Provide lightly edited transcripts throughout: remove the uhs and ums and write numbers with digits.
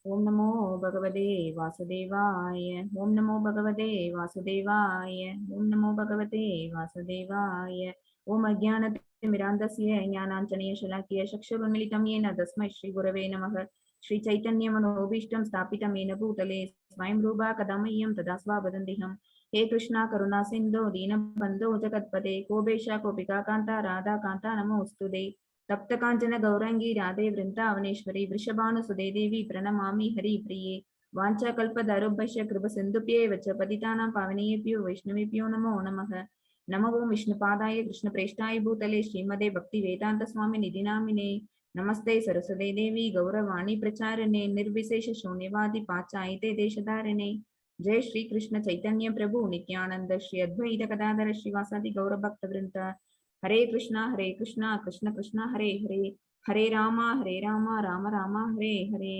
ओम नमो भगवते वासुदेवाय। ओम नमो भगवते वासुदेवाय। ओम नमो भगवते वासुदेवाय। ओम अज्ञानतिमिरान्धस्य ज्ञानाञ्जनेयशलाकया चक्षुरुन्मिलितं येन तस्मै श्रीगुरवे नमः। श्रीचैतन्यमनोभीष्टं स्थापितं येन भूतले स्वयं रूपा कदा मह्यं तदा स्वावदन्तिहं। हे कृष्णा करुणा सिन्धो दीनबन्धो जगत्पते कोपेशा गोपिका कान्ता राधा कान्ता नमोऽस्तु ते। तप्त कांचन गौरंगी राधे वृंदावनेश्वरी वृषभानुसुदे देवी प्रणमामि हरिप्रिये। वाञ्छाकल्पतरुभ्यश्च कृपसिन्धुभ्येव च पतितानां पावनेभ्यो वैष्णवेभ्यो नमो नमः। नमो विष्णुपादाय कृष्णप्रेष्ठाय भूतले श्रीमदे भक्तिवेदान्तस्वामिनिधि नामिने। नमस्ते सरस्वती देवी गौरवाणी प्रचारिणे निर्विशेष शून्यवादी पाश्चात्य देशधारिणे। जय श्री कृष्ण चैतन्य प्रभु नित्यानंद श्री अद्वैत गदाधर श्रीवासादि गौरभक्तवृंद। हरे कृष्णा कृष्ण कृष्ण हरे हरे। हरे राम राम राम हरे हरे।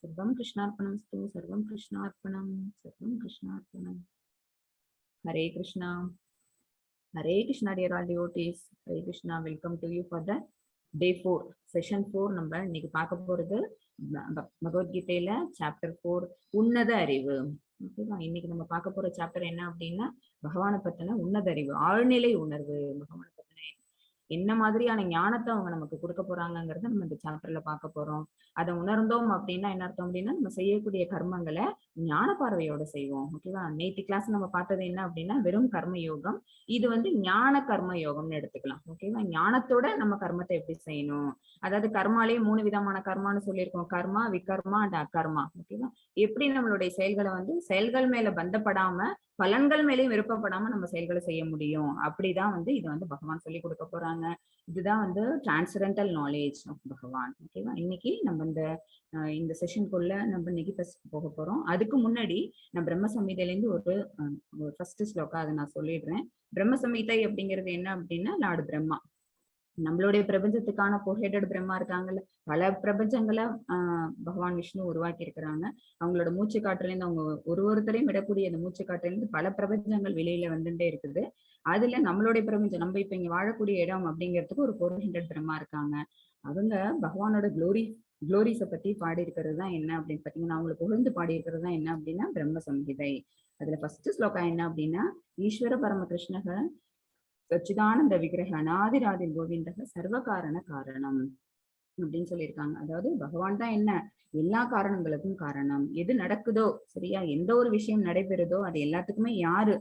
सर्वं कृष्णार्पणमस्तु सर्वं कृष्णार्पणं सर्वं कृष्णार्पणं। हरे Krishna dear all devotees. Hare Krishna. Welcome to you for the day 4 session 4. நம்ம இன்னைக்கு பார்க்க போறது பகவத்கீதையில சாப்டர் 4 உன்னத அறிவு. ஓகேவா? இன்னைக்கு நம்ம பார்க்க போற சாப்டர் என்ன அப்படின்னா பகவானை பத்தின உன்னத அறிவு, ஆழ்நிலை உணர்வு. பகவானை பத்தின என்ன மாதிரியான ஞானத்தை அவங்க நமக்கு கொடுக்க போறாங்கிறத நம்ம இந்த சாப்டர்ல பார்க்க போறோம். அதை உணர்ந்தோம் அப்படின்னா என்ன அர்த்தம் அப்படின்னா நம்ம செய்யக்கூடிய கர்மங்களை ஞான பார்வையோட செய்வோம். ஓகேவா? நேற்று கிளாஸ் நம்ம பார்த்தது என்ன அப்படின்னா வெறும் கர்ம யோகம். இது ஞான கர்ம யோகம்னு எடுத்துக்கலாம். ஓகேவா? ஞானத்தோட நம்ம கர்மத்தை எப்படி செய்யணும், அதாவது கர்மாலேயே 3 விதமான கர்மான்னு சொல்லியிருக்கோம். கர்மா, விகர்மா அண்ட் அகர்மா. ஓகேவா? எப்படி நம்மளுடைய செயல்களை செயல்கள் மேல பந்தப்படாம பலன்கள் மேலேயும் விருப்பப்படாம நம்ம செயல்களை செய்ய முடியும். அப்படிதான் இது பகவான் சொல்லி கொடுக்க போறாங்க. இதுதான் டிரான்சரண்டல் நாலேஜ் ஆஃப் பகவான். ஓகேவா? இன்னைக்கு நம்ம இந்த செஷனுக்குள்ள நம்ம இன்னைக்கு போக போறோம். அதுக்கு முன்னாடி நான் பிரம்ம சம்ஹிதையில இருந்து ஒரு ஃபர்ஸ்ட் ஸ்லோகா அதை நான் சொல்லிடுறேன். பிரம்ம சம்ஹிதை அப்படிங்கிறது என்ன அப்படின்னா லார்ட் பிரம்மா, நம்மளுடைய பிரபஞ்சத்துக்கான கோஹெடட் பிரம்மா இருக்காங்கல்ல, பல பிரபஞ்சங்களை பகவான் விஷ்ணு உருவாக்கி இருக்கிறாங்க. அவங்களோட மூச்சு காற்றுல இருந்து அவங்க ஒருத்தரையும் விடக்கூடிய அந்த மூச்சு காற்றுல இருந்து பல பிரபஞ்சங்கள் வெளியில வந்துட்டே இருக்குது. அதுல நம்மளுடைய பிரபஞ்சம், நம்ம இப்ப இங்க வாழக்கூடிய இடம் அப்படிங்கிறதுக்கு ஒரு 400 பிரம்மா இருக்காங்க. அவங்க பகவானோட குளோரிஸை பத்தி பாடி இருக்கிறது தான் என்ன அப்படின்னு பாத்தீங்கன்னா, அவங்களுக்கு புகழ்ந்து பாடி இருக்கிறது தான் என்ன அப்படின்னா பிரம்ம சம்ஹிதை. அதுல ஃபர்ஸ்ட் ஸ்லோகா என்ன அப்படின்னா, ஈஸ்வர பரம கிருஷ்ணக சச்சிதானந்த விக்கிரக அநாதிராதில் கோவிந்தக சர்வ காரண காரணம் அப்படின்னு சொல்லியிருக்காங்க. அதாவது பகவான் தான் என்ன எல்லா காரணங்களுக்கும் காரணம். எது நடக்குதோ சரியா, எந்த ஒரு விஷயம் நடைபெறுதோ அது எல்லாத்துக்குமே யாரு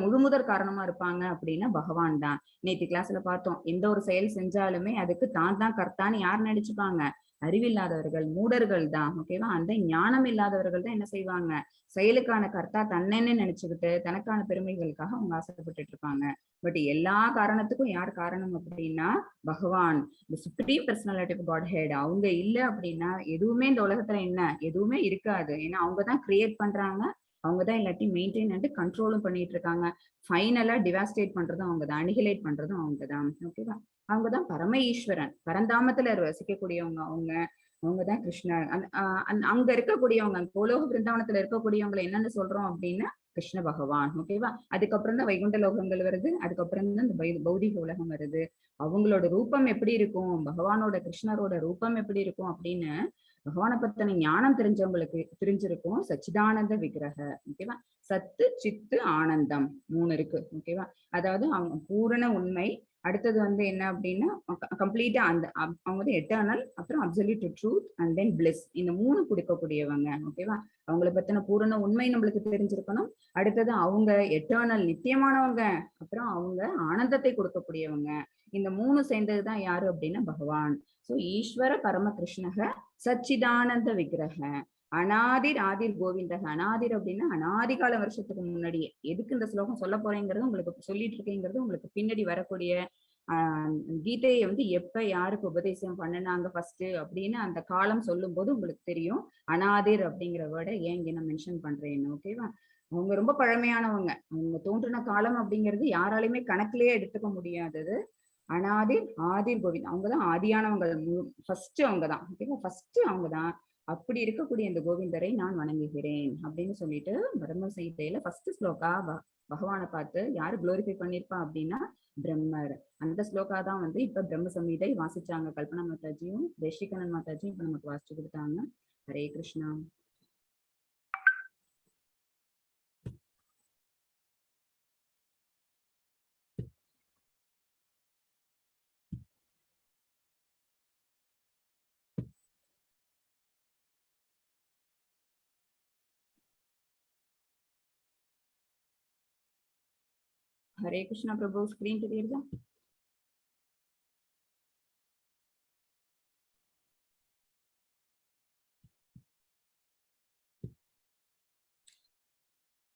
முழுமுதற் காரணமா இருப்பாங்க அப்படின்னா பகவான் தான். நேற்று கிளாஸ்ல பார்த்தோம், எந்த ஒரு செயல் செஞ்சாலுமே அதுக்கு தான் தான் கர்த்தான்னு யார் நினைச்சுப்பாங்க? அறிவில்லாதவர்கள், மூடர்கள் தான். ஓகேவா? அந்த ஞானம் இல்லாதவர்கள் தான் என்ன செய்வாங்க? செயலுக்கான கர்த்தா தன்னன்னு நினைச்சுக்கிட்டு தனக்கான பெருமைகளுக்காக அவங்க ஆசைப்பட்டுட்டு இருப்பாங்க. பட் எல்லா காரணத்துக்கும் யார் காரணம் அப்படின்னா பகவான், the supreme personality of Godhead. அவங்க இல்ல அப்படின்னா எதுவுமே இந்த உலகத்துல என்ன எதுவுமே இருக்காது. ஏன்னா அவங்கதான் கிரியேட் பண்றாங்க, அவங்கதான் எல்லாத்தையும் மெயின்டைன் அண்ட் கண்ட்ரோலும் பண்ணிட்டு இருக்காங்க. ஃபைனலா டிவாஸ்டேட் பண்றதும் அவங்கதான், அனிகிலேட் பண்றதும் அவங்கதான். ஓகேவா? அவங்கதான் பரம ஈஸ்வரன், பரந்தாமத்துல வசிக்கக்கூடியவங்க. அவங்கதான் கிருஷ்ணர். அங்க இருக்கக்கூடியவங்க, கோலோக பிருந்தாவனத்துல இருக்கக்கூடியவங்களை என்னன்னு சொல்றோம் அப்படின்னா கிருஷ்ண பகவான். ஓகேவா? அதுக்கப்புறம் தான் வைகுண்ட லோகங்கள் வருது, அதுக்கப்புறம் தான் இந்த பௌதிக உலகம் வருது. அவங்களோட ரூபம் எப்படி இருக்கும், பகவானோட கிருஷ்ணரோட ரூபம் எப்படி இருக்கும் அப்படின்னு பகவானை பத்தின ஞானம் தெரிஞ்சவங்களுக்கு தெரிஞ்சிருக்கும். சச்சிதானந்த விக்கிரக. ஓகேவா? சத்து சித்து ஆனந்தம் 3 இருக்கு. ஓகேவா? அதாவது அவங்க பூரண உண்மை, அடுத்தது என்ன அப்படின்னா கம்ப்ளீட்டா அவங்க எட்டர்னல், அப்புறம் absolute truth and then bliss. இந்த 3 கொடுக்கக்கூடியவங்க. ஓகேவா? அவங்களை பத்தின பூரண உண்மை நம்மளுக்கு தெரிஞ்சிருக்கணும். அடுத்தது அவங்க எட்டர்னல் நித்தியமானவங்க, அப்புறம் அவங்க ஆனந்தத்தை கொடுக்கக்கூடியவங்க. இந்த 3 சேர்ந்ததுதான் யாரு அப்படின்னா பகவான். சோ ஈஸ்வர பரம கிருஷ்ணக சச்சிதானந்த விக்கிரக அநாதிர் ஆதிர் கோவிந்தக. அநாதிர் அப்படின்னா அநாதிகால வருஷத்துக்கு முன்னாடியே. எதுக்கு இந்த ஸ்லோகம் சொல்ல போறேங்கிறது உங்களுக்கு சொல்லிட்டு இருக்கேங்கிறது உங்களுக்கு பின்னாடி வரக்கூடிய கீதையை எப்ப யாருக்கு உபதேசம் பண்ணினாங்க ஃபர்ஸ்ட் அப்படின்னு அந்த காலம் சொல்லும் போது உங்களுக்கு தெரியும் அநாதிர் அப்படிங்கிற வேர்டை ஏன் இங்க நான் மென்ஷன் பண்றேன்னு. ஓகேவா? அவங்க ரொம்ப பழமையானவங்க. அவங்க தோன்றின காலம் அப்படிங்கிறது யாராலையுமே கணக்கிலேயே எடுத்துக்க முடியாதது. அநாதிர் ஆதிர் கோவிந்த், அவங்கதான் ஆதியானவங்க. ஃபர்ஸ்ட் அவங்கதான். ஓகேவா? ஃபர்ஸ்ட் அவங்கதான். அப்படி இருக்கக்கூடிய இந்த கோவிந்தரை நான் வணங்குகிறேன் அப்படின்னு சொல்லிட்டு பிரம்ம சம்ஹிதையில ஃபர்ஸ்ட் ஸ்லோகா பகவானை பார்த்து யாரு குளோரிஃபை பண்ணிருப்பா அப்படின்னா பிரம்மர். அந்த ஸ்லோகா தான் இப்ப பிரம்ம சம்ஹிதை வாசிச்சாங்க. கல்பனா மாதாஜியும் தேசிகனன் மாதாஜியும் இப்ப நமக்கு வாசிச்சு கொடுத்தாங்க. ஹரே கிருஷ்ணா. ஹரே கிருஷ்ணா பிரபு, ஸ்கிரீன் தெரியுதா?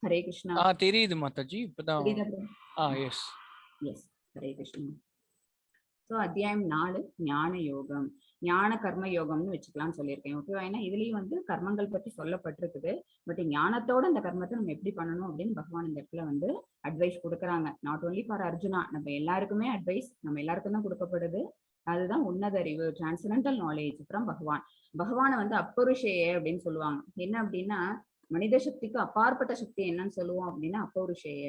ஹரே கிருஷ்ணா. தெரியுது மாதாஜி. இப்பதான் yes yes. Hare Krishna. So அத்தியாயம் 4 ஞான யோகம், ஞான கர்ம யோகம்னு வச்சுக்கலாம்னு சொல்லியிருக்கேன். ஓகேவா? ஏன்னா இதுலயும் வந்து கர்மங்கள் பத்தி சொல்லப்பட்டிருக்குது. பட் ஞானத்தோட அந்த கர்மத்தை நம்ம எப்படி பண்ணணும் அப்படின்னு பகவான் இந்த இடத்துல வந்து அட்வைஸ் கொடுக்குறாங்க. நாட் ஓன்லி ஃபார் அர்ஜுனா, நம்ம எல்லாருக்குமே அட்வைஸ் நம்ம எல்லாருக்கும் தான் கொடுக்கப்படுது. அதுதான் உன்னத அறிவு, டிரான்சென்டல் நாலேஜ் ஃப்ரம் பகவான். பகவானை வந்து அப்பௌருஷேய அப்படின்னு சொல்லுவாங்க. என்ன அப்படின்னா மனித சக்திக்கு அப்பாற்பட்ட சக்தி என்னன்னு சொல்லுவோம் அப்படின்னா அப்பௌருஷேய.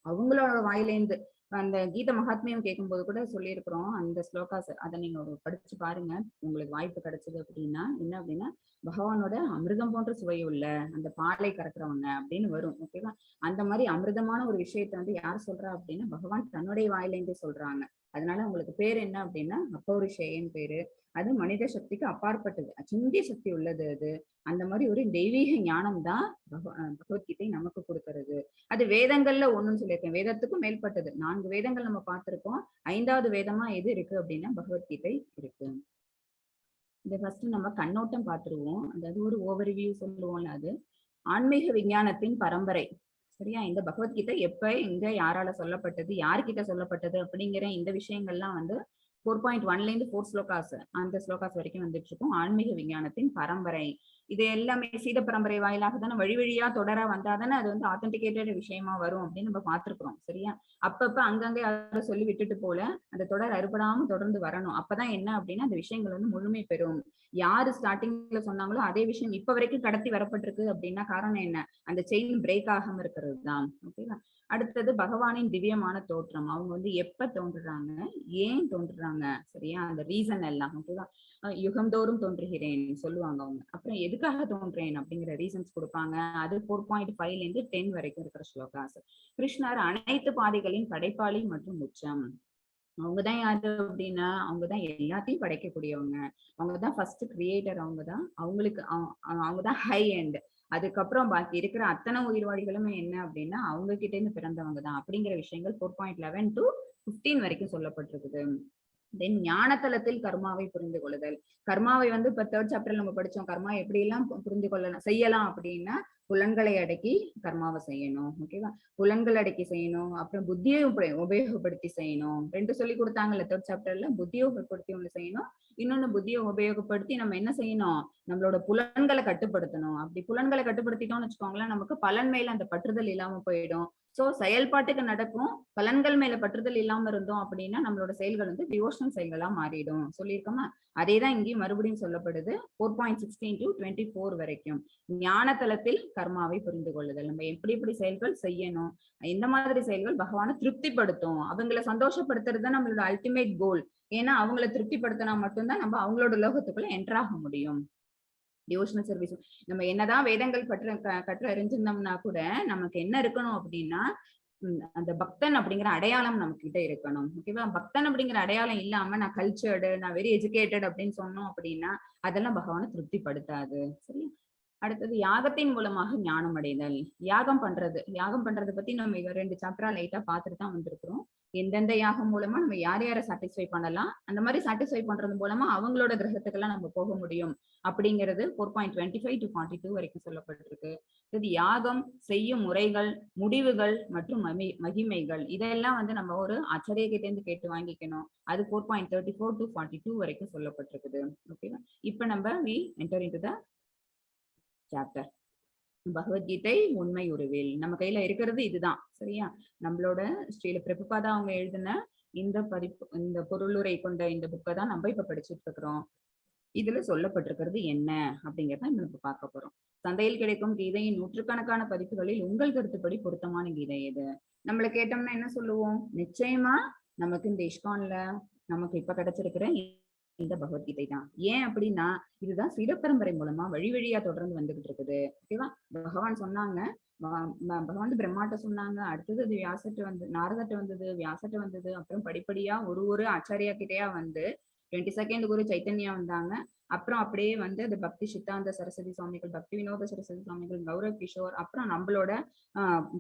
அவங்களோட வாயிலேந்து அந்த கீத மகாத்மியம் கேட்கும்போது கூட சொல்லியிருக்கிறோம் அந்த ஸ்லோகாஸ். அதை நீங்க ஒரு படிச்சு பாருங்க, உங்களுக்கு வாய்ப்பு கிடைச்சது அப்படின்னா. என்ன அப்படின்னா பகவானோட அமிர்தம் போன்ற சுவை உள்ள அந்த பாலை கறக்குறவங்க அப்படின்னு வரும். ஓகேவா? அந்த மாதிரி அமிர்தமான ஒரு விஷயத்த வந்து யார் சொல்றா அப்படின்னா பகவான் தன்னுடைய வாயிலேருந்தே சொல்றாங்க. அதனால உங்களுக்கு பேர் என்ன அப்படின்னா அப்பௌருஷேயன் பேரு. அது மனித சக்திக்கு அப்பாற்பட்டது, அச்சிந்திய சக்தி உள்ளது அது. அந்த மாதிரி ஒரு தெய்வீக ஞானம் தான் பகவத்கீதை நமக்கு கொடுக்கறது. அது வேதங்கள்ல ஒண்ணுன்னு சொல்லியிருக்கேன், வேதத்துக்கும் மேற்பட்டது. 4 வேதங்கள் நம்ம பார்த்திருக்கோம். 5வது வேதமா எது இருக்கு அப்படின்னா பகவத்கீதை இருக்கு. இதை ஃபர்ஸ்ட் நம்ம கண்ணோட்டம் பார்த்துருவோம். அதாவது ஒரு ஓவர்வியூ சொல்லுவோம்ல, அது ஆன்மீக விஞ்ஞானத்தின் பரம்பரை. சரியா? இந்த பகவத்கீதை எப்ப எங்க யாரால சொல்லப்பட்டது, யார்கிட்ட சொல்லப்பட்டது அப்படிங்கிற இந்த விஷயங்கள்லாம் வந்து 4.1ல இருந்து 4 ஸ்லோகாஸ் அந்த ஸ்லோகாஸ் வரைக்கும் வந்துட்டு இருக்கும். ஆன்மீக விஞ்ஞானத்தின் பரம்பரை இது எல்லாமே சீத பரம்பரை வாயிலாக தானே வழி வழியா தொடரா வந்தாதானே அது வந்து ஆத்தென்டிகேட்டட் விஷயமா வரும் அப்படின்னு நம்ம பார்த்திருக்கிறோம். சரியா? அப்பப்ப அங்கங்க யாரும் சொல்லி விட்டுட்டு போல அந்த தொடர் அறுபடாம தொடர்ந்து வரணும். அப்பதான் என்ன அப்படின்னா அந்த விஷயங்கள் வந்து முழுமை பெறும். யாரு ஸ்டார்டிங்ல சொன்னாங்களோ அதே விஷயம் இப்ப வரைக்கும் கடத்தி வரப்பட்டிருக்கு அப்படின்னா காரணம் என்ன? அந்த செயின் பிரேக் ஆகாம இருக்கிறது தான். ஓகேவா? அடுத்தது பகவானின் திவ்யமான தோற்றம். அவங்க வந்து எப்ப தோன்றுறாங்க, ஏன் தோன்றுறாங்க, சரியா? அந்த ரீசன் எல்லாம். ஓகேவா? யுகந்தோறும் தோன்றுகிறேன் சொல்லுவாங்க அவங்க. அப்புறம் எதுக்காக தோன்றேன் அப்படிங்கிற ரீசன்ஸ் கொடுப்பாங்க. அது 4.5ல இருந்து 10 வரைக்கும் இருக்கிற ஸ்லோகாஸ். கிருஷ்ணர் அனைத்து பாதைகளின் படைப்பாளி மற்றும் உச்சம். அவங்கதான் யாரு அப்படின்னா அவங்கதான் எல்லாத்தையும் படைக்கக்கூடியவங்க. அவங்கதான் ஃபர்ஸ்ட் கிரியேட்டர். அவங்கதான் அவங்கதான் ஹை எண்ட். அதுக்கப்புறம் பாக்கி இருக்கிற அத்தனை உயிர்வாழிகளுமே என்ன அப்படின்னா அவங்க கிட்ட இருந்து பிறந்தவங்க தான் அப்படிங்கிற விஷயங்கள் 4.11 to 15 வரைக்கும் சொல்லப்பட்டிருக்குது. தென் ஞானத்தலத்தில் கர்மாவை புரிந்து கொள்ளுதல். கர்மாவை வந்து இப்ப 3rd சாப்டர்ல நம்ம படிச்சோம். கர்மா எப்படி எல்லாம் புரிந்து கொள்ளலாம் செய்யலாம் அப்படின்னா புலன்களை அடக்கி கர்மாவை செய்யணும். ஓகேவா? புலன்கள் அடக்கி செய்யணும். அப்புறம் புத்தியை உபயோகப்படுத்தி செய்யணும். 2 சொல்லி கொடுத்தாங்கல்ல 3rd சாப்டர்ல. புத்தியை உபயோகப்படுத்தி ஒண்ணு செய்யணும், இன்னொன்னு புத்தியை உபயோகப்படுத்தி நம்ம என்ன செய்யணும், நம்மளோட புலன்களை கட்டுப்படுத்தணும். அப்படி புலன்களை கட்டுப்படுத்திட்டோம்னு வச்சுக்கோங்களேன், நமக்கு பலன் மேல அந்த பற்றுதல் இல்லாம போயிடும். சோ செயல்பாட்டுக்கு நடக்கும், பலன்கள் மேல பற்றுதல் இல்லாம இருந்தோம் அப்படின்னா நம்மளோட செயல்கள் வந்து டிவோஷனல் செயல்களா மாறிடும். சொல்லியிருக்கோமா? அதேதான் இங்கேயும் மறுபடியும் சொல்லப்படுது 4.16 to 24 வரைக்கும். ஞான தலத்தில் கர்மாவை புரிந்து கொள்ளுதல். நம்ம எப்படி எப்படி செயல்கள் செய்யணும், இந்த மாதிரி செயல்கள் பகவானை திருப்திப்படுத்தும், அவங்களை சந்தோஷப்படுத்துறது தான் நம்மளோட அல்டிமேட் கோல். ஏன்னா அவங்களை திருப்திப்படுத்தினா மட்டும்தான் நம்ம அவங்களோட லோகத்துக்குள்ள என்டர் ஆக முடியும். Devotional service. நம்ம என்னதான் வேதங்கள் கற்று அறிஞ்சிருந்தோம்னா கூட நமக்கு என்ன இருக்கணும் அப்படின்னா அந்த பக்தன் அப்படிங்கிற அடையாளம் நம்ம கிட்ட இருக்கணும். ஓகேவா? பக்தன் அப்படிங்கிற அடையாளம் இல்லாம நான் கல்ச்சர்டு, நான் வெரி எஜுகேட்டட் அப்படின்னு சொன்னோம் அப்படின்னா அதெல்லாம் பகவானை திருப்திப்படுத்தாது. சரி. அடுத்தது யாகத்தின் மூலமாக ஞானம் அடைதல். யாகம் பண்றதை பத்தி நம்ம 2 சாப்டரா லைட்டா பார்த்துட்டு தான் வந்திருக்கிறோம். எந்தெந்த யாகம் மூலமா நம்ம யார் யாரை சாட்டிஸ்ஃபை பண்ணலாம், அந்த மாதிரி சாட்டிஸ்ஃபை பண்றது மூலமா அவங்களோட கிரகத்துக்கெல்லாம் நம்ம போக முடியும் அப்படிங்கிறது 4.25 to 42 வரைக்கும் சொல்லப்பட்டிருக்கு. இது யாகம் செய்யும் முறைகள், முடிவுகள் மற்றும் மகிமைகள் இதெல்லாம் வந்து நம்ம ஒரு ஆச்சரிய கிட்ட இருந்து கேட்டு வாங்கிக்கணும். அது 4.34 to 42 வரைக்கும் சொல்லப்பட்டிருக்குது. ஓகேவா? இப்ப நம்ம we enter into the chapter. Bhagavad Gita உண்மை உருவில் நம்ம கையில இருக்கிறது இதுதான். சரியா? நம்மளோட ஸ்ரீல பிரபுபாதா அவங்க எழுதின இந்த இந்த பொருளுரை கொண்ட இந்த புக்கை தான் நம்ம இப்ப படிச்சுட்டு இருக்கிறோம். இதுல சொல்லப்பட்டிருக்கிறது என்ன அப்படிங்கிறத நம்ம பார்க்க போறோம். சந்தையில் கிடைக்கும் கீதையின் நூற்றுக்கணக்கான பதிப்புகளில் உங்கள் கருத்துப்படி பொருத்தமான கீதை எது? நம்மள கேட்டோம்னா என்ன சொல்லுவோம்? நிச்சயமா நமக்கு இந்த இஸ்கான்ல நமக்கு இப்ப கிடைச்சிருக்கிற இந்த பகவத்கீதை தான். ஏன் அப்படின்னா இதுதான் சீடப்பரம்பரை மூலமா வழி வழியா தொடர்ந்து வந்துகிட்டு இருக்குது. ஓகேவா? பகவான் சொன்னாங்க, பகவான் பிரம்மாட்ட சொன்னாங்க, அடுத்தது அது வியாசட்ட வந்து நாரதட்ட வந்தது, வியாசட்ட வந்தது, அப்புறம் படிப்படியா ஒரு ஆச்சாரியா கிட்டையா வந்து 22nd குரு சைத்தன்யா வந்தாங்க. அப்புறம் அப்படியே வந்து அது பக்தி சித்தாந்த சரஸ்வதி சுவாமிகள், பக்தி வினோத சரஸ்வதி சுவாமிகள், கௌரவ் கிஷோர், அப்புறம் நம்மளோட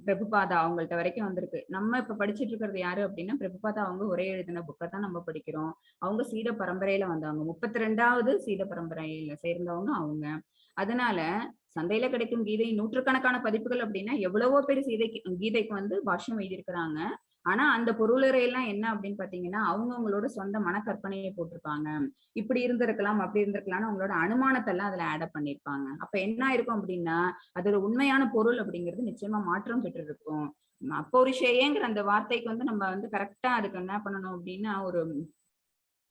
பிரபுபாதா அவங்கள்ட்ட வரைக்கும் வந்திருக்கு. நம்ம இப்ப படிச்சுட்டு இருக்கிறது யாரு அப்படின்னா பிரபுபாதா அவங்க ஒரே எழுதின புக்கை தான் நம்ம படிக்கிறோம். அவங்க சீட பரம்பரையில வந்தவங்க, 32வது சீட பரம்பரையில சேர்ந்தவங்க அவங்க. அதனால சந்தையில கிடைக்கும் கீதை நூற்றுக்கணக்கான பதிப்புகள் அப்படின்னா எவ்வளவோ பேர் கீதைக்கு வந்து பாஷ்யம் எழுதியிருக்கிறாங்க. ஆனா அந்த பொருளுரையெல்லாம் என்ன அப்படின்னு பாத்தீங்கன்னா அவங்கவுங்களோட சொந்த மனக்கற்பனையை போட்டிருப்பாங்க. இப்படி இருந்திருக்கலாம் அப்படி இருந்திருக்கலாம்னு அவங்களோட அனுமானத்தை எல்லாம் அதுல ஆட் பண்ணிருப்பாங்க. அப்ப என்ன இருக்கும் அப்படின்னா அதோட உண்மையான பொருள் அப்படிங்கிறது நிச்சயமா மாற்றம் பெற்று இருக்கும். அப்போரிஷேயேங்கிற அந்த வார்த்தைக்கு வந்து நம்ம வந்து கரெக்டா அதுக்கு என்ன பண்ணணும் அப்படின்னா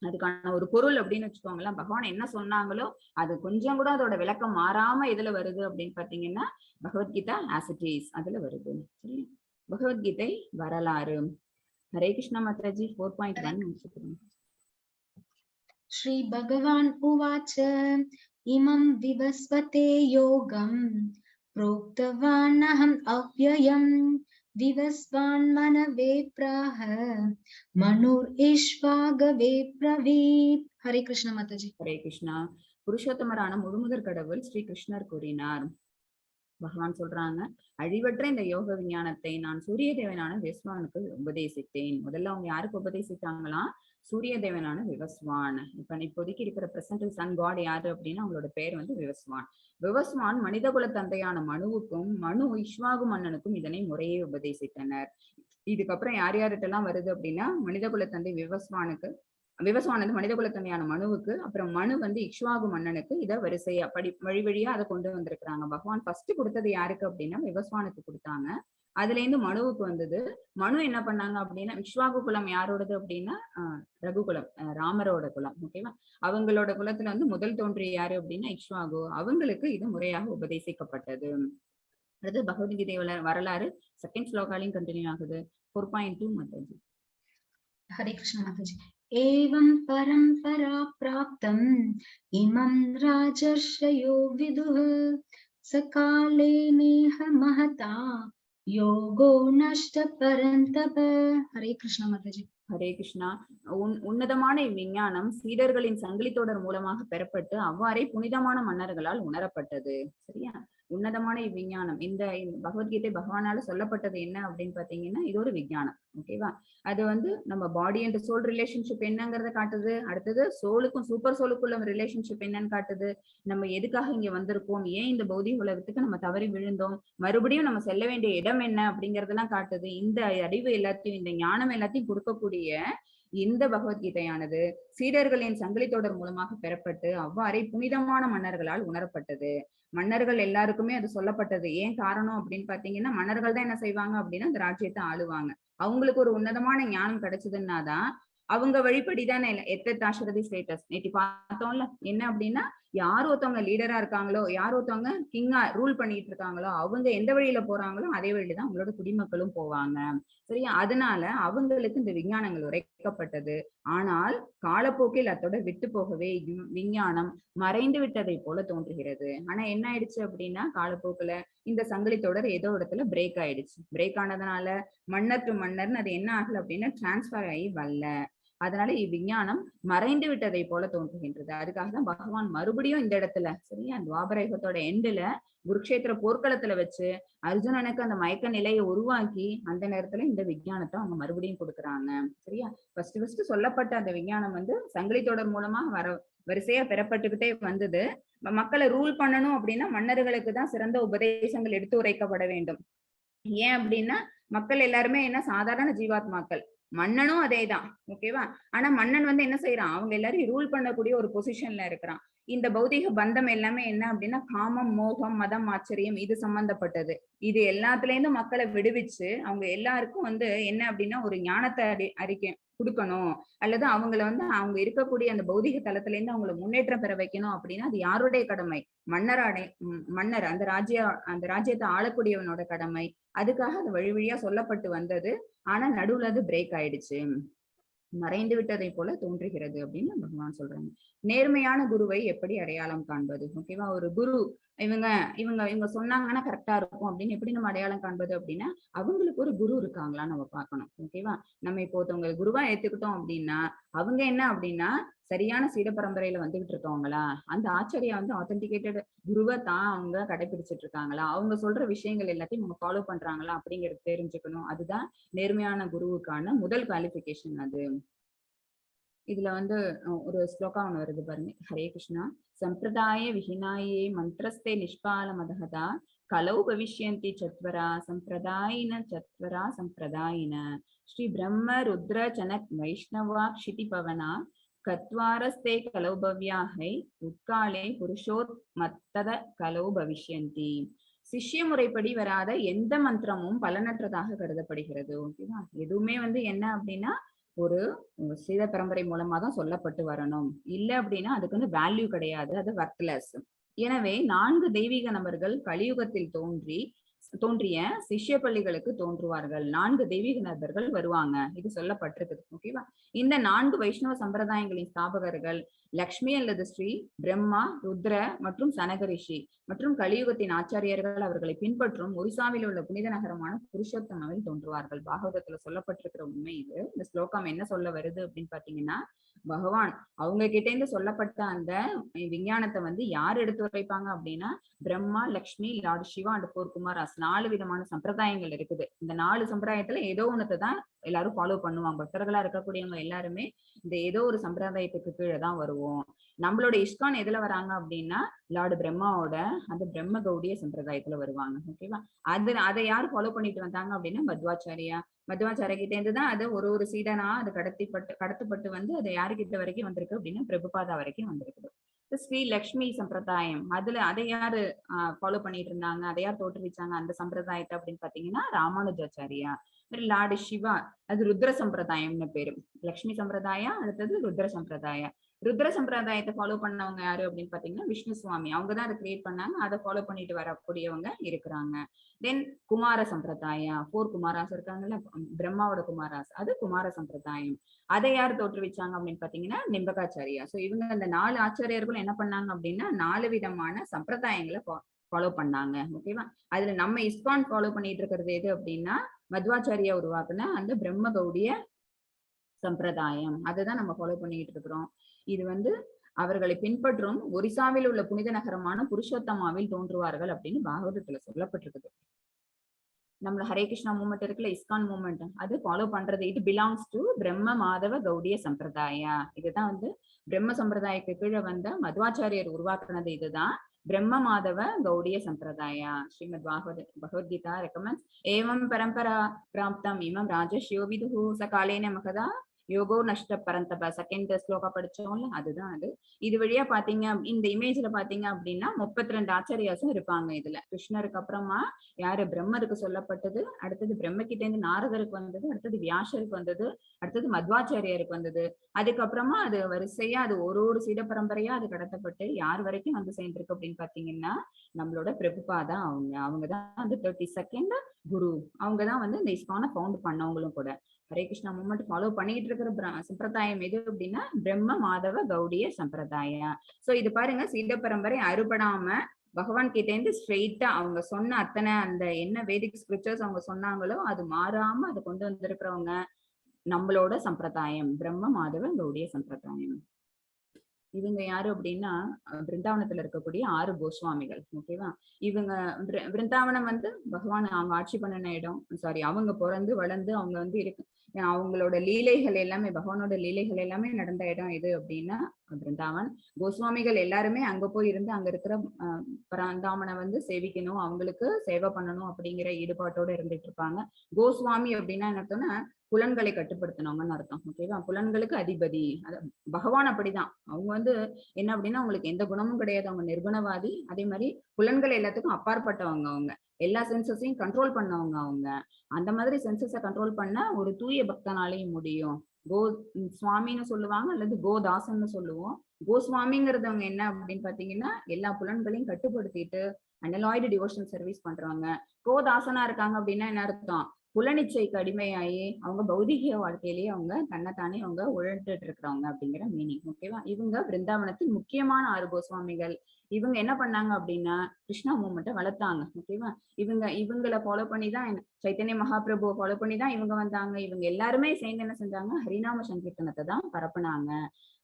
அதுக்கான ஒரு பொருள் அப்படின்னு வச்சுக்கோங்களேன். பகவான் என்ன சொன்னாங்களோ அது கொஞ்சம் கூட அதோட விளக்கம் மாறாம எதுல வருது அப்படின்னு பாத்தீங்கன்னா பகவத்கீதா ஆஸ் இட் இஸ் அதுல வருது. சரி, பகவத்கீதை வரலாறு. ஹரே கிருஷ்ணா மாதாஜி 4.1. ஸ்ரீ பகவான் உவாச்ச இமம் விவஸ்வதே யோகம் प्रोक्तवान् अहम् अव्ययम् विवस्वान् मनवे प्राह मनुर्ईश्वागवे ब्रवीत्. हरे कृष्ण माताजी. ஹரே கிருஷ்ணா. புருஷோத்தமரான முழுமுதற் கடவுள் ஸ்ரீ கிருஷ்ணர் கூறினார். பகவான் சொல்றாங்க, அழிவற்ற இந்த யோக விஞ்ஞானத்தை நான் சூரிய தேவனான விவஸ்வானுக்கு உபதேசித்தேன். முதல்ல அவங்க யாருக்கு உபதேசித்தாங்களாம்? சூரிய தேவனான விவஸ்வான். இப்போதைக்கு இருக்கிற பிரசன்ட் சன் காட் யாரு அப்படின்னா அவங்களோட பேர் வந்து விவஸ்வான். விவஸ்வான் மனித குல தந்தையான மனுவுக்கும் மனு இஷ்வாகு மன்னனுக்கும் இதனை முறையே உபதேசித்தனர். இதுக்கப்புறம் யார் யார்கிட்டலாம் வருது அப்படின்னா மனித குல தந்தை விவஸ்வான் வந்து மனித குலத்தந்தையான மனுவுக்கு, அப்புறம் மனு வந்து இக்ஷ்வாகு மன்னனுக்கு இதை வரிசையா வழி வழியா அதை கொண்டு வந்திருக்கிறாங்க. பகவான் ஃபர்ஸ்ட் கொடுத்தது யாருக்கு அப்படின்னா விவஸ்வானுக்கு கொடுத்தாங்க. அதுல இருந்து மனுவுக்கு வந்தது. மனு என்ன பண்ணாங்க அப்படின்னா இக்ஷ்வாகு குலம் யாரோடது அப்படின்னா ரகுகுலம், ராமரோட குலம். ஓகேவா? அவங்களோட குலத்துல வந்து முதல் தோன்றிய யாரு அப்படின்னா இக்ஷ்வாகு. அவங்களுக்கு இது முறையாக உபதேசிக்கப்பட்டது. அடுத்து பகவத்கீதை வரலாறு செகண்ட் ஸ்லோகாலையும் கண்டினியூ ஆகுது. 4.2 மாதாஜி. हरे कृष्ण माताजी. एवं परंपरा प्राप्तम् इमं राजर्षयो विदुः सकाले नेह महता योगो नष्ट परन्तप. हरे कृष्ण माताजी. ஹரே கிருஷ்ணா. உன்னதமான இவ்விஞ்ஞானம் சீடர்களின் சங்கிலி தொடர் மூலமாக பெறப்பட்டு அவ்வாறே புனிதமான மன்னர்களால் உணரப்பட்டது. சரியா? உன்னதமான இவ்விஞ்ஞானம் இந்த பகவத்கீதை பகவானால சொல்லப்பட்டது என்ன அப்படின்னு பாத்தீங்கன்னா இது ஒரு விஞ்ஞானம். ஓகேவா? அது வந்து நம்ம பாடி அண்ட் சோல் ரிலேஷன்ஷிப் என்னங்கிறத காட்டுது. அடுத்தது சோலுக்கும் சூப்பர் சோலுக்குள்ள ரிலேஷன்ஷிப் என்னன்னு காட்டுது. நம்ம எதுக்காக இங்க வந்திருக்கோம், ஏன் இந்த பௌதிக உலகத்துக்கு நம்ம தவறி விழுந்தோம், மறுபடியும் நம்ம செல்ல வேண்டிய இடம் என்ன அப்படிங்கறதெல்லாம் காட்டுது. இந்த அறிவு எல்லாத்தையும் இந்த ஞானம் எல்லாத்தையும் கொடுக்கக்கூடிய இந்த பகவத்கீதையானது சீடர்களின் சங்கிலி தொடர் மூலமாக பெறப்பட்டு அவ்வாறே புனிதமான மன்னர்களால் உணரப்பட்டது. மன்னர்கள் எல்லாருக்குமே அது சொல்லப்பட்டது. ஏன் காரணம் அப்படின்னு பாத்தீங்கன்னா மன்னர்கள் தான் என்ன செய்வாங்க அப்படின்னா அந்த ராஜ்யத்தை ஆளுவாங்க. அவங்களுக்கு ஒரு உன்னதமான ஞானம் கிடைச்சதுன்னாதான் அவங்க வழிபடிதானே எத்தாசரதி ஸ்டேட்டஸ். நேற்று பார்த்தோம்ல என்ன அப்படின்னா யார் ஒருத்தவங்க லீடரா இருக்காங்களோ, யார் ஒருத்தவங்க கிங்கா ரூல் பண்ணிட்டு இருக்காங்களோ அவங்க எந்த வழியில போறாங்களோ அதே வழியில்தான் அவங்களோட குடிமக்களும் போவாங்க. சரியா? அதனால அவங்களுக்கு இந்த விஞ்ஞானங்கள் உரைக்கப்பட்டது. ஆனால் காலப்போக்கில் அதோட விட்டு போகவே விஞ்ஞானம் மறைந்து விட்டதை போல தோன்றுகிறது. ஆனா என்ன ஆயிடுச்சு அப்படின்னா காலப்போக்குல இந்த சங்கிலி தொடர் ஏதோ இடத்துல பிரேக் ஆயிடுச்சு. பிரேக் ஆனதுனால மன்னர் டு மன்னர்னு அது என்ன ஆகல அப்படின்னா டிரான்ஸ்பர் ஆகி வரல. அதனால இவ்விஞ்ஞானம் மறைந்து விட்டதை போல தோன்றுகின்றது. அதுக்காக தான் பகவான் மறுபடியும் இந்த இடத்துல சரியா துவாபரயுகத்தோட எண்டுல குருக்ஷேத்திர போர்க்களத்துல வச்சு அர்ஜுனனுக்கு அந்த மயக்க நிலையை உருவாக்கி அந்த நேரத்துல இந்த விஞ்ஞானத்தை அவங்க மறுபடியும் கொடுக்குறாங்க. சரியா? ஃபர்ஸ்ட் சொல்லப்பட்ட அந்த விஞ்ஞானம் வந்து சங்கிலி தொடர் மூலமா வரிசையா பெறப்பட்டுக்கிட்டே வந்தது. மக்களை ரூல் பண்ணணும் அப்படின்னா மன்னர்களுக்கு தான் சிறந்த உபதேசங்கள் எடுத்து உரைக்கப்பட வேண்டும். ஏன் அப்படின்னா மக்கள் எல்லாருமே என்ன சாதாரண ஜீவாத்மாக்கள், மன்னனும் அதேதான். ஓகேவா? ஆனா மன்னன் வந்து என்ன செய்யறான், அவங்க எல்லாரையும் ரூல் பண்ணக்கூடிய ஒரு பொசிஷன்ல இருக்கிறான். இந்த பௌதிக பந்தம் எல்லாமே என்ன அப்படின்னா காமம், மோகம், மதம், ஆச்சரியம் இது சம்பந்தப்பட்டது. இது எல்லாத்துல இருந்தும் மக்களை விடுவிச்சு அவங்க எல்லாருக்கும் வந்து என்ன அப்படின்னா ஒரு ஞானத்தை அறிக்கை கொடுக்கணும், அல்லது அவங்கள வந்து அவங்க இருக்கக்கூடிய அந்த பௌதிக தளத்துல இருந்து அவங்களை முன்னேற்றம் பெற வைக்கணும் அப்படின்னா அது யாருடைய கடமை? மன்னர் அந்த ராஜ்யத்தை ஆளக்கூடியவனோட கடமை. அதுக்காக அது வழி வழியா சொல்லப்பட்டு வந்தது. ஆனா நடுவுல அது பிரேக் ஆயிடுச்சு. மறைந்து விட்டதை போல தோன்றுகிறது அப்படின்னு பகவான் சொல்றாங்க. நேர்மையான குருவை எப்படி அடையாளம் காண்பது? ஓகேவா, ஒரு குரு இவங்க இவங்க இவங்க சொன்னாங்கன்னா கரெக்டா இருக்கும் அப்படின்னு எப்படி நம்ம அடையாளம் காண்பது அப்படின்னா, அவங்களுக்கு ஒரு குரு இருக்காங்களான்னு நம்ம பார்க்கணும். ஓகேவா, நம்ம இப்போ ஒருத்தவங்க குருவா ஏத்துக்கிட்டோம் அப்படின்னா அவங்க என்ன அப்படின்னா சரியான சீட பரம்பரையில வந்துகிட்டு இருக்கவங்களா, அந்த ஆச்சாரியா வந்து ஆத்தென்டிகேட்டட் குருவை தான் அவங்க கடைபிடிச்சிட்டு இருக்காங்களா, அவங்க சொல்ற விஷயங்கள் எல்லாத்தையும் அவங்க ஃபாலோ பண்றாங்களா அப்படிங்கறது தெரிஞ்சுக்கணும். அதுதான் நேர்மையான குருவுக்கான முதல் குவாலிபிகேஷன் அது. இதுல வந்து ஒரு ஸ்லோகா ஒண்ணு வருது பாருங்க. ஹரே கிருஷ்ணா. சம்பிரதாய விஹினாயே மந்திரஸ்தே நிஷ்பால மதஹதா கலௌ பவிஷ்யந்தி சத்வரா சம்பிரதாயின சத்வரா சம்பிரதாயின ஸ்ரீ பிரம்ம ருத்ர சனக் வைஷ்ணவா க்ஷிதி பவனா கத்வாரஸ்தே கலௌ பவ்யாஹை உட்காலே புருஷோத் மத்தத கலௌ பவிஷ்யந்தி. சிஷ்ய முறைப்படி வராத எந்த மந்திரமும் பலனற்றதாக கருதப்படுகிறது. ஓகேவா, எதுவுமே வந்து என்ன அப்படின்னா ஒரு சீத பரம்பரை மூலமா தான் சொல்லப்பட்டு வரணும். இல்ல அப்படின்னா அதுக்கு வந்து வேல்யூ கிடையாது, அது வர்த்லெஸ். எனவே 4 தெய்வீக நபர்கள் கலியுகத்தில் தோன்றிய சிஷ்ய பள்ளிகளுக்கு தோன்றுவார்கள். 4 தெய்வீக நபர்கள் வருவாங்க, இது சொல்லப்பட்டிருக்குது. ஓகேவா, இந்த 4 வைஷ்ணவ சம்பிரதாயங்களின் ஸ்தாபகர்கள் லக்ஷ்மி அல்லது ஸ்ரீ, பிரம்மா, ருத்ர மற்றும் சனகரிஷி மற்றும் கலியுகத்தின் ஆச்சாரியர்கள் அவர்களை பின்பற்றும் ஒரிசாவில் உள்ள புனித நகரமான புருஷோத்தமாவில் தோன்றுவார்கள். பாகவதத்துல சொல்லப்பட்டிருக்கிற உண்மை இது. இந்த ஸ்லோகம் என்ன சொல்ல வருது அப்படின்னு பாத்தீங்கன்னா, பகவான் அவங்க கிட்ட இருந்து சொல்லப்பட்ட அந்த விஞ்ஞானத்தை வந்து யார் எடுத்து உரைப்பாங்க அப்படின்னா பிரம்மா, லக்ஷ்மி, லார்ட் சிவா அண்ட் 4 குமாராஸ். 4 விதமான சம்பிரதாயங்கள் இருக்குது. இந்த 4 சம்பிரதாயத்துல ஏதோ ஒன்னத்தை தான் எல்லாரும் ஃபாலோ பண்ணுவாங்க. பக்தர்களா இருக்கக்கூடியவங்க எல்லாருமே இந்த ஏதோ ஒரு சம்பிரதாயத்துக்கு கீழே தான் வருவோம். நம்மளோட இஸ்கான் எதுல வராங்க அப்படின்னா லார்டு பிரம்மாவோட அந்த பிரம்ம கௌடிய சம்பிரதாயத்துல வருவாங்க. ஓகேவா, அதை யார் ஃபாலோ பண்ணிட்டு வந்தாங்க அப்படின்னா மத்வாச்சாரியா கிட்ட இருந்து தான் அது ஒரு சீடனா அது கடத்தப்பட்டு வந்து அது யாருக்கிட்ட வரைக்கும் வந்திருக்கு அப்படின்னா பிரபுபாதா வரைக்கும் வந்திருக்குது. ஸ்ரீ லக்ஷ்மி சம்பிரதாயம், அதை யாரு ஃபாலோ பண்ணிட்டு இருந்தாங்க, அதை யார் தோற்றுவிச்சாங்க அந்த சம்பிரதாயத்தை அப்படின்னு பாத்தீங்கன்னா ராமானுஜாச்சாரியா. லார்டு சிவா அது ருத்ர சம்பிரதாயம்னு பேரு. லக்ஷ்மி சம்பிரதாயம், அடுத்தது ருத்ர சம்பிரதாயம். ருத்ர சம்பிரதாயத்தை ஃபாலோ பண்ணவங்க யாரு அப்படின்னு பாத்தீங்கன்னா விஷ்ணு சுவாமி. அவங்கதான் அதை கிரியேட் பண்ணாங்க, அதை ஃபாலோ பண்ணிட்டு வரக்கூடியவங்க இருக்கிறாங்க. தென் குமார சம்பிரதாயம், 4 குமாராஸ் இருக்காங்கல்ல, பிரம்மாவோட குமாராஸ், அது குமார சம்பிரதாயம். அதை யார் தோற்றுவிச்சாங்க அப்படின்னு பாத்தீங்கன்னா நிம்பகாச்சாரியா. சோ இவங்க அந்த 4 ஆச்சாரியர்களும் என்ன பண்ணாங்க அப்படின்னா 4 விதமான சம்பிரதாயங்களை ஃபாலோ பண்ணாங்க. ஓகேவா, அதுல நம்ம இஸ்கான் ஃபாலோ பண்ணிட்டு இருக்கிறது எது அப்படின்னா மத்வாச்சாரியா உருவாக்குன அந்த பிரம்ம கௌடிய சம்பிரதாயம். அதுதான் நம்ம ஃபாலோ பண்ணிட்டு இருக்கிறோம். இது வந்து அவர்களை பின்பற்றும் ஒரிசாவில் உள்ள புனித நகரமான புருஷோத்தமாவில் தோன்றுவார்கள் அப்படின்னு பாகவதத்துல சொல்லப்பட்டிருக்குது. நம்மள ஹரே கிருஷ்ணா மூமெண்ட் இருக்குல்ல, இஸ்கான் மூமெண்ட், அது ஃபாலோ பண்றது இட் பிலாங்ஸ் டு பிரம்ம மாதவ கௌடிய சம்பிரதாயா. இதுதான் வந்து பிரம்ம சம்பிரதாயத்துக்கு கீழே வந்த மத்வாச்சாரியர் உருவாக்குனது. இதுதான் பிரம்ம மாதவ கௌடிய சம்பிரதாயா. ஸ்ரீமத் பகவத்கீதா ரெக்கமெண்ட்ஸ் ஏவம் பரம்பரா பிராப்தம் இமம் ராஜஸ்யோ விதுஹு சகாலேன மகதா யோகோ நஷ்ட பரந்தப. செகண்ட் ஸ்லோகா படிச்சோம்ல, அதுதான் அது. இது வழியா பாத்தீங்க இந்த இமேஜ்ல பாத்தீங்க அப்படின்னா 32 ஆச்சாரியாசும் இருப்பாங்க. இதுல கிருஷ்ணருக்கு அப்புறமா யாரு பிரம்மருக்கு சொல்லப்பட்டது, அடுத்தது பிரம்ம கிட்ட இருந்து நாரதருக்கு வந்தது, அடுத்தது வியாசருக்கு வந்தது, அடுத்தது மத்வாச்சாரியருக்கு வந்தது. அதுக்கப்புறமா அது வரிசையா அது ஒரு சீட பரம்பரையா அது கடத்தப்பட்டு யார் வரைக்கும் வந்து சேர்ந்திருக்கு அப்படின்னு பாத்தீங்கன்னா நம்மளோட பிரபுபாதா. அவங்கதான் வந்து 32nd குரு. அவங்கதான் வந்து இந்த இஸ்கானை ஃபவுண்ட் பண்ணவங்களும் கூட. ஹரே கிருஷ்ணா மூமெண்ட் ஃபாலோ பண்ணிட்டு இருக்கிற சம்பிரதாயம் எது அப்படின்னா பிரம்ம மாதவ கௌடிய சம்பிரதாயா. சோ இது பாருங்க, சீட பரம்பரை அறுபடாம பகவான் கிட்ட இருந்து ஸ்ட்ரெயிட்டா அவங்க சொன்ன அத்தனை அந்த என்ன வேதிக் ஸ்கிரிப்சர்ஸ் அவங்க சொன்னாங்களோ அது மாறாம அதை கொண்டு வந்திருக்கிறவங்க நம்மளோட சம்பிரதாயம் பிரம்ம மாதவ கௌடிய சம்பிரதாயம். இவங்க யாரு அப்படின்னா பிருந்தாவனத்துல இருக்கக்கூடிய 6 கோஸ்வாமிகள். ஓகேவா, இவங்க பிருந்தாவனம் வந்து பகவான் அவங்க ஆட்சி பண்ணின இடம். சாரி, அவங்க பிறந்து வளர்ந்து அவங்க வந்து இருக்கு அவங்களோட லீலைகள் எல்லாமே பகவானோட லீலைகள் எல்லாமே நடந்த இடம் எது அப்படின்னா பிருந்தாவன். கோஸ்வாமிகள் எல்லாருமே அங்க போய் இருந்து அங்க இருக்கிற பிருந்தாவனை வந்து சேவிக்கணும், அவங்களுக்கு சேவை பண்ணணும் அப்படிங்கிற ஈடுபாட்டோட இருந்துட்டு இருப்பாங்க. கோஸ்வாமி அப்படின்னா என்ன அர்த்தம்னா புலன்களை கட்டுப்படுத்தினவங்கன்னு அர்த்தம். ஓகேவா, புலன்களுக்கு அதிபதி. பகவான் அப்படிதான். அவங்க வந்து என்ன அப்படின்னா அவங்களுக்கு எந்த குணமும் கிடையாது, அவங்க நிர்குணவாதி. அதே மாதிரி புலன்கள் எல்லாத்துக்கும் அப்பாற்பட்டவங்க. அவங்க எல்லா சென்சஸையும் கண்ட்ரோல் பண்ணவங்க. அவங்க அந்த மாதிரி சென்சஸை கண்ட்ரோல் பண்ண ஒரு தூய பக்தனாலையும் முடியும். கோ சுவாமின்னு சொல்லுவாங்க அல்லது கோதாசன்னு சொல்லுவோம். கோஸ்வாமிங்கிறதவங்க என்ன அப்படின்னு பாத்தீங்கன்னா எல்லா புலன்களையும் கட்டுப்படுத்திட்டு அனலாய்டு டிவோஷனல் சர்வீஸ் பண்றவங்க. கோதாசனா இருக்காங்க அப்படின்னா என்ன அர்த்தம், புலனிச்சைக்கு அடிமையாகி அவங்க பௌதிக வாழ்க்கையிலேயே அவங்க தன்னைத்தானே அவங்க உழந்துட்டு இருக்கிறவங்க அப்படிங்கிற மீனிங். ஓகேவா? இவங்க பிருந்தாவனத்தின் முக்கியமான 6 கோஸ்வாமிகள். இவங்க என்ன பண்ணாங்க அப்படின்னா கிருஷ்ணா மூமெண்ட்டை வளர்த்தாங்க. ஓகேவா? இவங்களை ஃபாலோ பண்ணி தான் சைத்தன்ய மகாபிரபுவை ஃபாலோ பண்ணி தான் இவங்க வந்தாங்க. இவங்க எல்லாருமே சேர்ந்து என்ன செஞ்சாங்க, ஹரிநாம சங்கீர்த்தனத்தை தான் பரப்புனாங்க.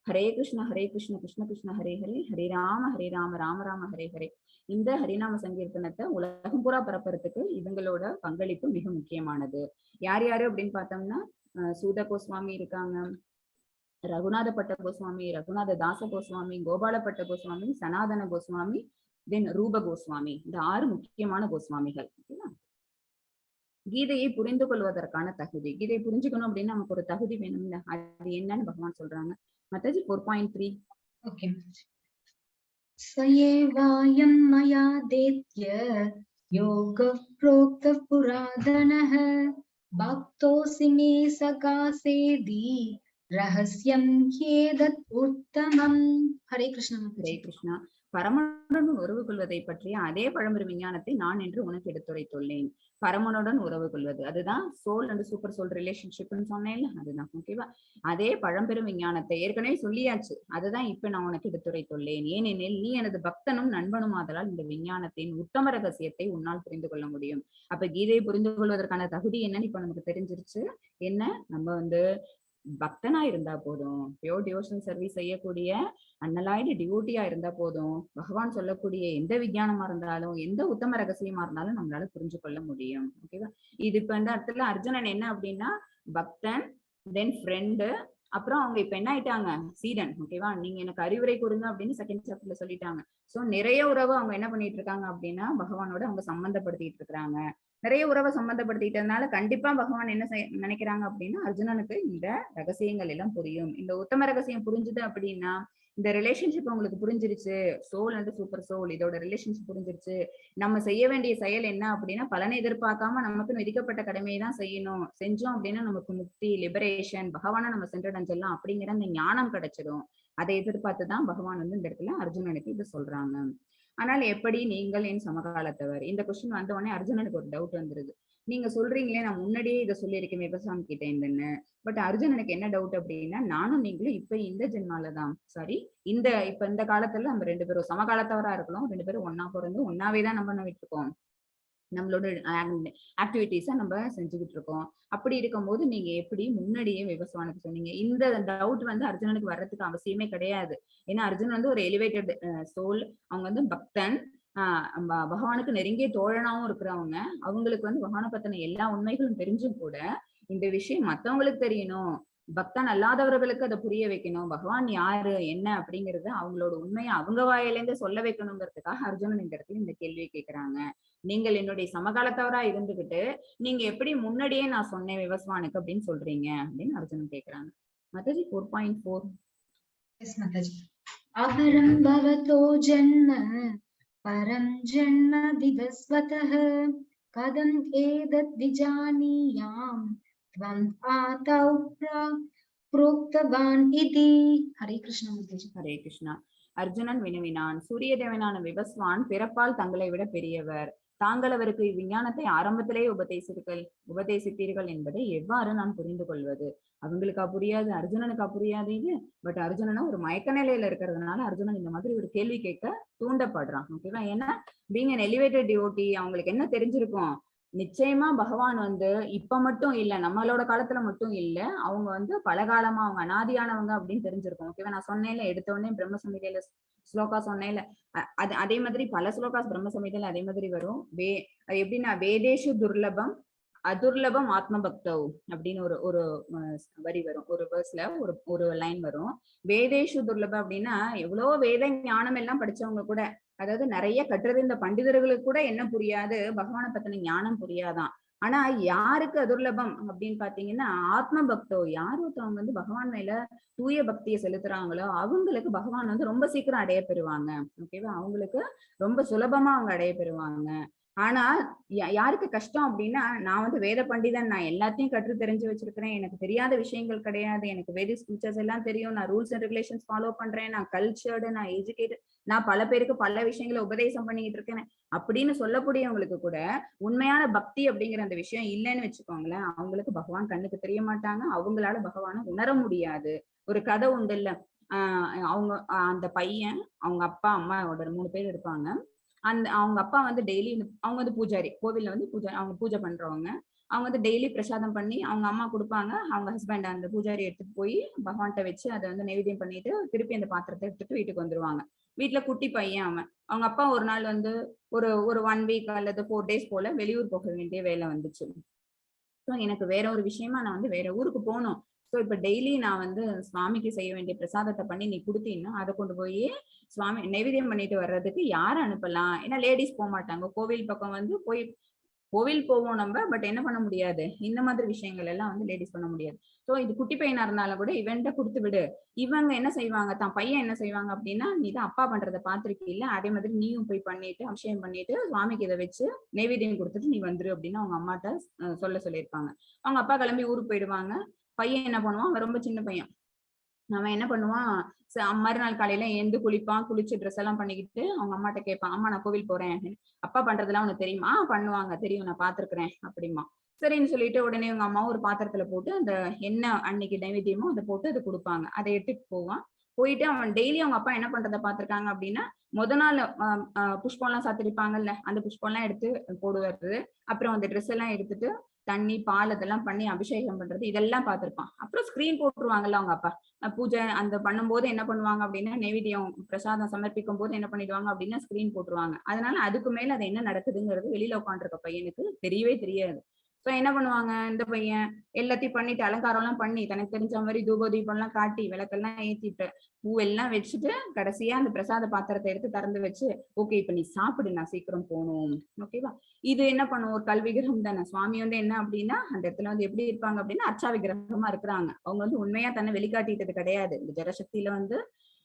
ஹரே கிருஷ்ண கிருஷ்ண கிருஷ்ண ஹரே ஹரே, ஹரே ராம ராம ராம ஹரே ஹரே. இந்த ஹரிநாம சங்கீர்த்தனத்தை உலகம் பூரா பரப்புறதுக்கு இவங்களோட பங்களிப்பு மிக முக்கியமானது. யார் யாரு அப்படின்னு பார்த்தோம்னா சூத கோஸ்வாமி இருக்காங்க, ரகுநாத பட்ட கோஸ்வாமி, ரகுநாத தாச கோஸ்வாமி, கோபாலப்பட்ட கோஸ்வாமி, சனாதன கோஸ்வாமி, தென் ரூப கோஸ்வாமி. இந்த 6 முக்கியமான கோஸ்வாமிகள். கீதையை புரிந்து கொள்வதற்கான தகுதி. கீதையை புரிஞ்சுக்கணும் அப்படின்னா நமக்கு ஒரு தகுதி வேணும்ல, அது என்னன்னு பகவான் சொல்றாங்க. மத்தாஜி 4.3. ஓகே. சயேவாயம் மயா தேத்ய யோக ப்ரோக்த புராதனஹ பக்தோசி மே சகாசேதி ரஹஸ்யம் ஏதத் உத்தமம். ஹரே கிருஷ்ணா. ஹரே கிருஷ்ணா. பரமனுடன் உறவு கொள்வதை பற்றிய அதே பழம்பெரும் விஞ்ஞானத்தை நான் என்று உனக்கு எடுத்துரைத்துள்ளேன். பரமனுடன் உறவு கொள்வது, அதுதான் சோல் அண்ட் சூப்பர் சோல் ரிலேஷன்ஷிப்னு சொன்னேன்ல, அதுதான். ஓகேவா? அதே பழம்பெரும் விஞ்ஞானத்தை ஏற்கனவே சொல்லியாச்சு, அதுதான் இப்ப நான் உனக்கு எடுத்துரைத்துள்ளேன். ஏனெனில் நீ எனது பக்தனும் நண்பனும் ஆதலால் இந்த விஞ்ஞானத்தின் உத்தம ரகசியத்தை உன்னால் புரிந்து கொள்ள முடியும். அப்ப கீதையை புரிந்து கொள்வதற்கான தகுதி என்னன்னு இப்ப நமக்கு தெரிஞ்சிருச்சு. என்ன, நம்ம பக்தனா இருந்தா போதும், பியோர் டிவோஷனல் சர்வீஸ் செய்யக்கூடிய அன்னலாய்டு டிவோட்டியா இருந்தா போதும், பகவான் சொல்லக்கூடிய எந்த விஞ்ஞானமா இருந்தாலும் எந்த உத்தம ரகசியமா இருந்தாலும் நம்மளால புரிஞ்சு கொள்ள முடியும். ஓகேவா? இது இப்ப இந்த இடத்துல அர்ஜுனன் என்ன அப்படின்னா பக்தன், தென் ஃப்ரெண்டு, அப்புறம் அவங்க இப்ப என்ன ஆயிட்டாங்க, சீடன். ஓகேவா? நீங்க எனக்கு அறிவுரை கொடுங்க அப்படின்னு செகண்ட் சாப்டர்ல சொல்லிட்டாங்க. சோ நிறைய உறவு அவங்க என்ன பண்ணிட்டு இருக்காங்க அப்படின்னா பகவானோட அவங்க சம்பந்தப்படுத்திட்டு இருக்கிறாங்க. நிறைய உறவை சம்பந்தப்படுத்திட்டதுனால கண்டிப்பா பகவான் என்ன நினைக்கிறாங்க அப்படின்னா அர்ஜுனனுக்கு இந்த ரகசியங்கள் எல்லாம் புரியும். இந்த உத்தம ரகசியம் புரிஞ்சுது அப்படின்னா இந்த ரிலேஷன்ஷிப் உங்களுக்கு புரிஞ்சிருச்சு, சோல் அண்ட் சூப்பர் சோல் இதோட ரிலேஷன்ஷிப் புரிஞ்சிருச்சு. நம்ம செய்ய வேண்டிய செயல் என்ன அப்படின்னா பலனை எதிர்பார்க்காம நமக்கு விதிக்கப்பட்ட கடமையை தான் செய்யணும். செஞ்சோம் அப்படின்னா நமக்கு முக்தி, லிபரேஷன், பகவானை நம்ம சென்றடைஞ்சிடலாம் அப்படிங்கிற அந்த ஞானம் கிடைச்சிடும். அதை எதிர்பார்த்துதான் பகவான் இந்த இடத்துல அர்ஜுனனுக்கு இது சொல்றாங்க. ஆனால் எப்படி நீங்கள் என் சமகாலத்தவர்? இந்த கொஸ்டின் வந்த உடனே அர்ஜுனனுக்கு ஒரு டவுட் வந்துருது. நீங்க சொல்றீங்களே நான் முன்னாடியே இதை சொல்லியிருக்கேன் விவசாயம் கிட்ட இருந்துன்னு. பட் அர்ஜுனனுக்கு என்ன டவுட் அப்படின்னா நானும் நீங்களும் இப்ப இந்த ஜென்மாலதான், சாரி இப்ப இந்த காலத்துல நம்ம 2 பேரும் சமகாலத்தவரா இருக்கலாம். 2 பேரும் ஒன்னா பிறந்து ஒன்னாவே தான் நம்ம பண்ணிட்டு இருக்கோம். நம்மளோட ஆக்டிவிட்டிஸை நம்ம செஞ்சுக்கிட்டு இருக்கோம். அப்படி இருக்கும்போது நீங்க எப்படி முன்னாடியே விவசாயத்துக்கு சொன்னீங்க? இந்த டவுட் அர்ஜுனனுக்கு வர்றதுக்கு அவசியமே கிடையாது. ஏன்னா அர்ஜுனன் ஒரு எலிவேட்டட் சோல். அவங்க பக்தன், பகவானுக்கு நெருங்கிய தோழனாவும் இருக்கிறவங்க. அவங்களுக்கு பகவானை பத்தின எல்லா உண்மைகளும் தெரிஞ்சும் கூட இந்த விஷயம் மத்தவங்களுக்கு தெரியணும், பக்தன் அல்லாதவர்களுக்கு அதை புரிய வைக்கணும், பகவான் யாரு என்ன அப்படிங்கறத அவங்களோட உண்மையை அவங்க வாயிலேருந்து சொல்ல வைக்கணுங்கிறதுக்காக அர்ஜுனன் இந்த இடத்துல இந்த கேள்வியை கேட்கிறாங்க. நீங்கள் என்னுடைய சமகாலத்தவரா இருந்துகிட்டு நீங்க எப்படி முன்னாடியே நான் சொன்னேன் விவஸ்வானுக்கு அப்படின்னு சொல்றீங்க அப்படின்னு அர்ஜுனன் கேட்கிறாங்க. மாதாஜி 4.4. எஸ் மாதாஜி. அபரம் பவதோ ஜன்ம பரம் ஜன்ம விவஸ்வதஹ கதம் ஏதத் விஜானியாம் த்வம் ஆதௌ ப்ரோக்தவான் இதி. ஹரே கிருஷ்ணா மாதாஜி. ஹரே கிருஷ்ணா. அர்ஜுனன் வினவினான், சூரிய தேவனான விவஸ்வான் பிறப்பால் தங்களை விட பெரியவர். தாங்கள் அவருக்கு இவ்விஞ்ஞானத்தை ஆரம்பத்திலேயே உபதேசித்தீர்கள் என்பதை எவ்வாறு நான் புரிந்து கொள்வது? அவங்களுக்கா புரியாது, அர்ஜுனனுக்கா புரியாது இது. பட் அர்ஜுனனும் ஒரு மயக்க நிலையில இருக்கிறதுனால அர்ஜுனன் இந்த மாதிரி ஒரு கேள்வி கேட்க தூண்டப்படுறான். ஓகேவா? ஏன்னா பீங் அன் எலிவேட்டட் டிவோட்டி அவங்களுக்கு என்ன தெரிஞ்சிருக்கும், நிச்சயமா பகவான் இப்ப மட்டும் இல்ல, நம்மளோட காலத்துல மட்டும் இல்ல, அவங்க பல காலமா அவங்க அனாதியானவங்க அப்படின்னு தெரிஞ்சிருக்கும். ஓகேவா? நான் சொன்னேன்ல, எடுத்த உடனே பிரம்ம சமிதையில ஸ்லோகா சொன்னேன்ல, அதே மாதிரி பல ஸ்லோகாஸ் பிரம்ம சமிதையில அதே மாதிரி வரும். எப்படின்னா வேதேஷு துர்லபம் அதுர்லபம் ஆத்ம பக்தவ் அப்படின்னு ஒரு வரி வரும். ஒரு வேர்ஸ்ல ஒரு லைன் வரும். வேதேஷு துர்லபம் அப்படின்னா எவ்வளவு வேத ஞானம் எல்லாம் படிச்சவங்க கூட, அதாவது நிறைய கற்றறிந்த பண்டிதர்களுக்கு கூட என்ன புரியாது, பகவானை பத்தின ஞானம் புரியாதான். ஆனா யாருக்கு அதுர்லபம் அப்படின்னு பாத்தீங்கன்னா ஆத்ம பக்தோ, யார் ஒருத்தவங்க பகவான் மேல தூய பக்தியை செலுத்துறாங்களோ அவங்களுக்கு பகவான் ரொம்ப சீக்கிரம் அடைய பெறுவாங்க. ஓகேவா? அவங்களுக்கு ரொம்ப சுலபமா அவங்க அடைய பெறுவாங்க. ஆனா யாருக்கு கஷ்டம் அப்படின்னா, நான் வந்து வேத பண்டிதன், நான் எல்லாத்தையும் கற்று தெரிஞ்சு வச்சிருக்கிறேன், எனக்கு தெரியாத விஷயங்கள் கிடையாது, எனக்கு வேதிக் ஸ்கிரிப்சர்ஸ் எல்லாம் தெரியும், நான் ரூல்ஸ் அண்ட் ரெகுலேஷன்ஸ் ஃபாலோ பண்றேன், நான் கல்ச்சர்டு, நான் எஜுகேட்டட், நான் பல பேருக்கு பல விஷயங்களை உபதேசம் பண்ணிக்கிட்டு இருக்கேன் அப்படின்னு சொல்லக்கூடியவங்களுக்கு கூட உண்மையான பக்தி அப்படிங்கிற அந்த விஷயம் இல்லைன்னு வச்சுக்கோங்களேன், அவங்களுக்கு பகவான் கண்ணுக்கு தெரிய மாட்டாங்க, அவங்களால பகவானை உணர முடியாது. ஒரு கதை உண்டு இல்ல, அவங்க அந்த பையன், அவங்க அப்பா அம்மாவோட 3 பேர் இருப்பாங்க. அவங்க அப்பா வந்து டெய்லி அவங்க வந்து பூஜாரி, கோவில்ல வந்து அவங்க பூஜை பண்றவங்க. அவங்க வந்து டெய்லி பிரசாதம் பண்ணி அவங்க அம்மா குடுப்பாங்க. அவங்க ஹஸ்பண்ட் அந்த பூஜாரி எடுத்துட்டு போய் பகவான்ட்ட வச்சு அத வந்து நைவேத்தியம் பண்ணிட்டு, திருப்பி அந்த பாத்திரத்த எடுத்துட்டு வீட்டுக்கு வந்துருவாங்க. வீட்ல குட்டி பையன் அவன். அவங்க அப்பா ஒரு நாள் வந்து ஒரு ஒரு 1 வீக் அல்லது 4 டேஸ் போல வெளியூர் போக வேண்டிய வேலை வந்துச்சு. ஸோ எனக்கு வேற ஒரு விஷயமா நான் வந்து வேற ஊருக்கு போணும். ஸோ இப்ப டெய்லி நான் வந்து சுவாமிக்கு செய்ய வேண்டிய பிரசாதத்த பண்ணி நீ குடுத்தீன்னா, அத கொண்டு போயி சுவாமி நைவேத்தியம் பண்ணிட்டு வர்றதுக்கு யார அனுப்பலாம்? ஏன்னா லேடீஸ் போமாட்டாங்க. கோவில் பக்கம் வந்து கோவில் போவோம் நம்ப. பட் என்ன பண்ண முடியாது? இந்த மாதிரி விஷயங்கள் எல்லாம் வந்து லேடீஸ் பண்ண முடியாது. ஸோ இது குட்டி பையனா இருந்தாலும் கூட இவன்ட்ட குடுத்து விடு. இவங்க என்ன செய்வாங்க? தான் பையன் என்ன செய்வாங்க அப்படின்னா, நீ தான் அப்பா பண்றத பார்த்திருக்கீல்ல, அதே மாதிரி நீயும் போய் பண்ணிட்டு, அபிஷேகம் பண்ணிட்டு, சுவாமிக்கு இத வச்சு நைவேத்தியம் குடுத்துட்டு நீ வந்துரு அப்படின்னு அவங்க அம்மாட்ட சொல்ல சொல்லியிருப்பாங்க. அவங்க அப்பா கிளம்பி ஊருக்கு போயிடுவாங்க. பையன் என்ன பண்ணுவான்? அவன் ரொம்ப சின்ன பையன். அவன் என்ன பண்ணுவான், மறுநாள் காலையில எழுந்து குளிப்பான், குளிச்சு ட்ரெஸ் எல்லாம் பண்ணிக்கிட்டு அவங்க அம்மாட்ட கேட்பான், அம்மா நான் கோவில் போறேன். அப்பா பண்றதெல்லாம் உனக்கு தெரியுமா? பண்ணுவாங்க, தெரியும், நான் பார்த்திருக்கிறேன் அப்படிம்பான். சரின்னு சொல்லிட்டு உடனே உங்க அம்மாவும் ஒரு பாத்திரத்துல போட்டு அந்த என்ன அன்னைக்கு நைவேத்தியமோ அதை போட்டு அதை கொடுப்பாங்க. அதை எடுத்துட்டு போவான். போயிட்டு அவன் டெய்லி அவங்க அப்பா என்ன பண்றதை பார்த்திருக்காங்க அப்படின்னா, முத நாள் புஷ்பம் எல்லாம் சாத்திருப்பாங்கல்ல, அந்த புஷ்பம் எல்லாம் எடுத்து போடுவாரு. அப்புறம் அந்த ட்ரெஸ் எல்லாம் எடுத்துட்டு தண்ணி, பால் அதெல்லாம் பண்ணி அபிஷேகம் பண்றது இதெல்லாம் பார்த்திருப்பான். அப்புறம் ஸ்கிரீன் போட்டுருவாங்கல்ல அவங்க அப்பா. பூஜை அந்த பண்ணும்போது என்ன பண்ணுவாங்க அப்படின்னா, நைவேத்தியம் பிரசாதம் சமர்ப்பிக்கும் போது என்ன பண்ணிடுவாங்க அப்படின்னா, ஸ்கிரீன் போட்டுருவாங்க. அதனால அதுக்கு மேல அது என்ன நடக்குதுங்கிறது வெளியில உட்காந்துருக்க பையனுக்கு தெரியவே தெரியாது. சோ என்ன பண்ணுவாங்க, இந்த பையன் எல்லாத்தையும் பண்ணிட்டு அலங்காரம் எல்லாம் பண்ணி தனக்கு தெரிஞ்ச மாதிரி தூப தீபம் எல்லாம் காட்டி விளக்கெல்லாம் ஏத்திட்டு பூவெல்லாம் வச்சுட்டு கடைசியா அந்த பிரசாத பாத்திரத்தை எடுத்து திறந்து வச்சு, ஓகே இப்ப நீ சாப்பிடு, நான் சீக்கிரம் போகணும். ஓகேவா? இது என்ன பண்ணும், ஒரு கல் விக்கிரகம் தானே. சுவாமி வந்து என்ன அப்படின்னா அந்த இடத்துல வந்து எப்படி இருப்பாங்க அப்படின்னா அர்ச்சா விக்கிரகமா இருக்கிறாங்க. அவங்க வந்து உண்மையா தன்னை வெளிக்காட்டிட்டது கிடையாது. இந்த ஜடசக்தியில வந்து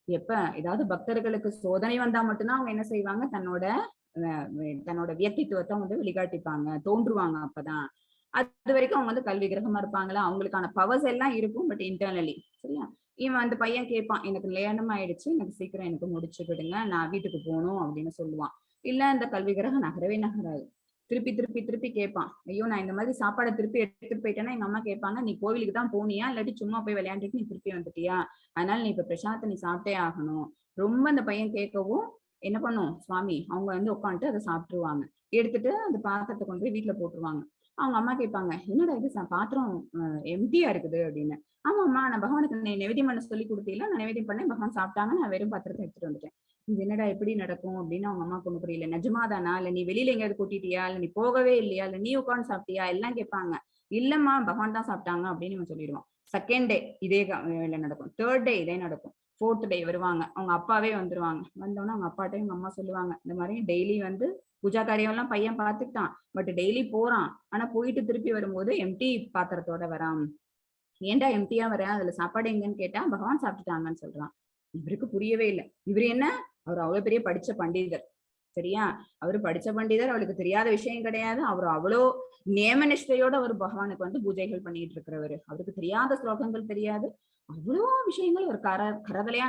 எப்ப ஏதாவது பக்தர்களுக்கு சோதனை வந்தா மட்டும்தான் அவங்க என்ன செய்வாங்க, தன்னோட வியக்தித்துவத்தை வந்து வெளிக்காட்டிப்பாங்க, தோன்றுவாங்க அப்பதான். அது வரைக்கும் அவங்க வந்து கல் விக்கிரகமா இருப்பாங்களா, அவங்களுக்கான பவர்ஸ் எல்லாம் இருக்கும், பட் இன்டர்னலி. சரியா? இவன் அந்த பையன் கேட்பான், எனக்கு நேரம் ஆயிடுச்சு, எனக்கு சீக்கிரம் எனக்கு முடிச்சு விடுங்க, நான் வீட்டுக்கு போகணும் அப்படின்னு சொல்லுவான். இல்ல இந்த கல் விக்கிரகம் நகரவே நகராது. திருப்பி திருப்பி திருப்பி கேட்பான், ஐயோ நான் இந்த மாதிரி சாப்பாடை திருப்பி எடுத்துட்டு போயிட்டேன்னா எங்க அம்மா கேட்பாங்க, நீ கோவிலுக்கு தான் போனியா இல்லாட்டி சும்மா போய் விளையாண்டுட்டு நீ திருப்பி வந்துட்டியா, அதனால நீ இப்ப பிரசாதத்தை நீ சாப்பிட்டே ஆகணும். ரொம்ப அந்த பையன் கேட்கவும் என்ன பண்ணும் சுவாமி, அவங்க வந்து உட்காந்துட்டு அதை சாப்பிட்டுருவாங்க. எடுத்துட்டு அந்த பாத்திரத்தை கொண்டு போய் வீட்டுல போட்டுருவாங்க. அவங்க அம்மா கேட்பாங்க, என்னடா இது பாத்திரம் எம்டியா இருக்குது அப்படின்னு. ஆமாம்மா, நான் பகவானுக்கு நைவேத்தியம் பண்ண சொல்லி கொடுத்தீங்களா, நான் நைவேத்தியம் பண்ணேன், பகவான் சாப்பிட்டாங்க, நான் வெறும் பாத்திரத்தை எடுத்துட்டு வந்துட்டேன். இது என்னடா எப்படி நடக்கும் அப்படின்னு அவங்க அம்மாவுக்கு ஒண்ணு புரியல. நிஜமாதானா, இல்ல நீ வெளியில எங்கேயாவது கூட்டிட்டியா, இல்ல நீ போகவே இல்லையா, இல்ல நீ உட்காந்து சாப்பிட்டியா எல்லாம் கேட்பாங்க. இல்லம்மா பகவான் தான் சாப்பிட்டாங்க அப்படின்னு இவன் சொல்லிடுவான். செகண்ட் டே இதே வேலை நடக்கும். தேர்ட் டே இதே நடக்கும். ஃபோர்த் டே வருவாங்க, அவங்க அப்பாவே வந்துருவாங்க. வந்தோன்னா அவங்க அப்பாட்டையும் எங்க அம்மா சொல்லுவாங்க, இந்த மாதிரி டெய்லி வந்து பூஜா காரியம் எல்லாம் பையன் பார்த்துக்கிட்டான், பட் டெய்லி போறான், ஆனா போயிட்டு திருப்பி வரும்போது எம்டி பாத்திரத்தோட வரான். ஏன்டா எம்டியா வரேன், அதுல சாப்பாடு எங்கன்னு கேட்டா பகவான் சாப்பிட்டுட்டாங்கன்னு சொல்றான். இவருக்கு புரியவே இல்லை. இவரு என்ன, அவர் அவ்வளவு பெரிய படிச்ச பண்டிதர். சரியா? அவரு படிச்ச பண்டிதர், அவளுக்கு தெரியாத விஷயம் கிடையாது. அவர் அவ்வளோ நியம நிஷ்டையோட அவர் பகவானுக்கு வந்து பூஜைகள் பண்ணிட்டு இருக்கிறவரு. அவருக்கு தெரியாத ஸ்லோகங்கள் தெரியாது. அவ்வளோ விஷயங்கள் ஒரு கரதலையா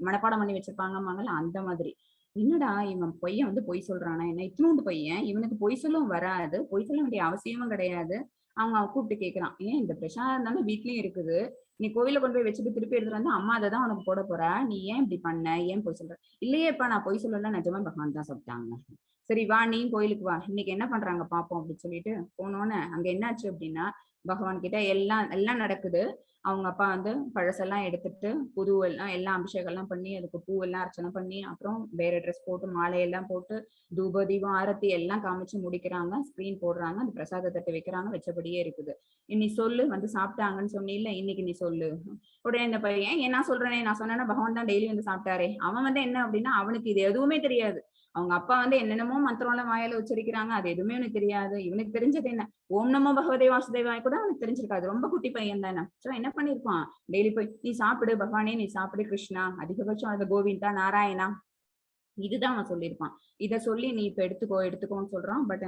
மனப்பாடம் பண்ணி வச்சிருப்பாங்கம்மாங்கல்ல, அந்த மாதிரி. என்னடா இவன் பையன் வந்து பொய் சொல்றானா என்ன, இத்தினூண்டு பையன், இவனுக்கு பொய் சொல்லவும் வராது, பொய் சொல்ல வேண்டிய அவசியமும் கிடையாது. அவன் கூப்பிட்டு கேட்கிறான், ஏன் இந்த பிரசாதம் தானே வீட்லயும் இருக்குது, நீ கோவில கொண்டு போய் வச்சுட்டு திருப்பி எடுத்துட்டு வந்து அம்மா அதை தான் உனக்கு போட போறா, நீ ஏன் இப்படி பண்ண, ஏன் பொய் சொல்ற? இல்லையேப்பா நான் பொய் சொல்லல, நிஜமா பகவான் தான் சாப்பிட்டாங்க. சரி வா நீ கோயிலுக்கு வா, இன்னைக்கு என்ன பண்றாங்க பாப்போம் அப்படின்னு சொல்லிட்டு போனோன்னு அங்க என்னாச்சு அப்படின்னா, பகவான் கிட்ட எல்லாம் எல்லாம் நடக்குது. அவங்க அப்பா வந்து பழசெல்லாம் எடுத்துட்டு புது எல்லாம் அபிஷேகம் எல்லாம் பண்ணி அதுக்கு பூவெல்லாம் அர்ச்சனை பண்ணி அப்புறம் வேற ட்ரெஸ் போட்டு மாலையெல்லாம் போட்டு தூப தீபம் ஆரத்தி எல்லாம் காமிச்சு முடிக்கிறாங்க. ஸ்கிரீன் போடுறாங்க, அந்த பிரசாத தட்டு வைக்கிறாங்க, வச்சபடியே இருக்குது. இன்னி சொல்லு, வந்து சாப்பிட்டாங்கன்னு சொன்னீல்ல, இன்னைக்கு நீ சொல்லு. உடனே இந்த பையன், ஏன் நான் சொல்றேனே, நான் சொன்னேன்னா பகவான் தான் டெய்லி வந்து சாப்பிட்டாரே. அவன் வந்து என்ன அப்படின்னா அவனுக்கு இது எதுவுமே தெரியாது. அவங்க அப்பா வந்து என்னென்னமோ மந்திரம் எல்லாம் வாயில உச்சரிக்கிறாங்க, அது எதுவுமே எனக்கு தெரியாது. இவனுக்கு தெரிஞ்சது என்ன, ஓம் நமோ பகவதே வாசுதேவாய் கூட அவனுக்கு தெரிஞ்சிருக்காது. ரொம்ப குட்டி பையன் தானே. சோ என்ன பண்ணிருப்பான், டெய்லி போய் நீ சாப்பிடு பகவானே, நீ சாப்பிடு கிருஷ்ணா, அதிகபட்சம் அது கோவிந்தா நாராயணா இதுதான் அவன் சொல்லியிருப்பான். இத சொல்லி நீ இப்ப எடுத்துக்கோன்னு சொல்றான். பட்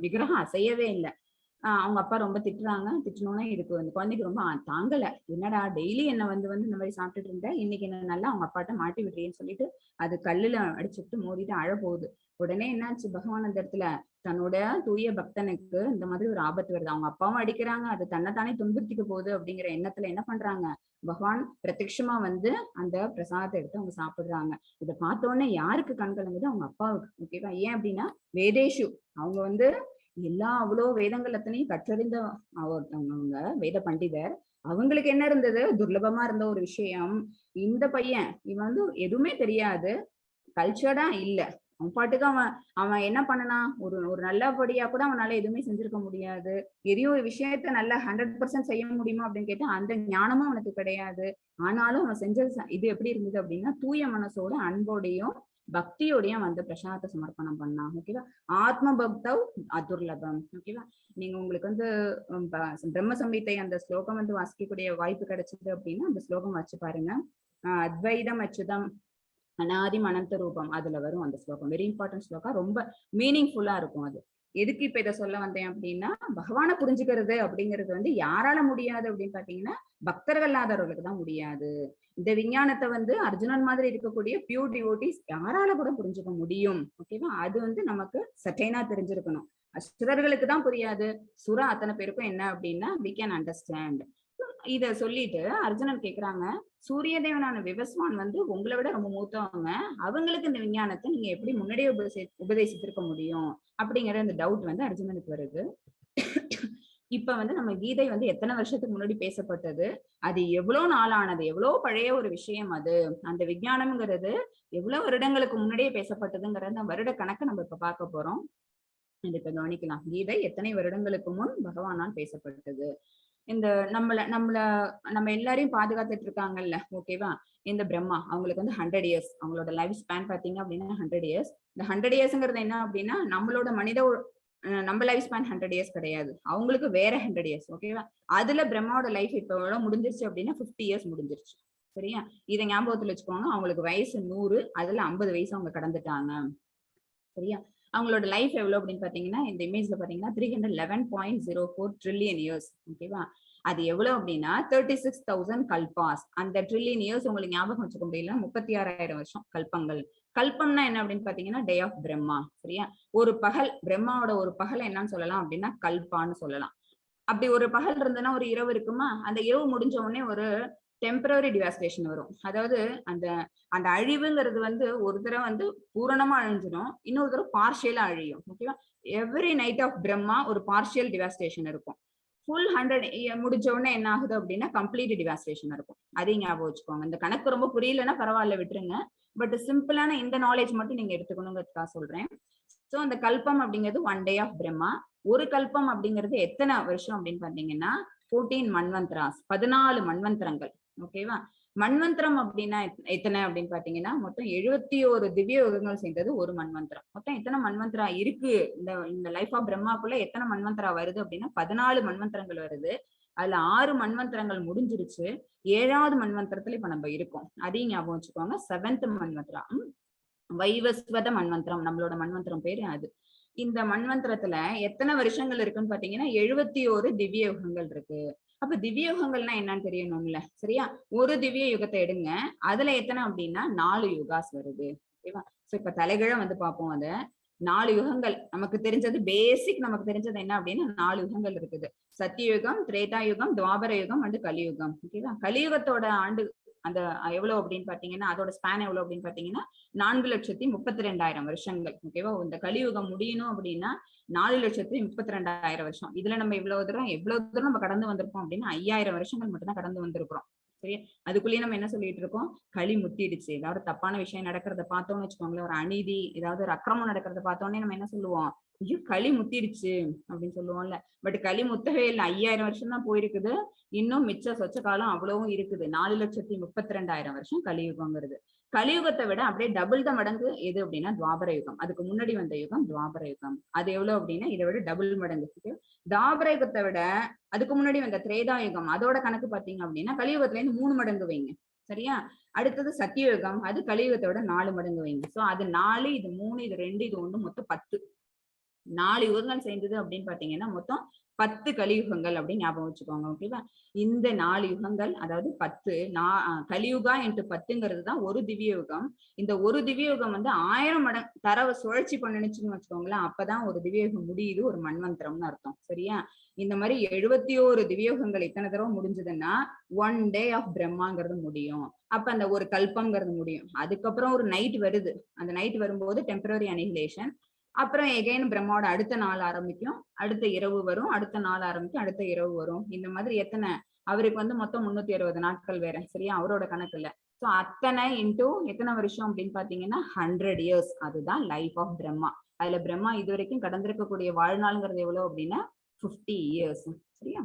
விக்கிரகம் அசையவே இல்லை. அவங்க அப்பா ரொம்ப திட்டுறாங்க. திட்டுனோடனே இதுக்கு அந்த குழந்தைக்கு ரொம்ப தாங்கல. என்னடா டெய்லி என்ன வந்து இந்த மாதிரி சாப்பிட்டுட்டு இருந்தேன், இன்னைக்கு என்ன நல்லா அவங்க அப்பாட்ட மாட்டி விடுறேன்னு சொல்லிட்டு அது கல்லுல அடிச்சுட்டு மோதிட்டு அழ போகுது. உடனே என்னாச்சு, பகவான் அந்த இடத்துல தன்னோட தூய பக்தனுக்கு இந்த மாதிரி ஒரு ஆபத்து வருது, அவங்க அப்பாவும் அடிக்கிறாங்க, அது தன்னைத்தானே துன்புறுத்திக்க போகுது அப்படிங்கிற எண்ணத்துல என்ன பண்றாங்க, பகவான் பிரத்யட்சமா வந்து அந்த பிரசாதத்தை எடுத்து அவங்க சாப்பிடுறாங்க. இதை பார்த்த உடனே யாருக்கு கண் கலங்குது, அவங்க அப்பாவுக்கு. ஓகேவா? ஏன் அப்படின்னா வேதேஷு, அவங்க வந்து எல்லா அவ்வளோ வேதங்கள் அத்தனையும் கற்றறிந்த ஒருத்தவங்க வேத பண்டிதர். அவங்களுக்கு என்ன இருந்தது, துர்லபமா இருந்த ஒரு விஷயம், இந்த பையன் இவன் வந்து எதுவுமே தெரியாது, கல்ச்சர்டா இல்ல, அவன் பாட்டுக்கு அவன் என்ன பண்ணனா, ஒரு நல்லபடியா கூட அவனால எதுவுமே செஞ்சிருக்க முடியாது. எதையும் ஒரு விஷயத்த நல்லா 100% செய்ய முடியுமா அப்படின்னு கேட்டா அந்த ஞானமும் அவனுக்கு கிடையாது. ஆனாலும் அவன் செஞ்ச இது எப்படி இருந்தது அப்படின்னா, தூய மனசோட அன்போடையும் பக்தியோடையும் வந்து பிரசாதத்தை சமர்ப்பணம் பண்ணான். ஓகேவா? ஆத்ம பக்தவ் அதுர்லபம். ஓகேவா? நீங்க உங்களுக்கு வந்து பிரம்ம சம்ஹிதை அந்த ஸ்லோகம் வந்து வாசிக்கக்கூடிய வாய்ப்பு கிடைச்சது அப்படின்னா அந்த ஸ்லோகம் வச்சு பாருங்க. அத்வைதம் அச்சுதம் அனாதி அனந்த ரூபம், அதுல வரும் அந்த ஸ்லோகம். வெரி இம்பார்ட்டன்ட் ஸ்லோகா, ரொம்ப மீனிங்ஃபுல்லா இருக்கும் அது. எதுக்கு இப்ப இதை சொல்ல வந்தேன் அப்படின்னா, பகவானை புரிஞ்சுக்கிறது அப்படிங்கிறது வந்து யாரால முடியாது அப்படின்னு பாத்தீங்கன்னா பக்தர்கள் இல்லாதவர்களுக்கு தான் முடியாது. இந்த விஞ்ஞானத்தை வந்து அர்ஜுனன் மாதிரி இருக்கக்கூடிய பியூர் டிவோட்டிஸ் யாரால கூட புரிஞ்சுக்க முடியும். ஓகேவா? அது வந்து நமக்கு சட்டைனா தெரிஞ்சிருக்கணும். அசுரர்களுக்கு தான் புரியாது, சுரா அத்தனை பேருக்கும் என்ன அப்படின்னா we can understand. இத சொல்லிட்டு அர்ஜுனன் கேக்குறாங்க, சூரிய தேவனான விவஸ்வான் வந்து உங்களை விட ரொம்ப மூத்தவங்க, அவங்களுக்கு இந்த விஞ்ஞானத்தை நீங்க எப்படி முன்னாடியே உபதேசித்திருக்க முடியும் அப்படிங்கிற அந்த டவுட் வந்து அர்ஜுனனுக்கு வருது. இப்ப வந்து நம்ம கீதை வந்து எத்தனை வருஷத்துக்கு முன்னாடி பேசப்பட்டது, அது எவ்வளவு நாளானது, எவ்வளவு பழைய ஒரு விஷயம் அது, அந்த விஞ்ஞானம்ங்கிறது எவ்வளவு வருடங்களுக்கு முன்னாடியே பேசப்பட்டதுங்கிறத வருட கணக்கு நம்ம இப்ப பார்க்க போறோம். இதுக்கு கவனிக்கலாம், கீதை எத்தனை வருடங்களுக்கு முன் பகவானால் பேசப்பட்டது. இந்த நம்ம எல்லாரையும் பாதுகாத்துட்டு இருக்காங்கல்ல, ஓகேவா? இந்த பிரம்மா அவங்களுக்கு வந்து 100 இயர்ஸ், அவங்களோட லைஃப் ஸ்பேன் பாத்தீங்க அப்படின்னா 100 இயர்ஸ். இந்த 100 இயர்ஸ்ங்கிறது என்ன அப்படின்னா நம்மளோட நம்ம லைஃப் ஸ்பேன் 100 இயர்ஸ் கிடையாது, அவங்களுக்கு வேற 100 இயர்ஸ். ஓகேவா? அதுல பிரம்மாவோட லைஃப் இப்ப எவ்வளவு முடிஞ்சிருச்சு அப்படின்னா 50 இயர்ஸ் முடிஞ்சிருச்சு. சரியா? இதை ஞாபகத்துல வச்சுக்கோங்க. அவங்களுக்கு வயசு 100, அதுல 50 வயசு அவங்க கடந்துட்டாங்க. சரியா? அவங்களோட லைஃப் எவ்வளவு அப்படின்னு பாத்தீங்கன்னா இந்த இமேஜ்ல பாத்தீங்கன்னா 311.04 ட்ரில்லியன் இயர்ஸ். ஓகேவா? அது எவ்வளவு அப்படின்னா 36,000 கல்பாஸ். அந்த ட்ரில்லியன் இயர்ஸ் உங்களுக்கு ஞாபகம் வச்சுக்க முடியல, 36,000 வருஷம் கல்பங்கள். கல்பம்னா என்ன அப்படின்னு பாத்தீங்கன்னா டே ஆஃப் பிரம்மா. சரியா? ஒரு பகல், பிரம்மாவோட ஒரு பகல் என்னன்னு சொல்லலாம் அப்படின்னா கல்பான்னு சொல்லலாம். அப்படி ஒரு பகல் இருந்ததுன்னா ஒரு இரவு இருக்குமா, அந்த இரவு முடிஞ்ச உடனே ஒரு டெம்பரரி டிவாஸ்டேஷன் வரும். அதாவது அந்த அந்த அழிவுங்கிறது வந்து ஒரு தடவை வந்து பூரணமா அழிஞ்சிடும், இன்னொரு தடவை பார்ஷியலா அழியும். ஓகேவா? எவ்ரி நைட் ஆஃப் பிரம்மா ஒரு பார்ஷியல் டிவாஸ்டேஷன் இருக்கும். ஃபுல் 100 முடிஞ்ச உடனே என்ன ஆகுது அப்படின்னா கம்ப்ளீட் டிவாஸ்டேஷன் இருக்கும். அதையும் ஞாபகம் வச்சுக்கோங்க. இந்த கணக்கு ரொம்ப புரியலன்னா பரவாயில்ல, விட்டுருங்க. பட் சிம்பிளான இந்த நாலேஜ் மட்டும் நீங்க எடுத்துக்கணுங்கிறதுக்காக சொல்றேன். சோ அந்த கல்பம் அப்படிங்கிறது 1 டே ஆஃப் பிரம்மா. ஒரு கல்பம் அப்படிங்கிறது எத்தனை வருஷம் அப்படின்னு பாத்தீங்கன்னா 14 மன்வந்திராஸ், 14 மன்வந்திரங்கள். ஓகேவா? மன்வந்திரம் அப்படின்னா எத்தனை அப்படின்னு பாத்தீங்கன்னா மொத்தம் 71 திவ்ய யுகங்கள் சேர்ந்தது ஒரு மன்வந்திரம். மொத்தம் எத்தனை மன்வந்திரா இருக்கு இந்த லைஃப் ஆஃப் பிரம்மாக்குள்ள எத்தனை மன்வந்திரா வருது அப்படின்னா 14 மன்வந்திரங்கள் வருது. அதுல 6 மன்வந்திரங்கள் முடிஞ்சிருச்சு, 7வது மன்வந்திரத்துல இப்ப நம்ம இருக்கோம். அதையும் ஞாபகம் வச்சுக்கோங்க. 7th மன்வந்திரா, வைவஸ்வத மன்வந்திரம், நம்மளோட மன்வந்திரம் பேரு அது. இந்த மன்வந்திரத்துல எத்தனை வருஷங்கள் இருக்குன்னு பாத்தீங்கன்னா 71 திவ்ய யுகங்கள் இருக்கு. அப்ப திவ்ய யுகங்கள்னா என்னன்னு தெரியணும்ல. சரியா? ஒரு திவ்ய யுகத்தை எடுங்க, அதுல எத்தனை அப்படின்னா 4 யுகாஸ் வருது. ஓகேவா? சோ இப்ப தலைகீழ வந்து பார்ப்போம். அத 4 யுகங்கள் நமக்கு தெரிஞ்சது, பேசிக் நமக்கு தெரிஞ்சது என்ன அப்படின்னா 4 யுகங்கள் இருக்குது. சத்தியுகம், திரேதா யுகம், துவாபர யுகம் அண்ட் கலியுகம். ஓகேவா? கலியுகத்தோட ஆண்டு அந்த எவ்வளவு அப்படின்னு பாத்தீங்கன்னா அதோட ஸ்பேன் எவ்வளவு அப்படின்னு பாத்தீங்கன்னா 4,32,000 வருஷங்கள். ஓகேவா? இந்த கலியுகம் முடியணும் அப்படின்னா 4,32,000 வருஷம். இதுல நம்ம எவ்வளவு தூரம் நம்ம கடந்து வந்திருக்கோம் அப்படின்னா 5,000 வருஷங்கள் மட்டும்தான் கடந்து வந்திருக்கிறோம். சரி? அதுக்குள்ளேயே நம்ம என்ன சொல்லிட்டு இருக்கோம், களி முத்திடுச்சு. ஏதாவது தப்பான விஷயம் நடக்கிறத பார்த்தோம்னு வச்சுக்கோங்களேன், ஒரு அநீதி, ஏதாவது ஒரு அக்கிரமம் நடக்கிறத பார்த்தோன்னே நம்ம என்ன சொல்லுவோம், ஐயோ களி முத்திடுச்சு அப்படின்னு சொல்லுவோம்ல. பட் களி முத்தவே இல்லை, 5,000 வருஷம் தான் போயிருக்குது. இன்னும் மிச்ச சொச்ச காலம் அவ்வளவும் இருக்குது. 4,32,000 வருஷம் கலியுகங்கிறது. கலியுகத்தை விட அப்படியே டபுள் த மடங்கு எது அப்படின்னா துவாபர யுகம். அதுக்கு முன்னாடி வந்த யுகம் துவாபர யுகம். அது எவ்வளவு அப்படின்னா இதை விட டபுள் மடங்கு. துவாபர யுகத்தை விட அதுக்கு முன்னாடி வந்த திரேதா யுகம், அதோட கணக்கு பாத்தீங்க அப்படின்னா கலியுகத்துல இருந்து 3 மடங்கு வைங்க. சரியா? அடுத்தது சத்தியயுகம், அது கலியுகத்தோட 4 மடங்கு வைங்க. சோ அது 4, இது 3, இது 2, இது 1, மொத்தம் 10. 4 யுகங்கள் சேர்ந்தது அப்படின்னு பாத்தீங்கன்னா மொத்தம் 10 கலியுகங்கள் அப்படின்னு ஞாபகம் வச்சுக்கோங்க. ஓகேவா? இந்த 4 யுகங்கள், அதாவது 10 கலியுகா இன்ட்டு 10ங்கிறது தான் ஒரு திவ்ய யுகம். இந்த ஒரு திவ்ய யுகம் வந்து 1000 மடங்கு தரவை சுழற்சி பண்ணுச்சுன்னு வச்சுக்கோங்களேன். அப்பதான் ஒரு திவ்ய யுகம் முடியுது, ஒரு மன்வந்திரம்னு அர்த்தம். சரியா? இந்த மாதிரி 71 திவ்யயுகங்கள் இத்தனை தடவை முடிஞ்சதுன்னா 1 டே ஆஃப் பிரம்மாங்கிறது முடியும். அப்ப அந்த ஒரு கல்பம்ங்கிறது முடியும். அதுக்கப்புறம் ஒரு நைட் வருது. அந்த நைட் வரும்போது டெம்பரரி அனிஹிலேஷன். அப்புறம் எகைன் பிரம்மாவோட அடுத்த நாள் ஆரம்பிக்கும், அடுத்த இரவு வரும், அடுத்த நாள் ஆரம்பிக்கும், அடுத்த இரவு வரும். இந்த மாதிரி எத்தனை, அவருக்கு வந்து மொத்தம் 360 நாட்கள் வேற. சரியா? அவரோட கணக்குல. சோ அத்தனை இன்டூ எத்தனை வருஷம் அப்படின்னு பாத்தீங்கன்னா 100 இயர்ஸ். அதுதான் லைஃப் ஆஃப் பிரம்மா. அதுல பிரம்மா இது வரைக்கும் கடந்திருக்கக்கூடிய வாழ்நாள்ங்கிறது எவ்வளவு அப்படின்னா 50 இயர்ஸ். சரியா?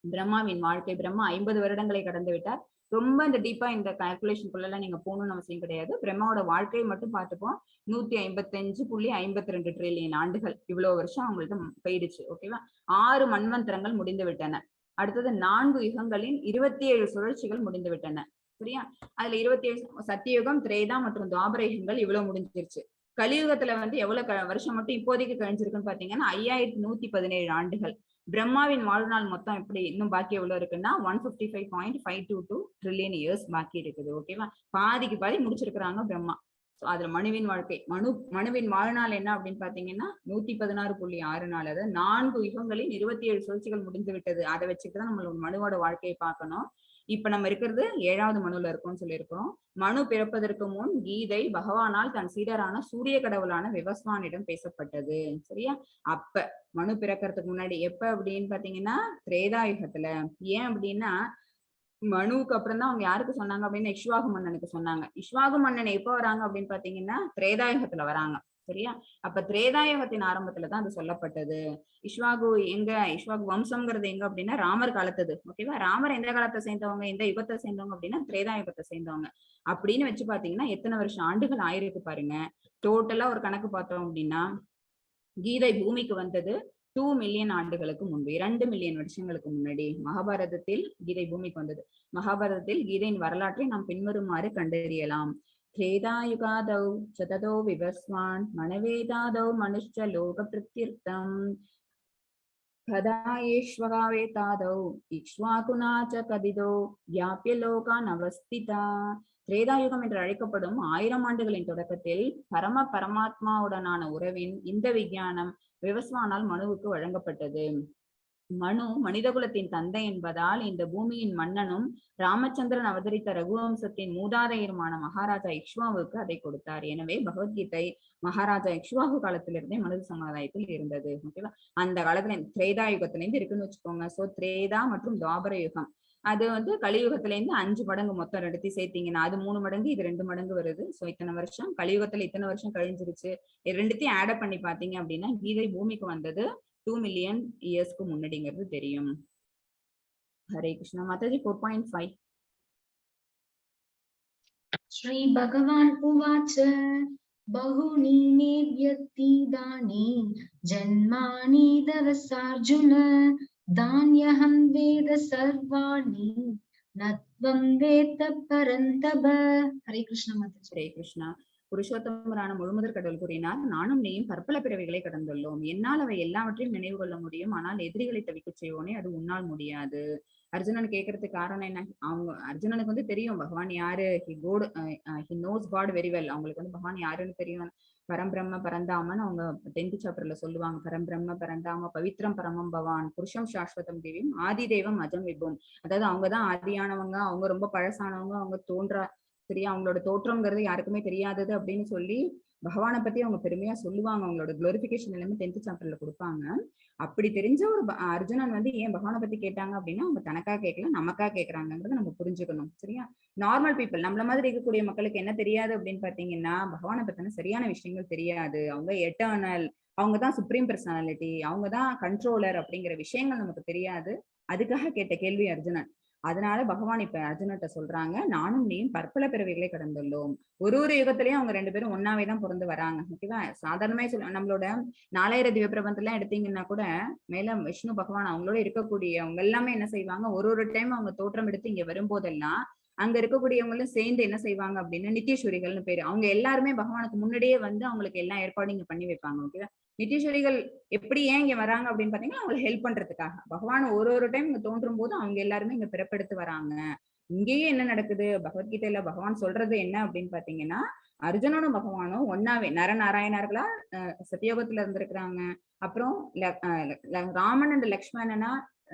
பிரம்மாவின் வாழ்க்கை, பிரம்மா 50 வருடங்களை கடந்து விட்டார். ரொம்ப இந்த டீப்பா இந்த கால்குலேஷனுக்குள்ள எல்லாம் நீங்க போகணும்னு அவசியம் கிடையாது. பிரம்மாவோட வாழ்க்கையை மட்டும் பார்த்துப்போம். 155.52 ட்ரில்லியன் ஆண்டுகள், இவ்வளவு வருஷம் அவங்கள்ட்ட போயிடுச்சு. ஓகேவா? 6 மன்வந்திரங்கள் முடிந்து விட்டன. அடுத்தது 4 யுகங்களின் 27 சுழற்சிகள் முடிந்து விட்டன. சரியா? அதுல 27 சத்தியுகம், திரேதா மற்றும் துவாபர யுகங்கள் இவ்வளவு முடிஞ்சிருச்சு. கலியுகத்துல வந்து எவ்வளவு வருஷம் மட்டும் இப்போதைக்கு கழிஞ்சிருக்குன்னு பாத்தீங்கன்னா 5117 ஆண்டுகள். பிரம்மாவின் வாழ்நாள் மொத்தம் எப்படி இன்னும் பாக்கி எவ்வளவு இருக்குன்னா 155.522 ட்ரில்லியன் இயர்ஸ் பாக்கி இருக்குது. ஓகேவா? பாதிக்கு பாதி முடிச்சிருக்கிறாங்க பிரம்மா. அதுல மனுவின் வாழ்க்கை, மனுவின் வாழ்நாள் என்ன அப்படின்னு பாத்தீங்கன்னா 116.6 நாள். அதாவது 4 யுகங்களில் 27 சுழற்சிகள் முடிந்து விட்டது. அதை வச்சுட்டுதான் நம்ம மனுவோட வாழ்க்கையை பார்க்கணும். இப்ப நம்ம இருக்கிறது 7வது மனுல இருக்கோம்னு சொல்லியிருக்கிறோம். மனு பிறப்பதற்கு முன் கீதை பகவானால் தன் சீடரான சூரிய கடவுளான விவஸ்வானிடம் பேசப்பட்டது. சரியா? அப்ப மனு பிறக்கிறதுக்கு முன்னாடி எப்ப அப்படின்னு பாத்தீங்கன்னா திரேதாயுகத்துல. ஏன் அப்படின்னா மனுவுக்கு அப்புறம் தான் அவங்க யாருக்கு சொன்னாங்க அப்படின்னா இக்ஷ்வாகு மன்னனுக்கு சொன்னாங்க. இக்ஷ்வாகு மன்னன் எப்ப வராங்க அப்படின்னு பாத்தீங்கன்னா திரேதாயுகத்துல வராங்க. சரியா? அப்ப திரேதாயுகத்தின் ஆரம்பத்துலதான் அது சொல்லப்பட்டது. இக்ஷ்வாகு வம்சம்ங்கிறது எங்க அப்படின்னா ராமர் காலத்தது. ஓகேவா? ராமர் எந்த காலத்தை சேர்ந்தவங்க, எந்த யுகத்தை சேர்ந்தவங்க அப்படின்னா திரேதாயுகத்தை சேர்ந்தவங்க. அப்படின்னு வச்சு பாத்தீங்கன்னா எத்தனை வருஷம் ஆண்டுகள் ஆயிருக்கு பாருங்க. டோட்டலா ஒரு கணக்கு பார்த்தோம் அப்படின்னா கீதை பூமிக்கு வந்தது 2 மில்லியன் ஆண்டுகளுக்கு முன்பு, 2 மில்லியன் வருஷங்களுக்கு முன்னாடி மகாபாரதத்தில் கீதை பூமிக்கு வந்தது. மகாபாரதத்தில் கீதையின் வரலாற்றை நாம் பின்வருமாறு கண்டறியலாம். திரேதாயுகாதௌ சததோ விவஸ்வான் மனவேதாதௌ மனுஷ்ய லோக பிரத்யர்த்தம் கதாயேஷ்வகாவேதாதௌ இக்ஷ்வாகுனா ச கதிதோ வியாபிய லோகான் அவஸ்திதா. திரேதாயுகம் என்று அழைக்கப்படும் 1000 ஆண்டுகளின் தொடக்கத்தில் பரமாத்மாவுடனான உறவின் இந்த விஞ்ஞானம் விவஸ்வானால் மனுவுக்கு வழங்கப்பட்டது. மனு மனிதகுலத்தின் தந்தை என்பதால் இந்த பூமியின் மன்னனும் ராமச்சந்திரன் அவதரித்த ரகுவம்சத்தின் மூதாதையருமான மகாராஜா இக்ஷ்வாவுக்கு அதை கொடுத்தார். எனவே பகவத்கீதை மகாராஜா இக்ஷ்வாகு காலத்திலிருந்தே மனித சமுதாயத்தில் இருந்தது. ஓகேவா? அந்த காலத்துல திரேதா யுகத்துல இருந்து இருக்குன்னு வச்சுக்கோங்க. சோ திரேதா மற்றும் துவாபர யுகம் அது வந்து கலியுகத்துல இருந்து 5 மடங்கு மொத்தம் எடுத்து சேர்த்தீங்கன்னா அது 3 மடங்கு, இது 2 மடங்கு வருது. சோ இத்தனை வருஷம் கலியுகத்துல இத்தனை வருஷம் கழிஞ்சிருச்சு. ரெண்டுத்தையும் ஆட் பண்ணி பாத்தீங்க அப்படின்னா கீதை பூமிக்கு வந்தது 2 மில்லியன் இயர்ஸ்க்கு முன்னாடிங்கிறது தெரியும். ஹரே கிருஷ்ணா. மாதாஜி 4.5. ஸ்ரீ பகவான் உவாச்ச பஹூனி மே வ்யக்தீதானி ஜன்மானி தவசார்ஜுன தான்யஹம் வேத சர்வாணி நத்வம் வேத பரந்தப. ஹரே கிருஷ்ணா மாதாஜி. ஹரே கிருஷ்ணா. புருஷோத்தமரான முழுமுதற் கடவுள் கூறினார், நானும் நீயும் பற்பல பிறவிகளை கடந்துள்ளோம். என்னால் அவை எல்லாவற்றையும் நினைவு கொள்ள முடியும். ஆனால் எதிரிகளை தவிக்க செய்வோனே அது உன்னால் முடியாது. அர்ஜுனன் கேட்கறதுக்கு காரணம் என்ன? அர்ஜுனனுக்கு வந்து தெரியும் பகவான் யாரு. He knows God very well. அவங்களுக்கு வந்து பகவான் யாருன்னு தெரியும். பரம்பிரம்ம பரந்தாமன் அவங்க 10th சாப்டர்ல சொல்லுவாங்க. பரம்பிரம்ம பரந்தாம பவித்ரம் பரமம் பவான் புருஷம் சாஸ்வதம் தேவியும் ஆதி தெய்வம் அஜம் விபும். அதாவது அவங்கதான் ஆதியானவங்க, அவங்க ரொம்ப பழசானவங்க, அவங்க சரியா அவங்களோட தோற்றம்ங்கிறது யாருக்குமே தெரியாதது அப்படின்னு சொல்லி பகவானை பத்தி அவங்க பெருமையா சொல்லுவாங்க. அவங்களோட குளோரிபிகேஷன் எல்லாமே 10th சாப்டர்ல கொடுப்பாங்க. அப்படி தெரிஞ்ச ஒரு அர்ஜுனன் வந்து ஏன் பகவானை பத்தி கேட்டாங்க அப்படின்னா அவங்க தனக்கா கேட்கல, நமக்கா கேட்கறாங்கிறத நம்ம புரிஞ்சுக்கணும். சரியா? நார்மல் பீப்புள் நம்மள மாதிரி இருக்கக்கூடிய மக்களுக்கு என்ன தெரியாது அப்படின்னு பாத்தீங்கன்னா பகவானை பத்தின சரியான விஷயங்கள் தெரியாது. அவங்க எட்டர்னல், அவங்கதான் சுப்ரீம் பர்சனாலிட்டி, அவங்கதான் கண்ட்ரோலர் அப்படிங்கிற விஷயங்கள் நமக்கு தெரியாது. அதுக்காக கேட்ட கேள்வி அர்ஜுனன். அதனால பகவான் இப்ப அர்ஜுனட்ட சொல்றாங்க, நானும் நீயும் பற்பல பிறவிகளை கடந்துள்ளோம். ஒரு யுகத்திலயும் அவங்க 2 பேரும் ஒன்னாவே தான் பிறந்து வராங்க. ஓகேவா? சாதாரணமே நம்மளோட 4000 திவ்ய பிரபந்தெல்லாம் எடுத்தீங்கன்னா கூட மேல விஷ்ணு பகவான் அவங்களோட இருக்கக்கூடிய அவங்க எல்லாமே என்ன செய்வாங்க, ஒரு டைம் அவங்க தோற்றம் எடுத்து இங்க வரும்போதெல்லாம் அங்க இருக்கக்கூடியவங்களும் சேர்ந்து என்ன செய்வாங்க அப்படின்னா நித்தியஸ்வரிகள்னு பேரு. அவங்க எல்லாருமே பகவானுக்கு முன்னாடியே வந்து அவங்களுக்கு எல்லா ஏற்பாடும் இங்க பண்ணி வைப்பாங்க. ஓகேவா? நித்தியஸ்வரிகள் எப்படி ஏன் இங்க வராங்க அப்படின்னு பாத்தீங்கன்னா அவங்களை ஹெல்ப் பண்றதுக்காக. பகவான் ஒரு டைம் இங்க தோன்றும் போது அவங்க எல்லாருமே இங்க பிறப்பெடுத்து வராங்க. இங்கேயே என்ன நடக்குது பகவத்கீதையில பகவான் சொல்றது என்ன அப்படின்னு பாத்தீங்கன்னா, அர்ஜுனனும் பகவானும் ஒன்னாவே நரநாராயணர்களா சத்தியோகத்துல இருந்திருக்கிறாங்க. அப்புறம் ராமன் அண்ட் லக்ஷ்மணனா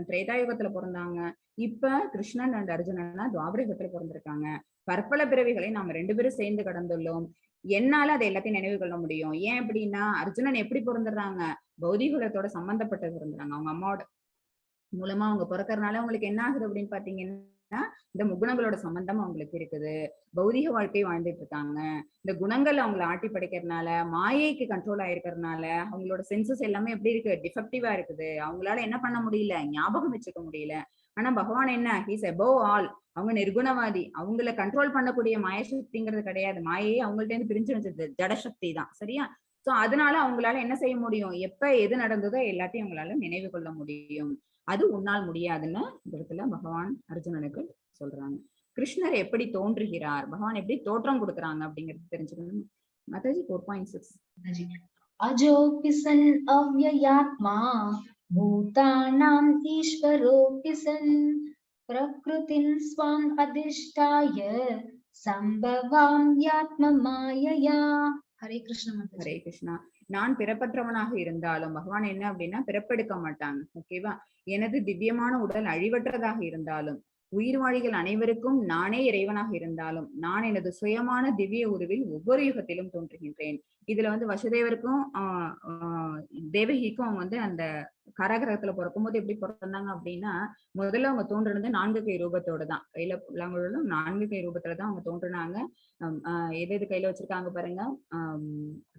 திரேதாயுகத்துல பிறந்தாங்க. இப்ப கிருஷ்ணன் அண்ட் அர்ஜுனனா துவாபர யுகத்துல பிறந்திருக்காங்க. பற்பல பிறவிகளை நாம 2 பேரும் சேர்ந்து கடந்துள்ளோம். என்னால அதை எல்லாத்தையும் நினைவு கொள்ள முடியும். ஏன் அப்படின்னா அர்ஜுனன் எப்படி பிறந்துடுறாங்க, பௌதிகுலத்தோட சம்பந்தப்பட்டு பிறந்துறாங்க. அவங்க அம்மாவோட மூலமா அவங்க பிறக்கறதுனால அவங்களுக்கு என்ன ஆகுது அப்படின்னு பாத்தீங்கன்னா, இந்த முகுணங்களோட சம்பந்தம் அவங்களுக்கு இருக்குது. பௌதிக வாழ்க்கை வாழ்ந்துட்டு இருக்காங்க. இந்த குணங்கள் அவங்களை ஆட்டி படைக்கிறதுனால, மாயைக்கு கண்ட்ரோல் ஆயிருக்கிறதுனால அவங்களோட சென்சஸ் எல்லாமே எப்படி இருக்கு, டிஃபெக்டிவா இருக்குது. அவங்களால என்ன பண்ண முடியல, ஞாபகம் வச்சுக்க முடியல. ஆனா பகவான் என்ன, ஹீஸ் அபோவ் ஆல். அவங்க நிர்குணவாதி. அவங்கள கண்ட்ரோல் பண்ணக்கூடிய மாயசக்திங்கிறது கிடையாது. மாயையே அவங்கள்ட்ட இருந்து பிரிஞ்சு வச்சது ஜடசக்தி தான். சரியா? சோ அதனால அவங்களால என்ன செய்ய முடியும், எப்ப எது நடந்ததோ எல்லாத்தையும் அவங்களால நினைவு கொள்ள முடியும். அது உன்னால் முடியாதுன்னு இந்த இடத்துல பகவான் அர்ஜுனனுக்கு சொல்றாங்க. கிருஷ்ணர் எப்படி தோன்றுகிறார், பகவான் எப்படி தோற்றம் கொடுக்குறாங்க அப்படிங்கிறது தெரிஞ்சுக்கணும். மாதாஜி 4.6. அஜோபி சன் அவ்யயாத்மா பூதானாம் ஈஸ்வரோபி சன் பிரக்ருதிம் ஸ்வம் அதிஷ்டாய சம்பவாம் யாத்ம மாயையா. ஹரே கிருஷ்ணா. ஹரே கிருஷ்ணா. நான் பிறப்பற்றவனாக இருந்தாலும் பகவான் என்ன அப்படின்னா பிறப்பெடுக்க மாட்டாங்க. ஓகேவா? எனது திவ்யமான உடல் அழிவற்றதாக இருந்தாலும், உயிர்வாழிகள் அனைவருக்கும் நானே இறைவனாக இருந்தாலும், நான் எனது சுயமான திவ்ய உருவில் ஒவ்வொரு யுகத்திலும் தோன்றுகின்றேன். இதுல வந்து வசுதேவருக்கும் தேவகிக்கும் அவங்க வந்து அந்த கரகிரகத்துல பிறக்கும்போது எப்படி பிறந்தாங்க அப்படின்னா, முதல்ல அவங்க தோன்றுனது 4 கை ரூபத்தோட தான். கையில புல்லாங்குழலும் 4 கை ரூபத்துலதான் அவங்க தோன்றுனாங்க. எது கையில வச்சிருக்காங்க பாருங்க,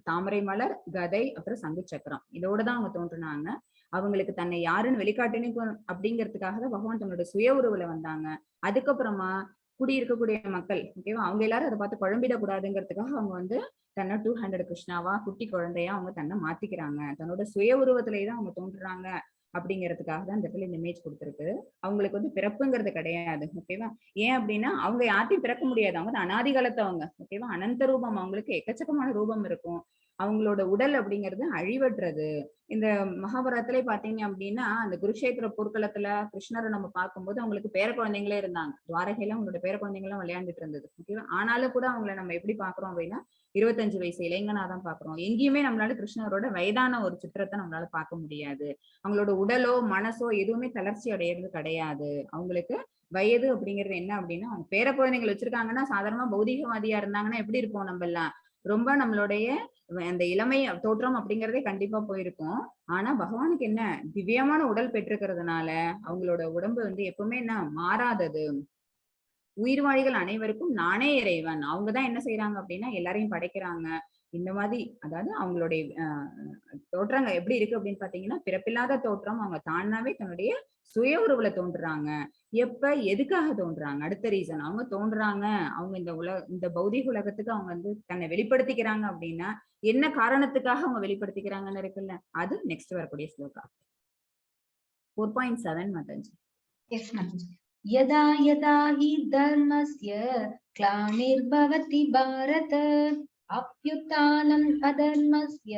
தாமரை மலர், கதை, அப்புறம் சங்கு சக்கரம். இதோட தான் அவங்க தோன்றுனாங்க. அவங்களுக்கு தன்னை யாருன்னு வெளிக்காட்டணும் அப்படிங்கிறதுக்காக தான் பகவான் தன்னோட சுய உருவுல வந்தாங்க. அதுக்கப்புறமா குடியிருக்கக்கூடிய மக்கள், ஓகேவா, அவங்க எல்லாரும் அதை பார்த்து குழம்பிடக்கூடாதுங்கிறதுக்காக அவங்க வந்து தன்னை 200 கிருஷ்ணாவா குட்டி குழந்தையா அவங்க தன்னை மாத்திக்கிறாங்க. தன்னோட சுய உருவத்திலேதான் அவங்க தோன்றுறாங்க அப்படிங்கிறதுக்காக தான் இந்த இடத்துல இந்த இமேஜ் கொடுத்துருக்கு. அவங்களுக்கு வந்து பிறப்புங்கிறது கிடையாது. ஓகேவா? ஏன் அப்படின்னா அவங்க யார்ட்டையும் பிறக்க முடியாது. அவங்க அனாதி காலத்தவங்க. ஓகேவா? அனந்த ரூபம். அவங்களுக்கு எக்கச்சக்கமான ரூபம் இருக்கும். அவங்களோட உடல் அப்படிங்கிறது அழிவற்றது. இந்த மகாபாரதத்திலே பாத்தீங்க அப்படின்னா அந்த குருஷேத்திர போர்க்களத்துல கிருஷ்ணரை நம்ம பார்க்கும்போது அவங்களுக்கு பேர குழந்தைங்களே இருந்தாங்க. துவாரகையில அவங்களோட பேர குழந்தைங்களாம் விளையாண்டுட்டு இருந்தது. ஓகேவா? ஆனாலும் கூட அவங்கள நம்ம எப்படி பாக்குறோம் அப்படின்னா 25 வயசு இளைஞனா தான் பாக்குறோம். எங்கேயுமே நம்மளால கிருஷ்ணரோட வயதான ஒரு சித்திரத்தை நம்மளால பார்க்க முடியாது. அவங்களோட உடலோ மனசோ எதுவுமே தளர்ச்சி அடையிறது கிடையாது. அவங்களுக்கு வயது அப்படிங்கிறது என்ன அப்படின்னா, அவங்க பேர குழந்தைகள் வச்சிருக்காங்கன்னா சாதாரணமா பௌதிகவாதியா இருந்தாங்கன்னா எப்படி இருப்போம் நம்ம எல்லாம், ரொம்ப நம்மளுடைய அந்த இளமை தோற்றம் அப்படிங்கிறதே கண்டிப்பா போயிருக்கும். ஆனா பகவானுக்கு என்ன, திவ்யமான உடல் பெற்றிருக்கிறதுனால அவங்களோட உடம்பு வந்து எப்பவுமே என்ன மாறாதது. உயிர்வாழிகள் அனைவருக்கும் நானே இறைவன். அவங்கதான் என்ன செய்யறாங்க அப்படின்னா எல்லாரையும் படைக்கிறாங்க. இந்த மாதிரி அதாவது அவங்களுடைய தோற்றங்கள் எப்படி இருக்கு அப்படின்னு பாத்தீங்கன்னா, பிறப்பில்லாத தோற்றம். அவங்க தானாவே தன்னுடைய சுய உருவுல தோன்றுறாங்க. எப்ப எதுக்காக தோன்றுறாங்க, அடுத்த ரீசன் அவங்க தோன்றுறாங்க. அவங்க இந்த பௌதிக உலகத்துக்கு அவங்க வந்து தன்னை வெளிப்படுத்திக்கிறாங்க அப்படின்னா என்ன காரணத்துக்காக அவங்க வெளிப்படுத்திக்கிறாங்கன்னு இருக்குல்ல, அது நெக்ஸ்ட் வரக்கூடிய ஸ்லோகா 4.7. மாதாஜி. எஸ் மாதாஜி. யதா யதா ஹி தர்மஸ்ய க்ளானிர்பவதி பாரத அப்யுத்தானம் அதர்மஸ்ய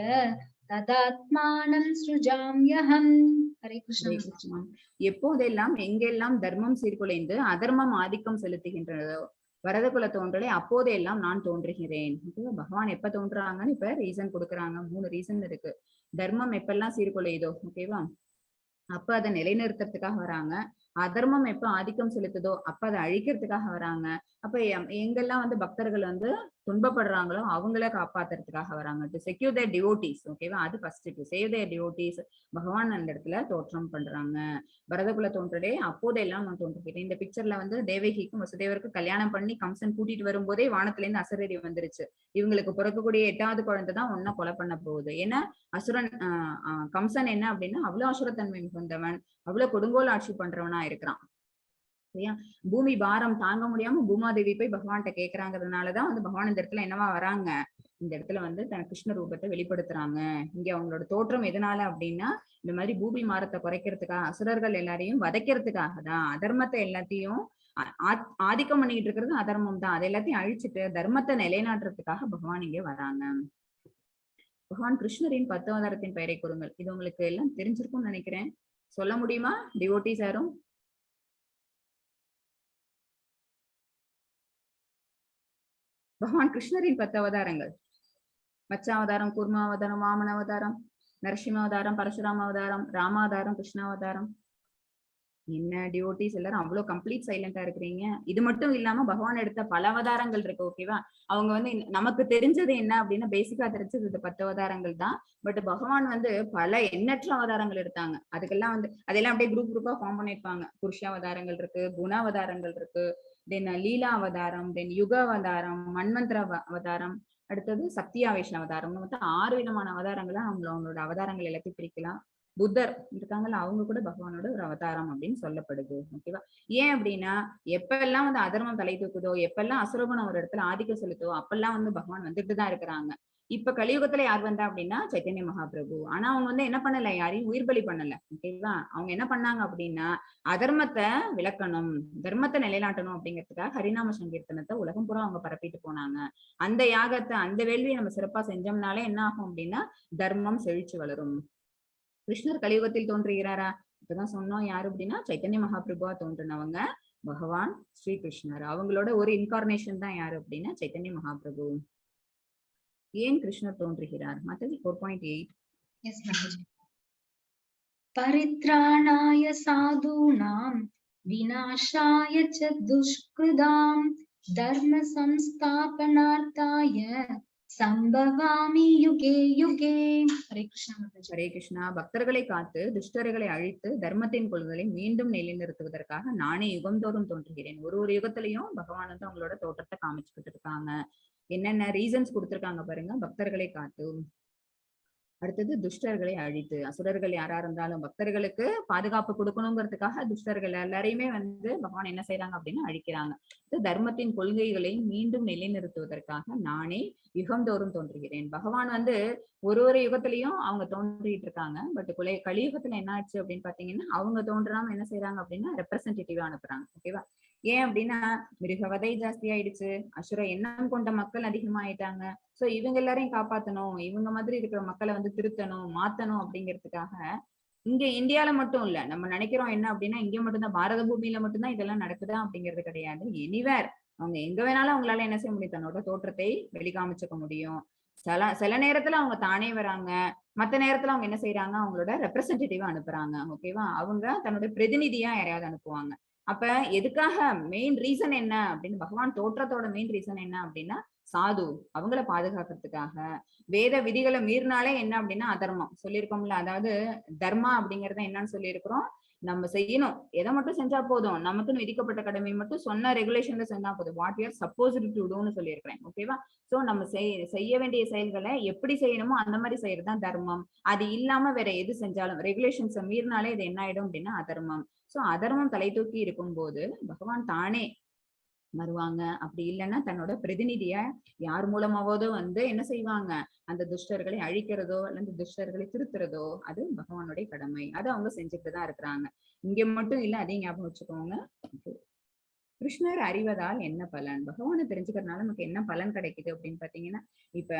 ததாத்மானம் ஸ்ருஜாம்யஹம். ஹரே கிருஷ்ணா. எப்போதெல்லாம் எங்கெல்லாம் தர்மம் சீர்குலைந்து அதர்மம் ஆதிக்கம் செலுத்துகின்றதோ வரதகுல தோன்றலை அப்போதெல்லாம் நான் தோன்றுகிறேன். பகவான் எப்ப தோன்றுறாங்கன்னு இப்ப ரீசன் கொடுக்குறாங்க. 3 ரீசன் இருக்கு. தர்மம் எப்பெல்லாம் சீர்குலையுதோ, ஓகேவா, அப்ப அதை நிலைநிறுத்துறதுக்காக வராங்க. அதர்மம் எப்ப ஆதிக்கம் செலுத்துதோ அப்ப அதை அழிக்கிறதுக்காக வராங்க. அப்ப எங்கெல்லாம் வந்து பக்தர்கள் வந்து துன்பப்படுறாங்களோ அவங்கள காப்பாத்துறதுக்காக வராங்க. To secure their devotees. ஓகேவா? அது first. To save their devotees. பகவான் அந்த இடத்துல தோற்றம் பண்றாங்க. பரதகுல தோன்றலே அப்போதெல்லாம் நான் தோன்றுகிறேன். இந்த பிக்சர்ல வந்து தேவகிக்கும் வசுதேவருக்கும் கல்யாணம் பண்ணி கம்சன் கூட்டிட்டு வரும்போதே வானத்துல இருந்து அசுரடி வந்துருச்சு. இவங்களுக்கு பிறக்கக்கூடிய 8வது குழந்தை தான் ஒன்ன கொலை பண்ண போகுது. ஏன்னா அசுரன் கம்சன் என்ன அப்படின்னா அவ்வளவு அசுரத்தன்மை மிகுந்தவன், அவ்வளவு கொடுங்கோல் ஆட்சி பண்றவனா இருக்கிறான். சரியா? பூமி பாரம் தாங்க முடியாம பூமாதேவி போய் பகவான்கிட்ட கேட்கறாங்கிறதுனாலதான் வந்து பகவான் இந்த இடத்துல என்னவா வராங்க, இந்த இடத்துல வந்து தன் கிருஷ்ண ரூபத்தை வெளிப்படுத்துறாங்க. இங்க அவங்களோட தோற்றம் எதனால அப்படின்னா இந்த மாதிரி பூமி மாரத்தை குறைக்கிறதுக்காக, அசுரர்கள் எல்லாரையும் வதைக்கிறதுக்காக தான், அதர்மத்தை எல்லாத்தையும் ஆதிக்கம் பண்ணிட்டு இருக்கிறது அதர்மம் தான். அதை எல்லாத்தையும் அழிச்சிட்டு தர்மத்தை நிலைநாட்டுறதுக்காக பகவான் இங்க வராங்க. பகவான் கிருஷ்ணரின் 10 அவதாரத்தின் பெயரை கூறுங்கள். இது உங்களுக்கு எல்லாம் தெரிஞ்சிருக்கும்னு நினைக்கிறேன். சொல்ல முடியுமா டிவோட்டிஸ் யாரும்? பகவான் கிருஷ்ணரின் 10 அவதாரங்கள்: மச்சாவதாரம், கூர்மாவதாரம், வாமன அவதாரம், நரசிம்ம அவதாரம், பரசுராம அவதாரம், ராமாவதாரம், கிருஷ்ணாவதாரம். என்ன டிவோட்டிஸ் எல்லாரும் அவ்வளவு கம்ப்ளீட் சைலண்டா இருக்கிறீங்க? இது மட்டும் இல்லாம பகவான் எடுத்த பல அவதாரங்கள் இருக்கு. ஓகேவா? அவங்க வந்து நமக்கு தெரிஞ்சது என்ன அப்படின்னா பேசிக்கா தெரிஞ்சது இது 10 அவதாரங்கள் தான். பட் பகவான் வந்து பல எண்ணற்ற அவதாரங்கள் எடுத்தாங்க. அதுக்கெல்லாம் வந்து அதெல்லாம் அப்படியே குரூப் குரூப்பா ஃபார்ம் பண்ணிருப்பாங்க. புருஷ அவதாரங்கள் இருக்கு, குண அவதாரங்கள் இருக்கு, தென் லீலா அவதாரம், தென் யுக அவதாரம், மன்வந்திர அவதாரம், அடுத்தது சத்தியாவேஷ அவதாரம். மொத்தம் 6 விதமான அவதாரங்களை அவங்களோட அவதாரங்கள் எல்லாத்தையும் பிரிக்கலாம். புத்தர் இருக்காங்கல்ல, அவங்க கூட பகவானோட ஒரு அவதாரம் அப்படின்னு சொல்லப்படுது. ஓகேவா? ஏன் அப்படின்னா எப்பெல்லாம் வந்து அதர்மம் தலை தூக்குதோ, எப்பெல்லாம் அசுரகுணம் ஒரு இடத்துல ஆதிக்கம் செலுத்தோ, அப்பெல்லாம் வந்து பகவான் வந்துட்டு தான் இருக்கிறாங்க. இப்ப கலியுகத்துல யார் வந்தா அப்படின்னா சைத்தன்ய மகாபிரபு. ஆனா அவங்க வந்து என்ன பண்ணல, யாரையும் உயிர் பலி பண்ணல. ஓகேவா? அவங்க என்ன பண்ணாங்க அப்படின்னா அதர்மத்தை விளக்கணும், தர்மத்தை நிலைநாட்டணும் அப்படிங்கிறதுக்காக ஹரிநாம சங்கீர்த்தனத்தை உலகம் பூரா அவங்க பரப்பிட்டு போனாங்க. அந்த யாகத்தை, அந்த வேள்வியை நம்ம சிறப்பா செஞ்சோம்னாலே என்ன ஆகும் அப்படின்னா தர்மம் செழிச்சு வளரும். கிருஷ்ணர் கலியுகத்தில் தோன்றுகிறாரா? இப்பதான் சொன்னோம். யாரு அப்படின்னா சைத்தன்ய மகாபிரபுவா தோன்றினவங்க பகவான் ஸ்ரீ கிருஷ்ணர். அவங்களோட ஒரு இன்கார்னேஷன் தான் யாரு அப்படின்னா சைத்தன்ய மகாபிரபு. ஏன் கிருஷ்ணர் தோன்றுகிறார்? மாதாஜி 4.8. எஸ் மாதாஜி. பரித்ராணாய சாதுனாம் விநாசாய ச துஷ்கிருதாம் தர்ம சம்ஸ்தாபனார்த்தாய சம்பவாமி யுகே யுகே. ஹரே கிருஷ்ணா மாதாஜி. ஹரே கிருஷ்ணா. பக்தர்களை காத்து துஷ்டர்களை அழித்து தர்மத்தின் கொள்கைகளை மீண்டும் நிலைநிறுத்துவதற்காக நானே யுகந்தோறும் தோன்றுகிறேன். ஒரு யுகத்திலையும் பகவான் வந்து அவங்களோட தோற்றத்தை காமிச்சுக்கிட்டு இருக்காங்க. என்னென்ன ரீசன்ஸ் கொடுத்திருக்காங்க பாருங்க. பக்தர்களை காத்து, அடுத்தது துஷ்டர்களை அழித்து. அசுரர்கள் யாரா இருந்தாலும் பக்தர்களுக்கு பாதுகாப்பு கொடுக்கணுங்கிறதுக்காக துஷ்டர்கள் எல்லாரையுமே வந்து பகவான் என்ன செய்யறாங்க அப்படின்னா அழிக்கிறாங்க. தர்மத்தின் கொள்கைகளை மீண்டும் நிலைநிறுத்துவதற்காக நானே யுகந்தோறும் தோன்றுகிறேன். பகவான் வந்து ஒரு யுகத்திலையும் அவங்க தோன்றிட்டு இருக்காங்க. பட் கலியுகத்துல என்ன ஆச்சு அப்படின்னு பாத்தீங்கன்னா அவங்க தோன்றாம என்ன செய்யறாங்க அப்படின்னா ரெப்ரசன்டேட்டிவா அனுப்புறாங்க. ஓகேவா? ஏன் அப்படின்னா மிருகவதை ஜாஸ்தி ஆயிடுச்சு, அசுர எண்ணம் கொண்ட மக்கள் அதிகமாயிட்டாங்க. சோ இவங்க எல்லாரையும் காப்பாத்தணும், இவங்க மாதிரி இருக்கிற மக்களை வந்து திருத்தணும், மாத்தணும் அப்படிங்கிறதுக்காக இங்க இந்தியால மட்டும் இல்ல, நம்ம நினைக்கிறோம் என்ன அப்படின்னா இங்க மட்டும்தான், பாரத பூமியில மட்டும்தான் இதெல்லாம் நடக்குதா அப்படிங்கிறது கிடையாது. எனிவேர் அவங்க எங்க வேணாலும் அவங்களால என்ன செய்ய முடியும், தன்னோட தோற்றத்தை வெளிக்காமிச்சுக்க முடியும். சில நேரத்துல அவங்க தானே வராங்க, மத்த நேரத்துல அவங்க என்ன செய்யறாங்க, அவங்களோட ரெப்ரசன்டேட்டிவா அனுப்புறாங்க. ஓகேவா? அவங்க தன்னோட பிரதிநிதியா யாரையாவது அனுப்புவாங்க. அப்ப எதுக்காக, மெயின் ரீசன் என்ன அப்படின்னு, பகவான் தோற்றத்தோட மெயின் ரீசன் என்ன அப்படின்னா சாது அவங்கள பாதுகாக்கிறதுக்காக. வேத விதிகளை மீறினாலே என்ன அப்படின்னா அதர்மம் சொல்லியிருக்கோம்ல. அதாவது தர்மா அப்படிங்கறத என்னன்னு சொல்லியிருக்கிறோம், நம்ம செய்யணும், எதை மட்டும் செஞ்சா போதும், நமக்குன்னு விதிக்கப்பட்ட கடமை மட்டும் சொன்ன ரெகுலேஷன்ல செஞ்சா போதும். What you are supposed to டூன்னு சொல்லியிருக்கிறேன். ஓகேவா? சோ நம்ம செய்ய வேண்டிய செயல்களை எப்படி செய்யணுமோ அந்த மாதிரி செய்யறதுதான் தர்மம். அது இல்லாம வேற எது செஞ்சாலும் ரெகுலேஷன்ஸை மீறினாலே இது என்ன ஆயிடும் அப்படின்னா அதர்மம். சோ அதர்மம் தலை தூக்கி இருக்கும்போது பகவான் தானே வருவாங்க. அப்படி இல்லைன்னா தன்னோட பிரதிநிதியா யார் மூலமாவதோ வந்து என்ன செய்வாங்க, அந்த துஷ்டர்களை அழிக்கிறதோ அல்லது துஷ்டர்களை திருத்துறதோ அது பகவானுடைய கடமை. அதை அவங்க செஞ்சுட்டுதான் இருக்கிறாங்க. இங்க மட்டும் இல்ல, அதையும் ஞாபகம் வச்சுக்கோங்க. கிருஷ்ணர் அறிவதால் என்ன பலன்? பகவானை தெரிஞ்சுக்கிறதுனால நமக்கு என்ன பலன் கிடைக்குது அப்படின்னு பாத்தீங்கன்னா, இப்ப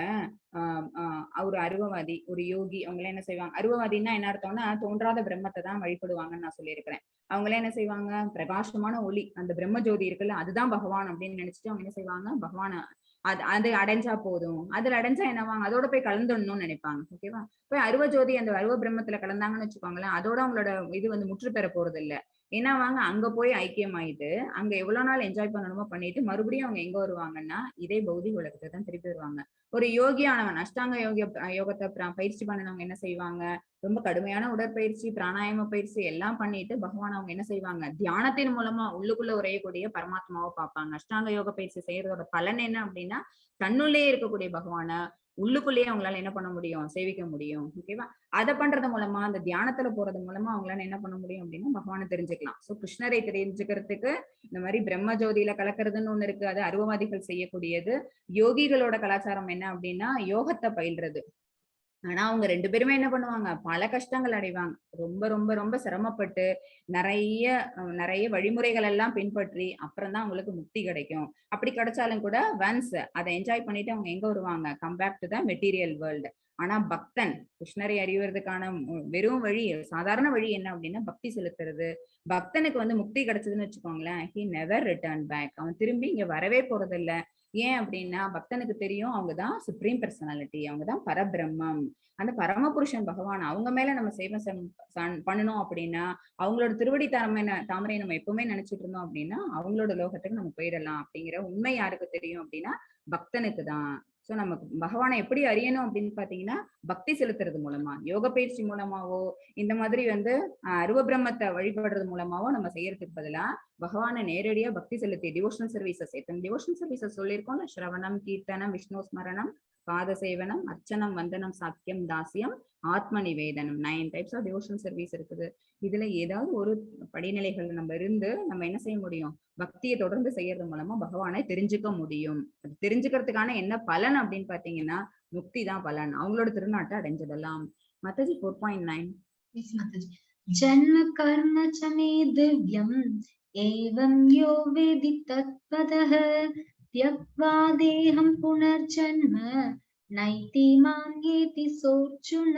ஒரு அருவவாதி, ஒரு யோகி, அவங்க எல்லாம் என்ன செய்வாங்க, அருவவாதின்னா என்ன அர்த்தம்னா தோன்றாத பிரம்மத்தை தான் வழிபடுவாங்கன்னு நான் சொல்லியிருக்கிறேன். அவங்க எல்லாம் என்ன செய்வாங்க, பிரகாசமான ஒளி, அந்த பிரம்ம ஜோதி இருக்குல்ல, அதுதான் பகவான் அப்படின்னு நினைச்சிட்டு அவங்க என்ன செய்வாங்க, பகவான அது அடைஞ்சா போதும், அதுல அடைஞ்சா என்னவாங்க, அதோட போய் கலந்துடணும்னு நினைப்பாங்க. ஓகேவா? போய் அருவ ஜோதி அந்த அருவ பிரம்மத்துல கலந்தாங்கன்னு வச்சுக்கோங்களேன், அதோட அவங்களோட இது வந்து முற்று பெற போறது இல்ல. ஏன்னா வாங்க அங்க போய் ஐக்கியம் ஆயிட்டு அங்க எவ்வளவு நாள் என்ஜாய் பண்ணணுமோ பண்ணிட்டு மறுபடியும் அவங்க எங்க வருவாங்கன்னா இதே பௌதிக உலகத்தை தான் திருப்பி வருவாங்க. ஒரு யோகியானவன், அஷ்டாங்க யோகத்தை பயிற்சி பண்ணினவங்க என்ன செய்வாங்க, ரொம்ப கடுமையான உடற்பயிற்சி, பிராணாயாம பயிற்சி எல்லாம் பண்ணிட்டு பகவான் அவங்க என்ன செய்வாங்க, தியானத்தின் மூலமா உள்ளுக்குள்ள உரையக்கூடிய பரமாத்மாவை பார்ப்பாங்க. அஷ்டாங்க யோக பயிற்சி செய்யறதோட பலன் என்ன அப்படின்னா தன்னுள்ளே இருக்கக்கூடிய பகவான உள்ளுக்குள்ளேயே அவங்களால என்ன பண்ண முடியும், சேவிக்க முடியும். ஓகேவா? அதை பண்றது மூலமா, அந்த தியானத்துல போறது மூலமா அவங்களால என்ன பண்ண முடியும் அப்படின்னா பகவானை தெரிஞ்சுக்கலாம். சோ கிருஷ்ணரை தெரிஞ்சுக்கிறதுக்கு இந்த மாதிரி பிரம்ம ஜோதியில கலக்கிறதுன்னு ஒண்ணு இருக்கு, அது அருவவாதிகள் செய்யக்கூடியது. யோகிகளோட கலாச்சாரம் என்ன அப்படின்னா யோகத்தை பயில்றது. ஆனா அவங்க 2 பேருமே என்ன பண்ணுவாங்க, பல கஷ்டங்கள் அடைவாங்க. ரொம்ப ரொம்ப ரொம்ப சிரமப்பட்டு நிறைய நிறைய வழிமுறைகள் எல்லாம் பின்பற்றி அப்புறம் தான் அவங்களுக்கு முக்தி கிடைக்கும். அப்படி கிடைச்சாலும் கூட ஒன்ஸ் அத என்ஜாய் பண்ணிட்டு அவங்க எங்க வருவாங்க, come back to the material world. ஆனா பக்தன் கிருஷ்ணரை அறிவதற்கான வெறும் வழி, சாதாரண வழி என்ன அப்படின்னா பக்தி செலுத்துறது. பக்தனுக்கு வந்து முக்தி கிடைச்சதுன்னு வச்சுக்கோங்களேன், ஹி நெவர் ரிட்டர்ன் பேக். அவன் திரும்பி இங்க வரவே போறதில்ல. ஏன் அப்படின்னா பக்தனுக்கு தெரியும் அவங்கதான் சுப்ரீம் பர்சனாலிட்டி, அவங்கதான் பரபிரம்மம். அந்த பரமபுருஷன் பகவான் அவங்க மேல நம்ம சேவை பண்ணணும் அப்படின்னா, அவங்களோட திருவடி தாமரை நம்ம எப்பவுமே நினைச்சிட்டு இருந்தோம் அப்படின்னா அவங்களோட லோகத்துக்கு நம்ம போயிடலாம். அப்படிங்கிற உண்மை யாருக்கு தெரியும் அப்படின்னா பக்தனுக்கு தான். சோ நம்ம பகவானை எப்படி அறியணும் அப்படின்னு பாத்தீங்கன்னா பக்தி செலுத்துறது மூலமா, யோக பயிற்சி மூலமாவோ, இந்த மாதிரி வந்து அருவ பிரம்மத்தை வழிபடுறது மூலமாவோ நம்ம செய்யறதுக்கு பதிலா பகவானை நேரடியா பக்தி செலுத்தி டிவோஷனல் சர்வீசஸ், எத்தனை டிவோஷனல் சர்வீசஸ் சொல்லியிருக்கோம்ல, ஸ்ரவணம், கீர்த்தனம், விஷ்ணு ஸ்மரணம், பாத சேவனம், அர்ச்சனம், வந்தனம், சாக்கியம், தாசியம், ஆத்ம நிவேதனம். 9 டைப்ஸ் ஆஃப் டிவோஷனல் சர்வீஸ் இருக்குது. இதுல ஏதாவது ஒரு படிநிலைகள் நம்ம இருந்து நம்ம என்ன செய்ய முடியும், பக்தியை தொடர்ந்து செய்யறது மூலமா பகவானை தெரிஞ்சுக்க முடியும். அது தெரிஞ்சுக்கிறதுக்கான என்ன பலன் அப்படின்னு பாத்தீங்கன்னா முக்தி தான் பலன். அவங்களோட திருநாட்டை அடைஞ்சிடலாம். மத்தஜி 4.9. ஜன்ம கர்ம ச மே திவ்யம் ஏவம் யோ வேதி தத்வதஹ த்யக்வா தேஹம் புனர்ஜன்ம நைதி மான்யேதி சோர்ஜுன.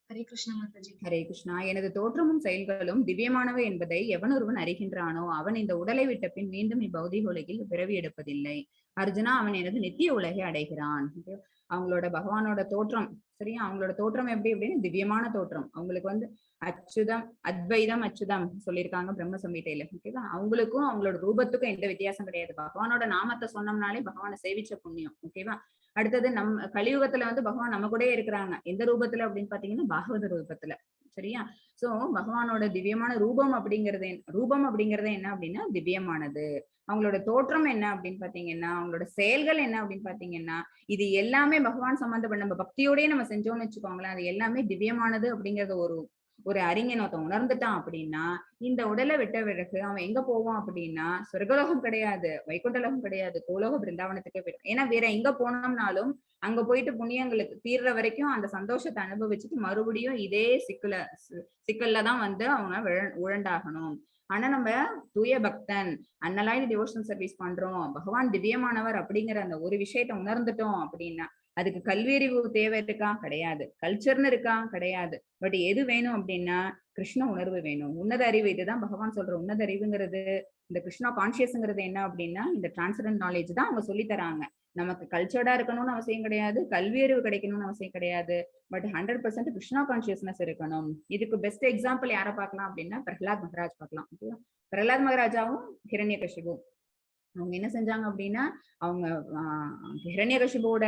ஹரே கிருஷ்ணா மாதாஜி. ஹரே கிருஷ்ணா. எனது தோற்றமும் செயல்களும் திவ்யமானவை என்பதை எவன் ஒருவன் அறிகின்றானோ அவன் இந்த உடலை விட்ட பின் மீண்டும் இப்பௌதிக உலகில் பிறவி எடுப்பதில்லை. அர்ஜுனா, அவன் எனது நித்திய உலகை அடைகிறான். அவங்களோட பகவானோட தோற்றம் சரியா, அவங்களோட தோற்றம் எப்படி அப்படின்னு திவ்யமான தோற்றம். அவங்களுக்கு வந்து அச்சுதம், அத்வைதம், அச்சுதம் சொல்லியிருக்காங்க பிரம்ம சம்ஹிதையில. ஓகேவா, அவங்களுக்கும் அவங்களோட ரூபத்துக்கும் எந்த வித்தியாசம் கிடையாது. பகவானோட நாமத்தை சொன்னோம்னாலே பகவானை சேவிச்ச புண்ணியம். ஓகேவா. அடுத்தது கலியுகத்துல வந்து பகவான் நம்ம கூட இருக்கிறாங்க. எந்த ரூபத்துல அப்படின்னு பாத்தீங்கன்னா பாகவத ரூபத்துல. சரியா. சோ பகவானோட திவ்யமான ரூபம் அப்படிங்கறது என்ன அப்படின்னா திவ்யமானது. அவங்களோட தோற்றம் என்ன அப்படின்னு பாத்தீங்கன்னா, அவங்களோட செயல்கள் என்ன அப்படின்னு பாத்தீங்கன்னா, இது எல்லாமே பகவான் சம்பந்தப்பட்ட நம்ம பக்தியோடய நம்ம செஞ்சோம்னு வச்சுக்கோங்களேன், அது எல்லாமே திவ்யமானது அப்படிங்கறத ஒரு அறிஞன் ஒருத்தன் உணர்ந்துட்டான் அப்படின்னா, இந்த உடலை விட்ட பிறகு அவன் எங்க போவான் அப்படின்னா, சொர்க்கலோகம் கிடையாது, வைகுண்டலோகம் கிடையாது, கோலோக பிருந்தாவனத்துக்கே போயிடும். ஏன்னா வேற எங்க போனோம்னாலும் அங்க போயிட்டு புண்ணியங்களுக்கு தீர்ற வரைக்கும் அந்த சந்தோஷத்தை அனுபவிச்சுட்டு மறுபடியும் இதே சிக்கல்ல தான் வந்து அவங்க உழண்டாகணும். ஆனா நம்ம தூய பக்தன், அன்னலாய்டு டிவோஷனல் சர்வீஸ் பண்றோம், பகவான் திவ்யமானவர் அப்படிங்கிற அந்த ஒரு விஷயத்த உணர்ந்துட்டோம் அப்படின்னா, அதுக்கு கல்வி அறிவு தேவை இருக்கா? கிடையாது. கல்ச்சர்னு இருக்கா? கிடையாது. பட் எது வேணும் அப்படின்னா கிருஷ்ண உணர்வு வேணும், உன்னத அறிவு. இதுதான் பகவான் சொல்ற உன்னத அறிவுங்கிறது. இந்த கிருஷ்ணா கான்சியஸ்ங்கிறது என்ன அப்படின்னா இந்த டிரான்சரண்ட் நாலேஜ் தான் அவங்க சொல்லி தராங்க. நமக்கு கல்ச்சர்டா இருக்கணும்னு அவசியம் கிடையாது, கல்வி அறிவு கிடைக்கணும்னு அவசியம் கிடையாது. பட் 100% கிருஷ்ணா கான்சியஸ்னஸ் இருக்கணும். இதுக்கு பெஸ்ட் எக்ஸாம்பிள் யாரை பார்க்கலாம் அப்படின்னா பிரஹ்லாத் மகாராஜ் பார்க்கலாம். பிரஹ்லாத் மகாராஜாவும் ஹிரண்யகசிபு அவங்க என்ன செஞ்சாங்க அப்படின்னா, அவங்க ஹிரண்யகசிபோட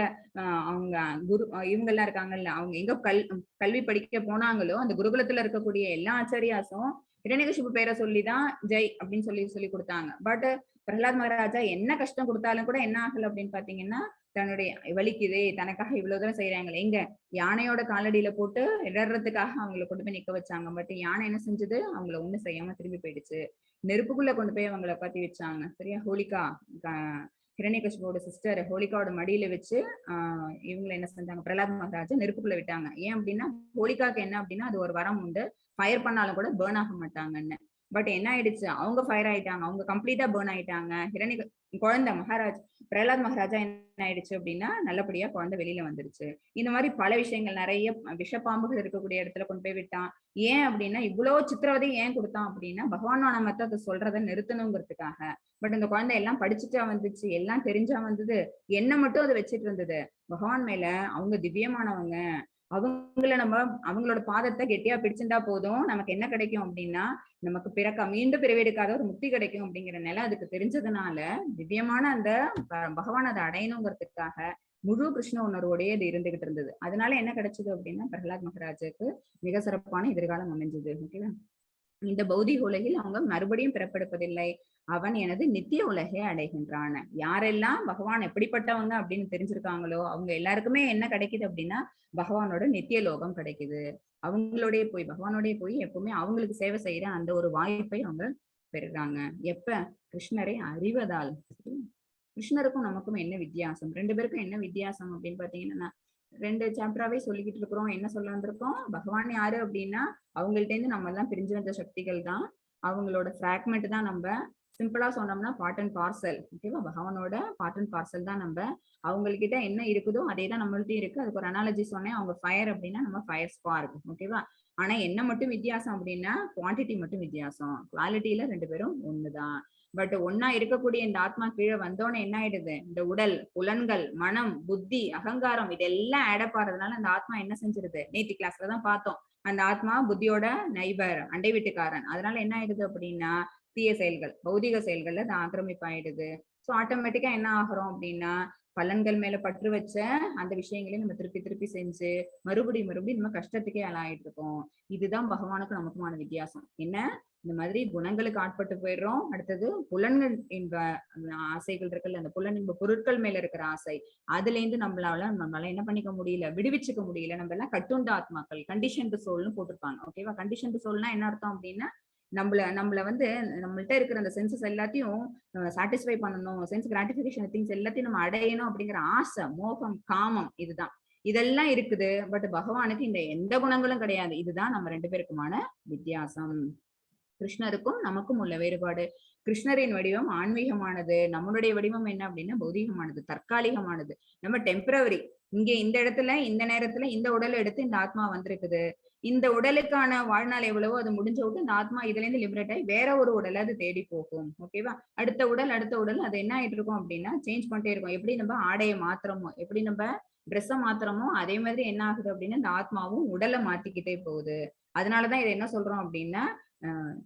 அவங்க குரு இவங்க எல்லாம் இருக்காங்கல்ல, அவங்க எங்க கல்வி படிக்க போனாங்களோ அந்த குருகுலத்துல இருக்கக்கூடிய எல்லா ஆச்சாரியாசும் ஹிரண்யகசிபு பேரை சொல்லிதான் ஜெய் அப்படின்னு சொல்லி கொடுத்தாங்க. பட் பிரஹ்லாத் மகாராஜா என்ன கஷ்டம் கொடுத்தாலும் கூட என்ன ஆகல அப்படின்னு பாத்தீங்கன்னா, தன்னுடைய வலிக்குது தனக்காக இவ்வளவு தூரம் செய்யறாங்களே, எங்க யானையோட காலடியில போட்டு இடறதுக்காக அவங்களை கொண்டு போய் நிக்க வச்சாங்க. பட் யானை என்ன செஞ்சது, அவங்கள ஒண்ணும் செய்யாம திரும்பி போயிடுச்சு. நெருப்புக்குள்ள கொண்டு போய் அவங்களை பத்தி வச்சாங்க. சரியா. ஹோலிகா, ஹிரண்யகசிபோட சிஸ்டர் ஹோலிகாவோட மடியில வச்சு இவங்களை என்ன செஞ்சாங்க, பிரஹ்லாத் மகாராஜா நெருப்புக்குள்ள விட்டாங்க. ஏன் அப்படின்னா ஹோலிகாக்கு என்ன அப்படின்னா அது ஒரு வரம் உண்டு, ஃபயர் பண்ணாலும் கூட பேர்ன் ஆக மாட்டாங்கன்னு. பட் என்ன ஆயிடுச்சு, அவங்க ஃபயர் ஆயிட்டாங்க, அவங்க கம்ப்ளீட்டா பேர்ன் ஆயிட்டாங்க. குழந்தை மகாராஜ் பிரஹ்லாத் மகாராஜா என்ன ஆயிடுச்சு அப்படின்னா நல்லபடியா குழந்தை வெளியில வந்துருச்சு. இந்த மாதிரி பல விஷயங்கள், நிறைய விஷப்பாம்புகள் இருக்கக்கூடிய இடத்துல கொண்டு போய் விட்டான். ஏன் அப்படின்னா இவ்வளவு சித்திரவதை ஏன் கொடுத்தான் அப்படின்னா பகவானோட மத்த சொல்றதை நிறுத்தணுங்கிறதுக்காக. பட் இந்த குழந்தை எல்லாம் படிச்சுட்டா வந்துச்சு, எல்லாம் தெரிஞ்சா வந்தது, என்ன மட்டும் அதை வச்சுட்டு இருந்தது. பகவான் மேல அவங்க திவ்யமானவங்க, நம்ம அவங்களோட பாதத்தை கெட்டியா பிடிச்சிருந்தா போதும், நமக்கு என்ன கிடைக்கும் அப்படின்னா நமக்கு மீண்டும் பிறவி எடுக்காத ஒரு முக்தி கிடைக்கும் அப்படிங்கிற நிலை அதுக்கு தெரிஞ்சதுனால திவ்யமான அந்த பகவான் அதை அடையணுங்கிறதுக்காக முழு கிருஷ்ண உணர்வோடய இது இருந்துகிட்டு இருந்தது. அதனால என்ன கிடைச்சது அப்படின்னா பிரஹ்லாத் மகாராஜுக்கு மிக சிறப்பான எதிர்காலம் அமைஞ்சது. ஓகேவா. இந்த பௌதிக உலகில் அவங்க மறுபடியும் பிறப்பெடுப்பதில்லை, அவன் எனது நித்திய உலகை அடைகின்றான். யாரெல்லாம் பகவான் எப்படிப்பட்டவங்க அப்படின்னு தெரிஞ்சிருக்காங்களோ அவங்க எல்லாருக்குமே என்ன கிடைக்குது அப்படின்னா பகவானோட நித்திய லோகம் கிடைக்குது. பகவானோடய போய் எப்பவுமே அவங்களுக்கு சேவை செய்யற அந்த ஒரு வாய்ப்பை அவங்க பெறுறாங்க. எப்ப கிருஷ்ணரை அறிவதால். கிருஷ்ணருக்கும் நமக்கும் என்ன வித்தியாசம், ரெண்டு பேருக்கும் என்ன வித்தியாசம் அப்படின்னு பாத்தீங்கன்னா, 2 சாப்டராவே சொல்லிக்கிட்டு இருக்கிறோம். என்ன சொல்ல வந்திருக்கோம்? பகவான் யாரு அப்படின்னா அவங்கள்ட்ட இருந்து நம்ம எல்லாம் பிரிஞ்சு வந்த சக்திகள் தான். அவங்களோட ஃபிராக்மெண்ட் தான் நம்ம. சிம்பிளா சொன்னோம்னா பார்ட் அண்ட் பார்சல். ஓகேவா? பகவானோட பார்ட் அண்ட் பார்சல் தான் நம்ம. அவங்ககிட்ட என்ன இருக்குதோ அதே தான் நம்மள்ட்டையும் இருக்கு. அதுக்கு ஒரு அனாலஜி சொன்னேன். அவங்க ஃபயர் அப்படின்னா நம்ம ஃபயர் ஸ்பார்க். ஓகேவா? ஆனா என்ன மட்டும் வித்தியாசம் அப்படின்னா குவான்டிட்டி மட்டும் வித்தியாசம். குவாலிட்டியில 2 பேரும் ஒண்ணுதான். பட் ஒன்னா இருக்கக்கூடிய இந்த ஆத்மா கீழே வந்தோன்னு என்ன ஆயிடுது? இந்த உடல், புலன்கள், மனம், புத்தி, அகங்காரம் இதெல்லாம் ஆடப் ஆறதுனால அந்த ஆத்மா என்ன செஞ்சிருது? நேற்று கிளாஸ்ல தான் பார்த்தோம். அந்த ஆத்மா புத்தியோட நைபர், அண்டை வீட்டுக்காரன். அதனால என்ன ஆயிடுது அப்படின்னா தீய செயல்கள், பௌதிக செயல்கள்ல அது ஆக்கிரமிப்பாயிடுது. ஸோ ஆட்டோமேட்டிக்கா என்ன ஆகிறோம் அப்படின்னா பலன்கள் மேல பற்று வச்ச அந்த விஷயங்களையும் நம்ம திருப்பி திருப்பி செஞ்சு மறுபடியும் நம்ம கஷ்டத்துக்கே ஆளாயிட்டு இருக்கோம். இதுதான் பகவானுக்கு நமக்குமான வித்தியாசம். என்ன? இந்த மாதிரி குணங்களுக்கு ஆட்பட்டு போயிடுறோம். அடுத்தது புலன்கள் இன்ப ஆசைகள் இருக்குல்ல, அந்த புலன் இன்ப பொருட்கள் மேல இருக்கிற ஆசை, அதுல இருந்து நம்மளால என்ன பண்ணிக்க முடியல, விடுவிச்சுக்க முடியல. நம்ம எல்லாம் கட்டுண்ட ஆத்மாக்கள், கண்டிஷன் சோல்னு போட்டிருப்பாங்க. ஓகேவா? கண்டிஷன் சோல்னா என்ன அர்த்தம் அப்படின்னா நம்மள வந்து நம்மள்ட்ட இருக்கிற அந்த சென்சஸ் எல்லாத்தையும் சாட்டிஸ்ஃபை பண்ணணும், சென்ஸ் கிராட்டிபிகேஷன் திங்ஸ் எல்லாத்தையும் நம்ம அடையணும் அப்படிங்கிற ஆசை, மோகம், காமம் இதுதான். இதெல்லாம் இருக்குது. பட் பகவானுக்கு இந்த எந்த குணங்களும் கிடையாது. இதுதான் நம்ம 2 பேருக்குமான வித்தியாசம். கிருஷ்ணருக்கும் நமக்கும் உள்ள வேறுபாடு. கிருஷ்ணரின் வடிவம் ஆன்மீகமானது. நம்மளுடைய வடிவம் என்ன அப்படின்னா பௌதீகமானது, தற்காலிகமானது. நம்ம டெம்பரவரி. இங்க இந்த இடத்துல இந்த நேரத்துல இந்த உடலை எடுத்து இந்த ஆத்மா வந்திருக்குது. இந்த உடலுக்கான வாழ்நாள் எவ்வளவோ அது முடிஞ்ச விட்டு இந்த ஆத்மா இதுல இருந்து லிபரேட் ஆகி வேற ஒரு உடலை அது தேடி போகும். ஓகேவா? அடுத்த உடல் அது என்ன ஆயிட்டு இருக்கும் அப்படின்னா சேஞ்ச் பண்ணிட்டே இருக்கும். எப்படி நம்ம ஆடையை மாத்திரமோ, எப்படி நம்ம ட்ரெஸ்ஸை மாத்திரமோ, அதே மாதிரி என்ன ஆகுது அப்படின்னா இந்த ஆத்மாவும் உடலை மாத்திக்கிட்டே போகுது. அதனாலதான் இதை என்ன சொல்றோம் அப்படின்னா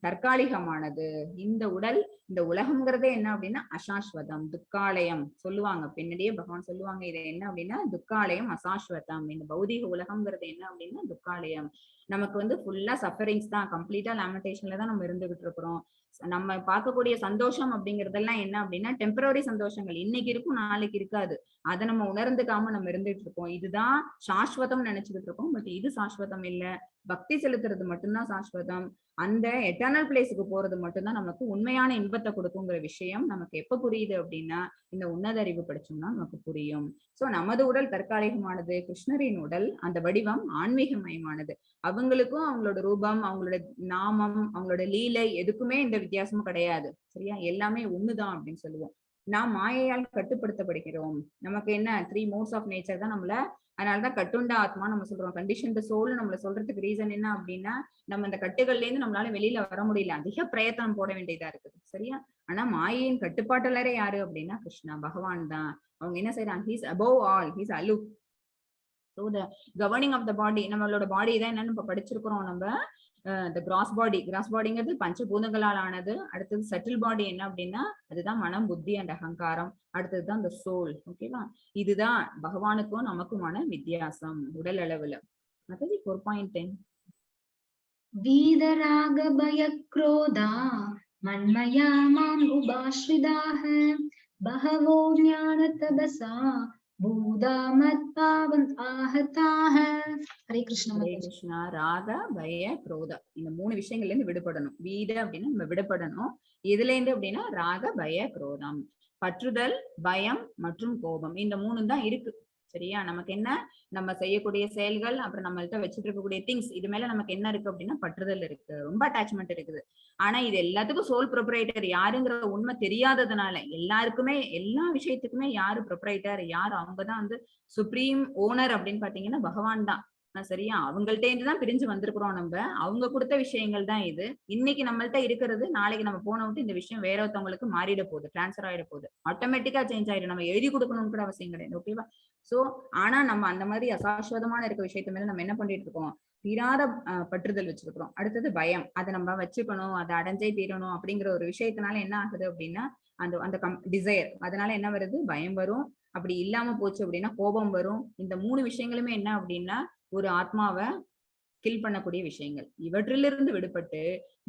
தற்காலிகமானது. இந்த உடல், இந்த உலகம்ங்கிறதே என்ன அப்படின்னா அசாஸ்வதம், துக்காலயம் சொல்லுவாங்க. பின்னாடியே பகவான் சொல்லுவாங்க இது என்ன அப்படின்னா துக்காலயம், அசாஸ்வதம். இந்த பௌதிக உலகம்ங்கிறது என்ன அப்படின்னா துக்காலயம். நமக்கு வந்து ஃபுல்லா சஃபரிங்ஸ் தான், கம்ப்ளீட்டா லேமெண்டேஷன்ல தான் நம்ம இருந்துகிட்டு இருக்கிறோம். நம்ம பார்க்கக்கூடிய சந்தோஷம் அப்படிங்கறதெல்லாம் என்ன அப்படின்னா டெம்பரரி சந்தோஷங்கள். இன்னைக்கு இருக்கும், நாளைக்கு இருக்காது. அதை நம்ம உணர்ந்துக்காம நம்ம இருந்துட்டு இருக்கோம். இதுதான் சாஸ்வதம் நினைச்சுக்கிட்டு இருக்கோம். பட் இது சாஸ்வதம் இல்ல. பக்தி செலுத்துறது மட்டும்தான் சாஸ்வதம். அந்த எட்டர்னல் பிளேஸுக்கு போறது மட்டும்தான் நமக்கு உண்மையான இன்பத்தை கொடுக்குங்கிற விஷயம் நமக்கு எப்ப புரியுது அப்படின்னா இந்த உன்னத அறிவு படிச்சோம்னா நமக்கு புரியும். சோ நமது உடல் தற்காலிகமானது, கிருஷ்ணரின் உடல் அந்த வடிவம் ஆன்மீகமயமானது. அவங்களுக்கும் அவங்களோட ரூபம், அவங்களோட நாமம், அவங்களோட லீலை எதுக்குமே இந்த வித்தியாசமும் கிடையாது. சரியா? எல்லாமே ஒண்ணுதான் அப்படின்னு சொல்லுவோம். நாம் மாயையால் கட்டுப்படுத்தப்படுகிறோம். நமக்கு என்ன 3 மோட்ஸ் ஆஃப் நேச்சர் தான் நம்மள. அதனாலதான் கட்டுண்ட ஆத்மா நம்ம சொல்றோம். கண்டிஷன் சோல் நம்மள சொல்றதுக்கு ரீசன் என்ன அப்படின்னா நம்ம இந்த கட்டுகள்ல இருந்து நம்மளால வெளியில வர முடியல. அதிக பிரயத்தனம் போட வேண்டியதா இருக்குது. சரியா? ஆனா மாயையின் கட்டுப்பாட்டாளரே யாரு அப்படின்னா கிருஷ்ணா பகவான் தான். அவங்க என்ன செய்யறாங்க? He's above all, he's aloof. So the governing of the body, நம்மளோட பாடி தான் என்னன்னு இப்ப படிச்சிருக்கிறோம் நம்ம. இந்த கிராஸ் பாடிங்கிறது பஞ்சபூதங்களால் ஆனது. அடுத்தது செட்டில் பாடி என்ன அப்படின்னா அதுதான் மனம், புத்தி அண்ட் அகங்காரம். அடுத்ததுதான் இந்த சோல். ஓகேவா? இதுதான் பகவானுக்கும் நமக்குமான வித்தியாசம் உடல் அளவுல. அடுத்தது 4.10 வீதராக பயக்ரோதா மன்மயா மாம் உபாஸ்ரிதாஹ பஹவோ ஞான தபசா பூதா மத்பாவம் ஆஹதாஹ. ஹரே கிருஷ்ணா. ஹரே கிருஷ்ணா. ராக, பய, குரோத இந்த 3 விஷயங்கள்ல இருந்து விடுபடணும். வீத அப்படின்னா நம்ம விடுபடணும். இதுல இருந்து அப்படின்னா ராக, பய, குரோதம். பற்றுதல், பயம் மற்றும் கோபம் இந்த 3 தான் இருக்கு. சரியா? நமக்கு என்ன, நம்ம செய்யக்கூடிய செயல்கள், அப்புறம் நம்மள்ட்ட வச்சுட்டு இருக்கக்கூடிய திங்ஸ், இது மேல நமக்கு என்ன இருக்கு அப்படின்னா பற்றுதல் இருக்கு, ரொம்ப அட்டாச்மெண்ட் இருக்குது. ஆனா இது எல்லாத்துக்கும் சோல் ப்ரொப்ரைட்டர் யாருங்கிற உண்மை தெரியாததுனால எல்லாருக்குமே எல்லா விஷயத்துக்குமே யாரு ப்ரொப்ரைட்டர், யாரு அவங்கதான் வந்து சுப்ரீம் ஓனர் அப்படின்னு பாத்தீங்கன்னா பகவான் தான். சரியா? அவங்கள்ட்ட இருந்துதான் பிரிஞ்சு வந்திருக்கிறோம் நம்ம. அவங்க கொடுத்த விஷயங்கள் தான் இது. இன்னைக்கு நம்மள்ட்ட இருக்கிறது, நாளைக்கு நம்ம போன விட்டு இந்த விஷயம் வேற ஒருத்தவங்களுக்கு மாறிட போகுது, டிரான்ஸ்பர் ஆயிட போகுது, ஆட்டோமேட்டிக்கா சேஞ்ச் ஆயிடும். நம்ம எழுதி கொடுக்கணும்னு கூட அவசியம் கிடையாது. ஓகேவா? சோ ஆனா நம்ம அந்த மாதிரி அசாஸ்வதமான இருக்க விஷயத்த மேல நம்ம என்ன பண்ணிட்டு இருக்கோம்? தீராத பற்றுதல் வச்சிருக்கிறோம். அடுத்தது பயம், அதை நம்ம வச்சுக்கணும், அதை அடைஞ்சே தீரணும் அப்படிங்கிற ஒரு விஷயத்தினால என்ன ஆகுது அப்படின்னா அந்த அந்த டிசைர், அதனால என்ன வருது? பயம் வரும். அப்படி இல்லாம போச்சு அப்படின்னா கோபம் வரும். இந்த 3 விஷயங்களுமே என்ன அப்படின்னா ஒரு ஆத்மாவை கில் பண்ணக்கூடிய விஷயங்கள். இவற்றிலிருந்து விடுபட்டு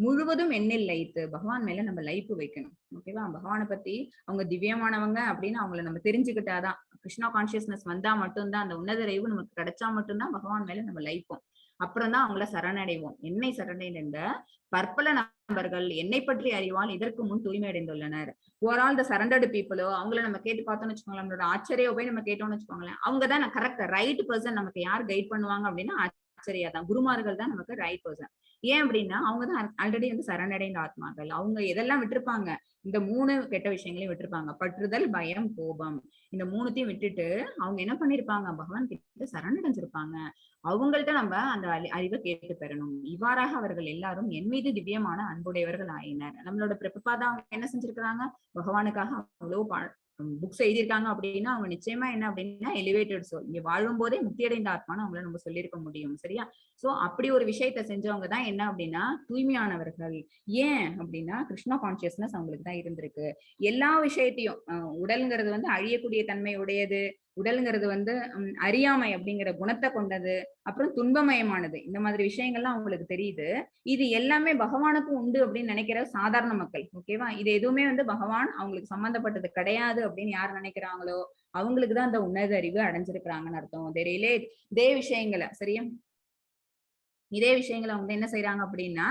முழுவதும் எண்ணில் லயித்து பகவான் மேல நம்ம லைப்பு வைக்கணும். ஓகேவா? பகவானை பத்தி அவங்க திவ்யமானவங்க அப்படின்னு அவங்கள நம்ம தெரிஞ்சுக்கிட்டாதான், கிருஷ்ணா கான்சியஸ்னஸ் வந்தா மட்டும்தான், அந்த உன்னத அறிவு நமக்கு கிடைச்சா மட்டும்தான் பகவான் மேல நம்ம லைப்போம். அப்புறம் தான் அவங்கள சரணடைவோம். என்னை சரணடைந்த பற்பல நபர்கள் என்னை பற்றி அறிவால் இதற்கு முன் தூய்மை அடைந்துள்ளனர். ஓவரால் த சரண்டர்டு பீப்புளோ அவங்கள நம்ம கேட்டு பார்த்தோம்னு வச்சுக்கோங்களேன், நம்மளோட ஆச்சரியம் போய் நம்ம கேட்டோம்னு வச்சுக்கோங்களேன், அவங்க தான் கரெக்ட் ரைட் பர்சன். நமக்கு யார் கைட் பண்ணுவாங்க அப்படின்னா ஆச்சரியா தான், குருமார்கள் தான் நமக்கு ரைட் பர்சன். ஏன் அப்படின்னா அவங்க தான் ஆல்ரெடி வந்து சரணடைந்த ஆத்மாக்கள். அவங்க எதெல்லாம் விட்டுருப்பாங்க, இந்த 3 கெட்ட விஷயங்களையும் விட்டுருப்பாங்க. பற்றுதல், பயம், கோபம், இந்த 3த்தையும் விட்டுட்டு அவங்க என்ன பண்ணிருப்பாங்க, பகவான் கிட்ட சரணடைஞ்சிருப்பாங்க. அவங்கள்ட்ட நம்ம அந்த அறிவை கேட்டு பெறணும். இவ்வாறாக அவர்கள் எல்லாரும் என் மீது திவ்யமான அன்புடையவர்கள் ஆயினர். நம்மளோட பிரபுபாதா அவங்க என்ன செஞ்சிருக்கிறாங்க, பகவானுக்காக அவ்வளவு புக்ஸ் எழுதியிருக்காங்க அப்படின்னா அவங்க நிச்சயமா என்ன அப்படின்னா எலிவேட்டட் சோல், இங்க வாழும் போதே முக்தியடைந்த ஆத்மான்னு அவங்கள நம்ம சொல்லியிருக்க முடியும். சரியா? சோ அப்படி ஒரு விஷயத்த செஞ்சவங்க தான் என்ன அப்படின்னா தூய்மையானவர்கள். ஏன் அப்படின்னா கிருஷ்ணா கான்சியஸ்னஸ் அவங்களுக்கு தான் இருந்திருக்கு. எல்லா விஷயத்தையும் உடல்ங்கிறது வந்து அழியக்கூடிய தன்மை உடையது, உடல்ங்கிறது வந்து அறியாமை அப்படிங்கிற குணத்தை கொண்டது, அப்புறம் துன்பமயமானது, இந்த மாதிரி விஷயங்கள்லாம் அவங்களுக்கு தெரியுது. இது எல்லாமே பகவானுக்கும் உண்டு அப்படின்னு நினைக்கிற சாதாரண மக்கள். ஓகேவா? இது எதுவுமே வந்து பகவான் அவங்களுக்கு சம்பந்தப்பட்டது கிடையாது அப்படின்னு யார் நினைக்கிறாங்களோ அவங்களுக்கு தான் அந்த உன்னத அறிவு அடைஞ்சிருக்கிறாங்கன்னு அர்த்தம். தெரியலே இதே விஷயங்களை சரியா, இதே விஷயங்களை அவங்க என்ன செய்யறாங்க அப்படின்னா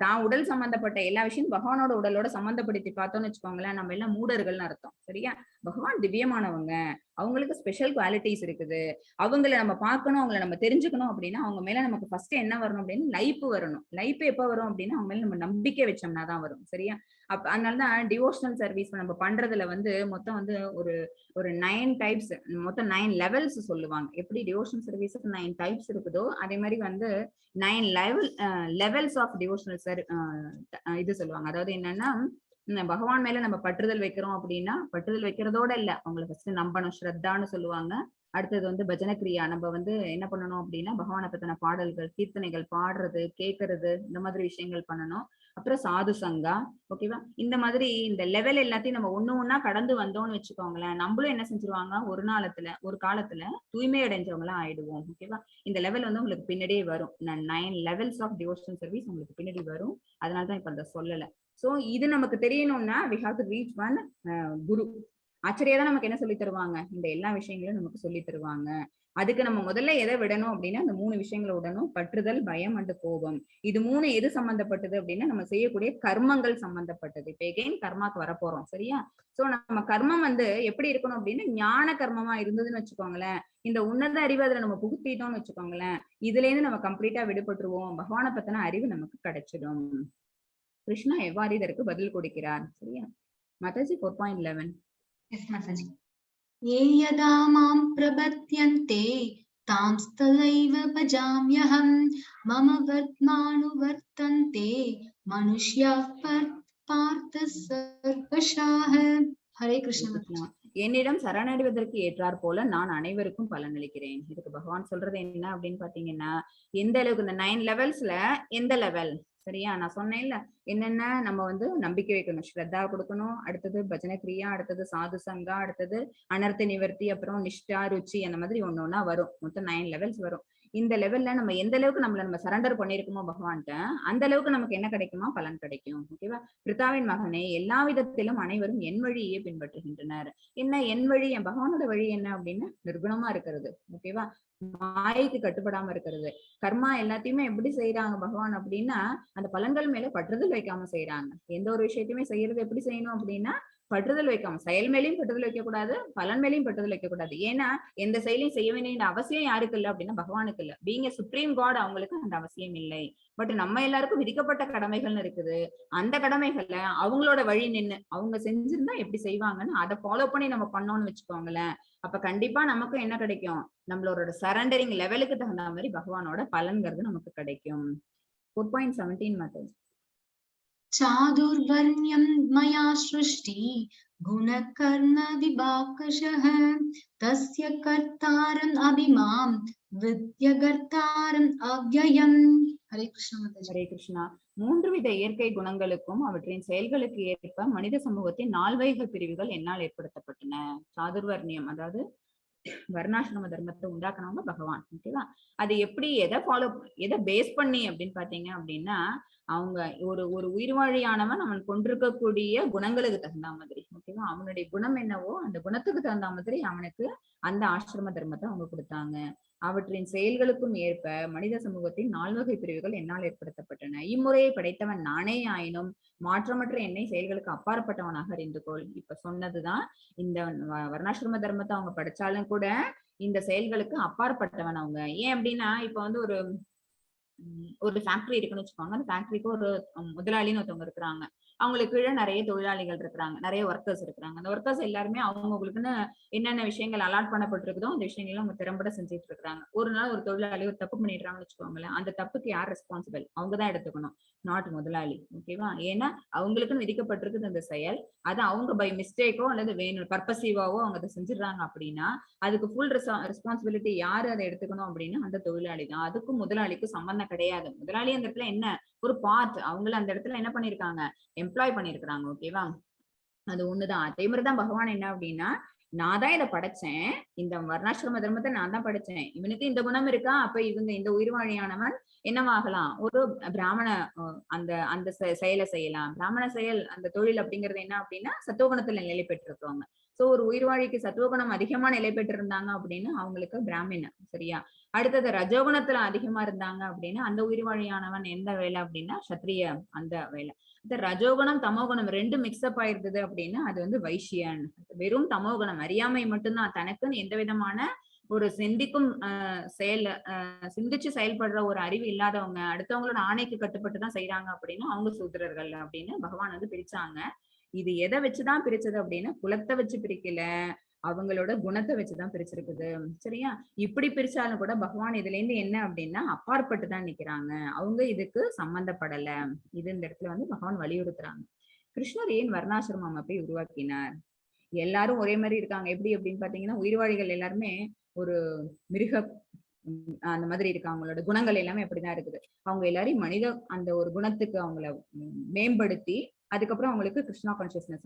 தான் உடல் சம்பந்தப்பட்ட எல்லா விஷயம் பகவானோட உடலோட சம்பந்தப்படுத்தி பார்த்தோம்னு வச்சுக்கோங்களேன், நம்ம எல்லாம் மூடர்கள்னு அர்த்தம். சரியா? பகவான் திவ்யமானவங்க, அவங்களுக்கு ஸ்பெஷல் குவாலிட்டிஸ் இருக்குது. அவங்கள நம்ம பார்க்கணும், அவங்கள நம்ம தெரிஞ்சுக்கணும் அப்படின்னா அவங்க மேல நமக்கு ஃபர்ஸ்ட் என்ன வரணும் அப்படின்னு லைஃப் வரணும். லைஃப் எப்ப வரும் அப்படின்னா அவங்க மேல நம்ம நம்பிக்கை வச்சோம்னா தான் வரும். சரியா? அதனாலதான் டிவோஷனல் சர்வீஸ் நம்ம பண்றதுல வந்து மொத்தம் வந்து ஒரு 9 டைப்ஸ், மொத்தம் 9 லெவல்ஸ் சொல்லுவாங்க. எப்படி டிவோஷனல் சர்வீஸுக்கு 9 டைப்ஸ் இருக்குதோ அதே மாதிரி வந்து 9 லெவல்ஸ் ஆஃப் டிவோஷனல் இது சொல்லுவாங்க. அதாவது என்னன்னா பகவான் மேல நம்ம பற்றுதல் வைக்கிறோம் அப்படின்னா பற்றுதல் வைக்கிறதோட இல்ல, அவங்களை ஃபர்ஸ்ட் நம்பணும், ஸ்ரத்தான்னு சொல்லுவாங்க. அடுத்தது வந்து பஜன கிரியா, நம்ம வந்து என்ன பண்ணணும் அப்படின்னா பகவானை பத்தின பாடல்கள், கீர்த்தனைகள் பாடுறது, கேட்கறது, இந்த மாதிரி விஷயங்கள் பண்ணணும். அப்புறம் சாது சங்கா. ஓகேவா? இந்த மாதிரி இந்த லெவல் எல்லாத்தையும் நம்ம ஒண்ணு கடந்து வந்தோம்னு வச்சுக்கோங்களேன், நம்மளும் என்ன செஞ்சிருவாங்க, ஒரு காலத்துல தூய்மை அடைஞ்சவங்களா ஆயிடுவோம். ஓகேவா? இந்த லெவல் வந்து உங்களுக்கு பின்னாடியே வரும். 9 லெவல்ஸ் ஆஃப் டிவோஷனல் சர்வீஸ் உங்களுக்கு பின்னாடி வரும். அதனாலதான் இப்ப அந்த சொல்லல. சோ இது நமக்கு தெரியணும்னா we have to reach one குரு. ஆச்சரியா தான் நமக்கு என்ன சொல்லி தருவாங்க, இந்த எல்லா விஷயங்களும் நமக்கு சொல்லி தருவாங்க. அதுக்கு நம்ம முதல்ல எதை விடணும் அப்படின்னா அந்த 3 விஷயங்களை விடணும். பற்றுதல், பயம் அண்ட் கோபம். இது 3 எது சம்பந்தப்பட்டது அப்படின்னா நம்ம செய்யக்கூடிய கர்மங்கள் சம்பந்தப்பட்டது. இப்ப எகைன் கர்மாக்கு வரப்போறோம். சரியா? சோ நம்ம கர்மம் வந்து எப்படி இருக்கணும் அப்படின்னா ஞான கர்மமா இருந்ததுன்னு வச்சுக்கோங்களேன், இந்த உன்னத அறிவு அதுல நம்ம புகுத்திட்டோம்னு வச்சுக்கோங்களேன், இதுல இருந்து நம்ம கம்ப்ளீட்டா விடுபட்டுருவோம். பகவானை பத்தின அறிவு நமக்கு கிடைச்சிடும். கிருஷ்ணா எவ்வாறு இதற்கு பதில் கொடுக்கிறார்? சரியா? மாதாஜி 4.11. எஸ் மாதாஜி. ये यदा मां प्रपद्यन्ते तांस्तथैव भजाम्यहं मम वर्त्मानुवर्तन्ते मनुष्याः पार्थ सर्वशः. ஹரே கிருஷ்ணா. என்னிடம் சரணடைவதற்கு ஏற்றார் போல நான் அனைவருக்கும் பலனளிக்கிறேன். இதுக்கு பகவான் சொல்றது என்ன அப்படின்னு பாத்தீங்கன்னா, எந்த அளவுக்கு இந்த 9 லெவல்ஸ்ல எந்த லெவல், சரியா? நான் சொன்னேன்ல என்னென்ன நம்ம வந்து நம்பிக்கை வைக்கணும், ஸ்ரத்தா கொடுக்கணும், அடுத்தது பஜன கிரியா, அடுத்தது சாது சங்கா, அடுத்தது அனர்த்த நிவர்த்தி, அப்புறம் நிஷ்டா, ருச்சி, அந்த மாதிரி ஒன்னொன்னா வரும். மொத்தம் 9 லெவல்ஸ் வரும். இந்த லெவல்ல நம்ம எந்த அளவுக்கு நம்ம சரண்டர் பண்ணிருக்கோமோ பகவான்கிட்ட, அந்த அளவுக்கு நமக்கு என்ன கிடைக்குமா, பலன் கிடைக்கும். ஓகேவா? பிரித்தாவின் மகனே, எல்லா விதத்திலும் அனைவரும் என் வழியே பின்பற்றுகின்றனர். என்ன என் வழி, என் பகவானோட வழி என்ன அப்படின்னா நிர்குணமா இருக்கிறது. ஓகேவா? மாயைக்கு கட்டுப்படாம இருக்கிறது. கர்மா எல்லாத்தையுமே எப்படி செய்யறாங்க பகவான் அப்படின்னா அந்த பலன்கள் மேல பற்றுதல் வைக்காம செய்யறாங்க. எந்த ஒரு விஷயத்தையுமே செய்யறது எப்படி செய்யணும் அப்படின்னா பற்றுதல் வைக்காம, செயல் மேலையும் பற்றுதல் வைக்க கூடாது, பலன் மேலையும் பற்றுதல் வைக்க கூடாது. ஏன்னா எந்த செயலையும் செய்ய வேண்டிய அவசியம் யாருக்கு இல்லை அப்படின்னா பகவானுக்கு இல்லை. பீங் சுப்ரீம் காட் அவங்களுக்கு அந்த அவசியம் இல்லை. பட் நம்ம எல்லாருக்கும் விதிக்கப்பட்ட கடமைகள்னு இருக்குது. அந்த கடமைகளை அவங்களோட வழி நின்று அவங்க செஞ்சிருந்தா எப்படி செய்வாங்கன்னு அதை ஃபாலோ பண்ணி நம்ம பண்ணோம்னு வச்சுக்கோங்களேன், அப்ப கண்டிப்பா நமக்கும் என்ன கிடைக்கும், நம்மளோட சரண்டரிங் லெவலுக்கு தகுந்த மாதிரி பகவானோட பலன்கிறது நமக்கு கிடைக்கும். 4.17 மாதம். चादुर्वर्ण्यं मया सृष्टि गुणकर्म विभागशः तस्य कर्तारम् अभिमां विद्यकर्तारम् अव्ययम्. ஹரே கிருஷ்ணா. ஹரே கிருஷ்ணா. 3 வித இயற்கை குணங்களுக்கும் அவற்றின் செயல்களுக்கு ஏற்ப மனித சமூகத்தின் 4 பிரிவுகள் என்னால் ஏற்படுத்தப்பட்டன. சாதுர்வர்ணியம் அதாவது வர்ணாசிரம தர்மத்தை உண்டாக்குனவங்க பகவான். ஓகேவா? அது எப்படி எதை பேஸ் பண்ணி அப்படின்னு பாத்தீங்க அப்படின்னா அவங்க ஒரு ஒரு உயிர்வாழியானவன் அவன் கொண்டிருக்கக்கூடிய குணங்களுக்கு தகுந்த மாதிரி, ஓகேவா, அவனுடைய குணம் என்னவோ அந்த குணத்துக்கு தகுந்த மாதிரி அவனுக்கு அந்த ஆசிரம தர்மத்தை அவங்க கொடுத்தாங்க. அவற்றின் செயல்களுக்கும் ஏற்ப மனித சமூகத்தின் 4 வகை பிரிவுகள் என்னால் ஏற்படுத்தப்பட்டன. இம்முறையை படைத்தவன் நானே ஆயினும் மாற்றமற்ற என்னை செயல்களுக்கு அப்பாற்பட்டவனாக அறிந்து கொள். இப்ப சொன்னதுதான், இந்த வர்ணாசிரம தர்மத்தை அவங்க படிச்சாலும் கூட இந்த செயல்களுக்கு அப்பாற்பட்டவன் அவங்க. ஏன் அப்படின்னா, இப்ப வந்து ஒரு ஃபேக்டரி இருக்குன்னு வச்சுக்கோங்க. அந்த ஃபேக்டரிக்கு ஒரு முதலாளின்னு ஒருத்தவங்க இருக்கிறாங்க. அவங்களுக்கு கீழே நிறைய தொழிலாளிகள் இருக்கிறாங்க, நிறைய ஒர்க்கர்ஸ் இருக்கிறாங்க. அந்த ஒர்க்கர்ஸ் எல்லாருமே அவங்களுக்குன்னு என்னென்ன விஷயங்கள் அலாட் பண்ணப்பட்டிருக்குதோ அந்த விஷயங்களை அவங்க திறம்பட செஞ்சுட்டு இருக்காங்க. ஒரு நாள் ஒரு தொழிலாளி ஒரு தப்பு பண்ணிடுறாங்கன்னு வச்சுக்கோங்களேன், அந்த தப்புக்கு யார் ரெஸ்பான்சிபிள்? அவங்கதான் எடுத்துக்கணும், நாட் முதலாளி. ஓகேவா? ஏன்னா அவங்களுக்குன்னு விதிக்கப்பட்டிருக்குது அந்த செயல். அது அவங்க பை மிஸ்டேக்கோ அல்லது வேணும் பர்பசிவாவோ அவங்க அதை செஞ்சிடறாங்க அப்படின்னா அதுக்கு ஃபுல் ரெஸ்பான்சிபிலிட்டி யாரு அதை எடுத்துக்கணும் அப்படின்னா அந்த தொழிலாளி தான். அதுக்கும் முதலாளிக்கும் சம்பந்தம் கிடையாது. முதலாளி அந்த இடத்துல என்ன ஒரு பார்ட், அவங்கள அந்த இடத்துல என்ன பண்ணிருக்காங்க, எம்ப்ளாய் பண்ணிருக்கிறாங்க. ஓகேவா? அது ஒண்ணுதான். அதே மாதிரிதான் பகவான் என்ன அப்படின்னா, நான் தான் இதை படைச்சேன், இந்த வர்ணாசிரம தர்மத்தை நான் தான் படைச்சேன், இவனுக்கு இந்த குணம் இருக்கா, அப்ப இவங்க இந்த உயிர்வாழியானவன் என்னவாகலாம், ஒரு பிராமண அந்த அந்த செயலை செய்யலாம். பிராமண செயல் அந்த தொழில் அப்படிங்கிறது என்ன அப்படின்னா சத்துவகுணத்துல நிலை பெற்றிருக்கவங்க. சோ ஒரு உயிர்வாழிக்கு சத்துவகுணம் அதிகமா நிலை பெற்றிருந்தாங்க அப்படின்னா அவங்களுக்கு பிராமண. சரியா? அடுத்தது ரஜோகுணத்துல அதிகமா இருந்தாங்க அப்படின்னா அந்த உயிர்வாழியானவன் எந்த வேலை அப்படின்னா சத்திரிய அந்த வேலை. இந்த ரஜோகுணம் தமோகுணம் ரெண்டு மிக்ஸ்அப் ஆயிருந்தது அப்படின்னா அது வந்து வைசியன். வெறும் தமோகுணம் அறியாமை மட்டும்தான், தனக்குன்னு எந்த விதமான ஒரு சிந்திக்கும் சிந்திச்சு செயல்படுற ஒரு அறிவு இல்லாதவங்க, அடுத்தவங்களோட ஆணைக்கு கட்டுப்பட்டுதான் செய்யறாங்க அப்படின்னா அவங்க சூத்திரர்கள் அப்படின்னு பகவான் வந்து பிரிச்சாங்க. இது எதை வச்சுதான் பிரிச்சது அப்படின்னா குலத்தை வச்சு பிரிக்கல, அவங்களோட குணத்தை வச்சுதான் பிரிச்சிருக்குது. சரியா? இப்படி பிரிச்சாலும் கூட பகவான் இதுல இருந்து என்ன அப்படின்னா அப்பாற்பட்டுதான் நிக்கிறாங்க, அவங்க இதுக்கு சம்பந்தப்படல. இது இந்த இடத்துல வந்து பகவான் வலியுறுத்துறாங்க. கிருஷ்ணர் ஏன் வர்ணாசிரம அமைப்பை உருவாக்கினார்? எல்லாரும் ஒரே மாதிரி இருக்காங்க எப்படி அப்படின்னு பாத்தீங்கன்னா, உயிர்வாழிகள் எல்லாருமே ஒரு மிருக அந்த மாதிரி இருக்கு, அவங்களோட குணங்கள் எல்லாமே அப்படிதான் இருக்குது. அவங்க எல்லாரையும் மனித அந்த ஒரு குணத்துக்கு அவங்கள மேம்படுத்தி அதுக்கப்புறம் அவங்களுக்கு கிருஷ்ணா கான்சியஸ்னஸ்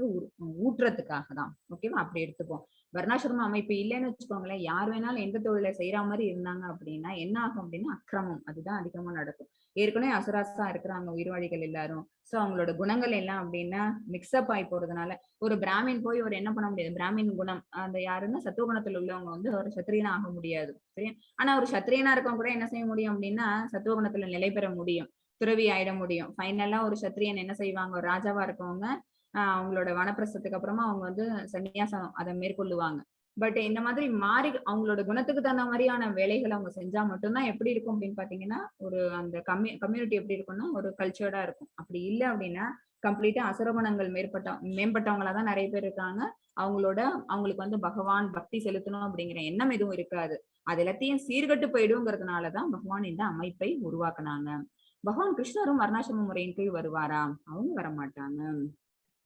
ஊட்டுறதுக்காக தான். ஓகேவா? அப்படி எடுத்துப்போம். வர்ணாசிரம அமைப்பு இல்லைன்னு வச்சுக்கோங்களேன், யார் வேணாலும் எந்த தொழிலை செய்யற மாதிரி இருந்தாங்க அப்படின்னா என்ன ஆகும் அப்படின்னா அக்கிரமம் அதுதான் அதிகமா நடக்கும். ஏற்கனவே அசுராசா இருக்கிறாங்க உயிர்வாழிகள் எல்லாரும். சோ அவங்களோட குணங்கள் எல்லாம் அப்படின்னா மிக்ஸ்அப் ஆகி போறதுனால ஒரு பிராமின் போய் ஒரு என்ன பண்ண முடியாது, பிராமின் குணம் அந்த யாருன்னா சத்துவகுணத்துல உள்ளவங்க வந்து ஒரு சத்திரியனா ஆக முடியாது. சரியா? ஆனா ஒரு சத்திரியனா இருக்கவங்க கூட என்ன செய்ய முடியும் அப்படின்னா சத்துவகுணத்துல நிலை பெற முடியும், துறவி ஆயிட முடியும். ஃபைனலா ஒரு சத்திரியன் என்ன செய்வாங்க, ஒரு ராஜாவா இருக்கவங்க அவங்களோட வனப்பிரசத்துக்கு அப்புறமா அவங்க வந்து சன்னியாசம் அதை மேற்கொள்ளுவாங்க. பட் இந்த மாதிரி மாறி அவங்களோட குணத்துக்கு தகுந்த மாதிரியான வேலைகளை அவங்க செஞ்சா மட்டும்தான் எப்படி இருக்கும் அப்படின்னு பாத்தீங்கன்னா ஒரு அந்த கம்யூனிட்டி எப்படி இருக்கும்னா ஒரு கல்ச்சர்டா இருக்கும். அப்படி இல்லை அப்படின்னா கம்ப்ளீட்டா அசுரகுணங்கள் மேம்பட்டவங்களா தான் நிறைய பேர் இருக்காங்க. அவங்களுக்கு வந்து பகவான் பக்தி செலுத்தணும் அப்படிங்கிற எண்ணம் எதுவும் இருக்காது. அது எல்லாத்தையும் சீர்கட்டு போயிடுங்கிறதுனாலதான் பகவான் இந்த அமைப்பை உருவாக்குனாங்க. பகவான் கிருஷ்ணரும் வர்ணாசிரம முறையின் கீழ் வருவாரா? அவங்க வரமாட்டாங்க.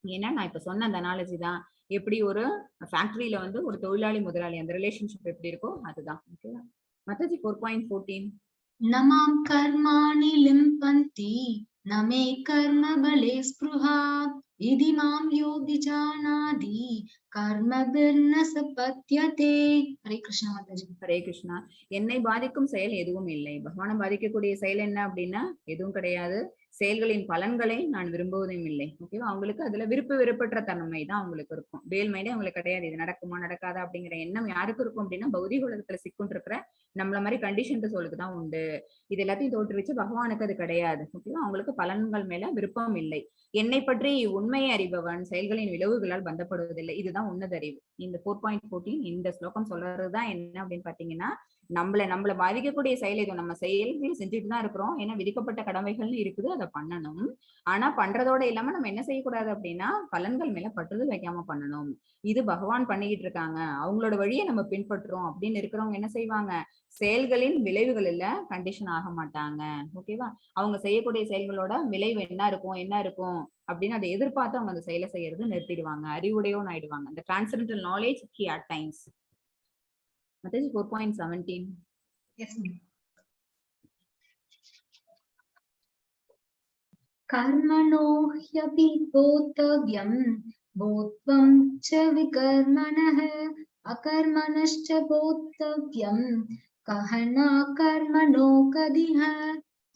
ஏன்னா நான் இப்ப சொன்ன அந்த அனாலஜி தான், எப்படி ஒரு ஃபேக்டரியில வந்து ஒரு தொழிலாளி முதலாளி அந்த ரிலேஷன்ஷிப் எப்படி இருக்கோ அதுதான். ஓகேவா? மத்தஜி 4.14 நமாம் கர்மாணி லிம்பந்தி நமே கர்ம பலே ஸ்ப்ருஹா இதி மாம் யோகி ஜானாதி கர்மபிர்ன சபத்யதே. ஹரே கிருஷ்ணா மாதாஜி. ஹரே கிருஷ்ணா. என்னை பாதிக்கும் செயல் எதுவும் இல்லை. பகவானை பாதிக்கக்கூடிய செயல் என்ன அப்படின்னா எதுவும் கிடையாது. செயல்களின் பலன்களை நான் விரும்புவதும் இல்லை. ஓகேவா? அவங்களுக்கு அதுல வெறுப்பற்ற தன்மை தான் அவங்களுக்கு இருக்கும். வேல்மையிலே அவங்களுக்கு கிடையாது. இது நடக்குமா நடக்காதா அப்படிங்கிற எண்ணம் யாருக்கு இருக்கும் அப்படின்னா பௌதிக உலகத்துல சிக்குண்டு இருக்கிற நம்மள மாதிரி கண்டிஷன் சோலுக்கு தான் உண்டு. இது எல்லாத்தையும் தோற்றுவிச்சு பகவானுக்கு அது கிடையாது. ஓகேவா? அவங்களுக்கு பலன்கள் மேல விருப்பம் இல்லை. என்னை பற்றி உண்மையை அறிபவன் செயல்களின் விளைவுகளால் பந்தப்படுவதில்லை. இதுதான் உன்னதறிவு. இந்த 4.14 இந்த ஸ்லோகம் சொல்றதுதான் என்ன அப்படின்னு பாத்தீங்கன்னா, நம்மள பாதிக்கக்கூடிய செயல் எதுவும் நம்ம செயல்கள் செஞ்சுட்டு தான் இருக்கிறோம். ஏன்னா விதிக்கப்பட்ட கடமைகள்னு இருக்குது, அதை பண்ணணும். ஆனா பண்றதோட இல்லாம நம்ம என்ன செய்யக்கூடாது அப்படின்னா பலன்கள் மேல பற்றுதல் வைக்காம பண்ணணும். இது பகவான் பண்ணிக்கிட்டு இருக்காங்க, அவங்களோட வழியை நம்ம பின்பற்றுறோம் அப்படின்னு இருக்கிறவங்க என்ன செய்வாங்க, செயல்களின் விளைவுகள் இல்ல கண்டிஷன் ஆக மாட்டாங்க. ஓகேவா? அவங்க செய்யக்கூடிய செயல்களோட விளைவு என்ன இருக்கும் அப்படின்னு அதை எதிர்பார்த்து அவங்க அந்த செயலை செய்யறது நிறுத்திடுவாங்க, அறிவுடையோன்னு ஆயிடுவாங்க. அந்த transcendental knowledge Ki at times. 4.17 கர்மணோ ஹ்யபி போத்தவ்யம் போத்வம் ச விகர்மணஹ அகர்மணஷ்ச போத்தவ்யம் கஹனா கர்மணோ கதிஹ.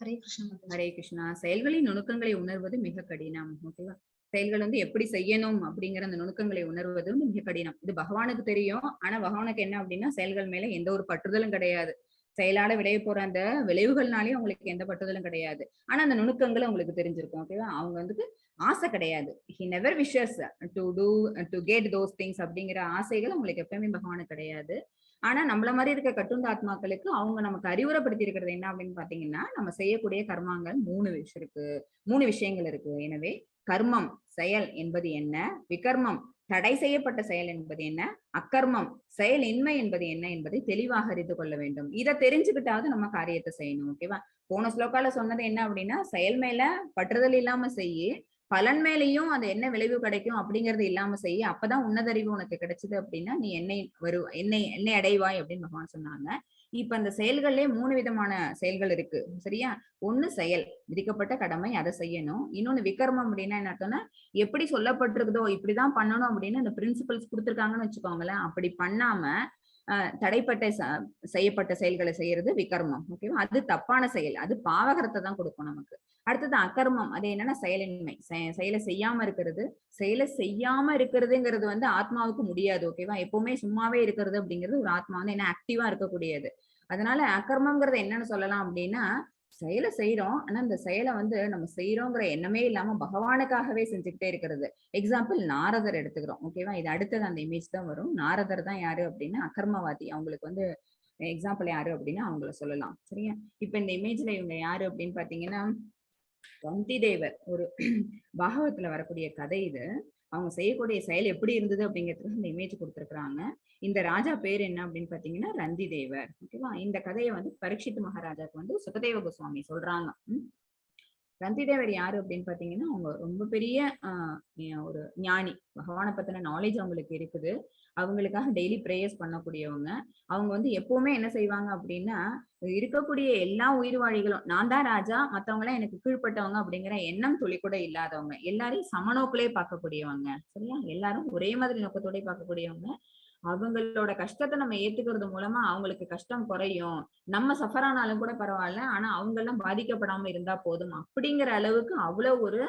ஹரே கிருஷ்ணா மாதாஜி. ஹரே கிருஷ்ணா. செயல்களின் நுணுக்கங்களை உணர்வது மிக கடினம். ஓகேவா? செயல்கள் வந்து எப்படி செய்யணும் அப்படிங்கிற அந்த நுணுக்கங்களை உணர்வது வந்து மிக கடினம். இது பகவானுக்கு தெரியும். ஆனா பகவானுக்கு என்ன அப்படின்னா செயல்கள் மேல எந்த ஒரு பற்றுதலும் கிடையாது. செயலால விளைய போற அந்த விளைவுகள்னாலே அவங்களுக்கு எந்த பற்றுதலும் கிடையாது. ஆனா அந்த நுணுக்கங்கள் அவங்களுக்கு தெரிஞ்சிருக்கும். ஓகேவா? அவங்க வந்துட்டு ஆசை கிடையாது. He never wishes to do to get those things அப்படிங்கிற ஆசைகள் அவங்களுக்கு எப்பவுமே பகவானுக்கு கிடையாது. ஆனா நம்மள மாதிரி இருக்க கட்டுண்ட ஆத்மாக்களுக்கு அவங்க நமக்கு அறிவுரைப்படுத்தி இருக்கிறது என்ன அப்படின்னு பாத்தீங்கன்னா, நம்ம செய்யக்கூடிய கர்மாங்கள் 3 விஷயங்கள் இருக்கு. எனவே கர்மம் செயல் என்பது என்ன, விகர்மம் தடை செய்யப்பட்ட செயல் என்பது என்ன, அக்கர்மம் செயலின்மை என்பது என்ன என்பதை தெளிவாக அறிந்து கொள்ள வேண்டும். இதை தெரிஞ்சுக்கிட்டாவது நம்ம காரியத்தை செய்யணும். ஓகேவா? போன ஸ்லோகால சொன்னது என்ன அப்படின்னா, செயல் மேல பற்றுதல் இல்லாம செய்யி, பலன் மேலேயும் அது என்ன விளைவு கிடைக்கும் அப்படிங்கறது இல்லாம செய்ய, அப்பதான் உன்னதறிவு உனக்கு கிடைச்சது அப்படின்னா நீ என்னை அடைவாய் அப்படின்னு பகவான் சொன்னாங்க. இப்ப அந்த செயல்கள்லயே 3 விதமான செயல்கள் இருக்கு. சரியா? ஒண்ணு செயல், விதிக்கப்பட்ட கடமை, அதை செய்யணும். இன்னொன்னு விகர்மம் அப்படின்னா என்ன அர்த்தம்னா, எப்படி சொல்லப்பட்டிருக்குதோ இப்படிதான் பண்ணணும் அப்படின்னு அந்த பிரின்சிபல்ஸ் கொடுத்திருக்காங்கன்னு வச்சுக்கோங்களேன். அப்படி பண்ணாம தடைப்பட்ட செய்யப்பட்ட செயல்களை செய்யறது விகர்மம். ஓகேவா? அது தப்பான செயல். அது பாவகரத்தை தான் கொடுக்கும் நமக்கு. அடுத்தது அகர்மம். அது என்னன்னா செயலின்மை. செயலை செய்யாம இருக்கிறது. செயலை செய்யாம இருக்கிறதுங்கிறது வந்து ஆத்மாவுக்கு முடியாது. ஓகேவா? எப்பவுமே சும்மாவே இருக்கிறது அப்படிங்கிறது ஒரு ஆத்மா வந்து என்ன ஆக்டிவா இருக்கக்கூடியது. அதனால அகர்மம்ங்கிறது என்னன்னு சொல்லலாம் அப்படின்னா, செயலை செய்யறோம். ஆனா அந்த செயலை வந்து நம்ம செய்யறோங்கிற எண்ணமே இல்லாம பகவானுக்காகவே செஞ்சுக்கிட்டே இருக்கிறது. எக்ஸாம்பிள் நாரதர் எடுத்துக்கிறோம். ஓகேவா? இது அடுத்தது அந்த இமேஜ் தான் வரும். நாரதர் தான் யாரு அப்படின்னா அகர்மவாதி. அவங்களுக்கு வந்து எக்ஸாம்பிள் யாரு அப்படின்னா அவங்கள சொல்லலாம். சரியா? இப்ப இந்த இமேஜ்ல இவங்க யாரு அப்படின்னு பாத்தீங்கன்னா, குந்தி தேவர். ஒரு பாகவத்துல வரக்கூடிய கதை இது. அவங்க செய்யக்கூடிய செயல் எப்படி இருந்தது அப்படிங்கிறதுக்கு இந்த இமேஜ் கொடுத்திருக்கிறாங்க. இந்த ராஜா பேர் என்ன அப்படின்னு பாத்தீங்கன்னா ரந்தி தேவர். ஓகேவா? இந்த கதையை வந்து பரீட்சித் மகாராஜாக்கு வந்து சுகதேவ கோஸ்வாமி சொல்றாங்க. ரந்தி தேவர் யாரு அப்படின்னு பாத்தீங்கன்னா, அவங்க ரொம்ப பெரிய ஒரு ஞானி. பகவானை பத்தின நாலேஜ் அவங்களுக்கு இருக்குது. அவங்களுக்காக டெய்லி பிரேயர்ஸ் பண்ணக்கூடியவங்க. அவங்க வந்து எப்பவுமே என்ன செய்வாங்க அப்படின்னா, இருக்கக்கூடிய எல்லா உயிர்வாழிகளும் நான் தான் ராஜா, மத்தவங்க எல்லாம் எனக்கு கீழ்ப்பட்டவங்க அப்படிங்கிற எண்ணம் துளி கூட இல்லாதவங்க. எல்லாரையும் சமநோக்கிலே பார்க்கக்கூடியவங்க. சரியா? எல்லாரும் ஒரே மாதிரி நோக்கத்தோட பார்க்கக்கூடியவங்க. அவங்களோட கஷ்டத்தை நம்ம ஏத்துக்கிறது மூலமா அவங்களுக்கு கஷ்டம் குறையும். நம்ம சஃபர் ஆனாலும் கூட பரவாயில்ல. ஆனா அவங்க எல்லாம் பாதிக்கப்படாம இருந்தா போதும் அப்படிங்கிற அளவுக்கு அவ்வளவு ஒரு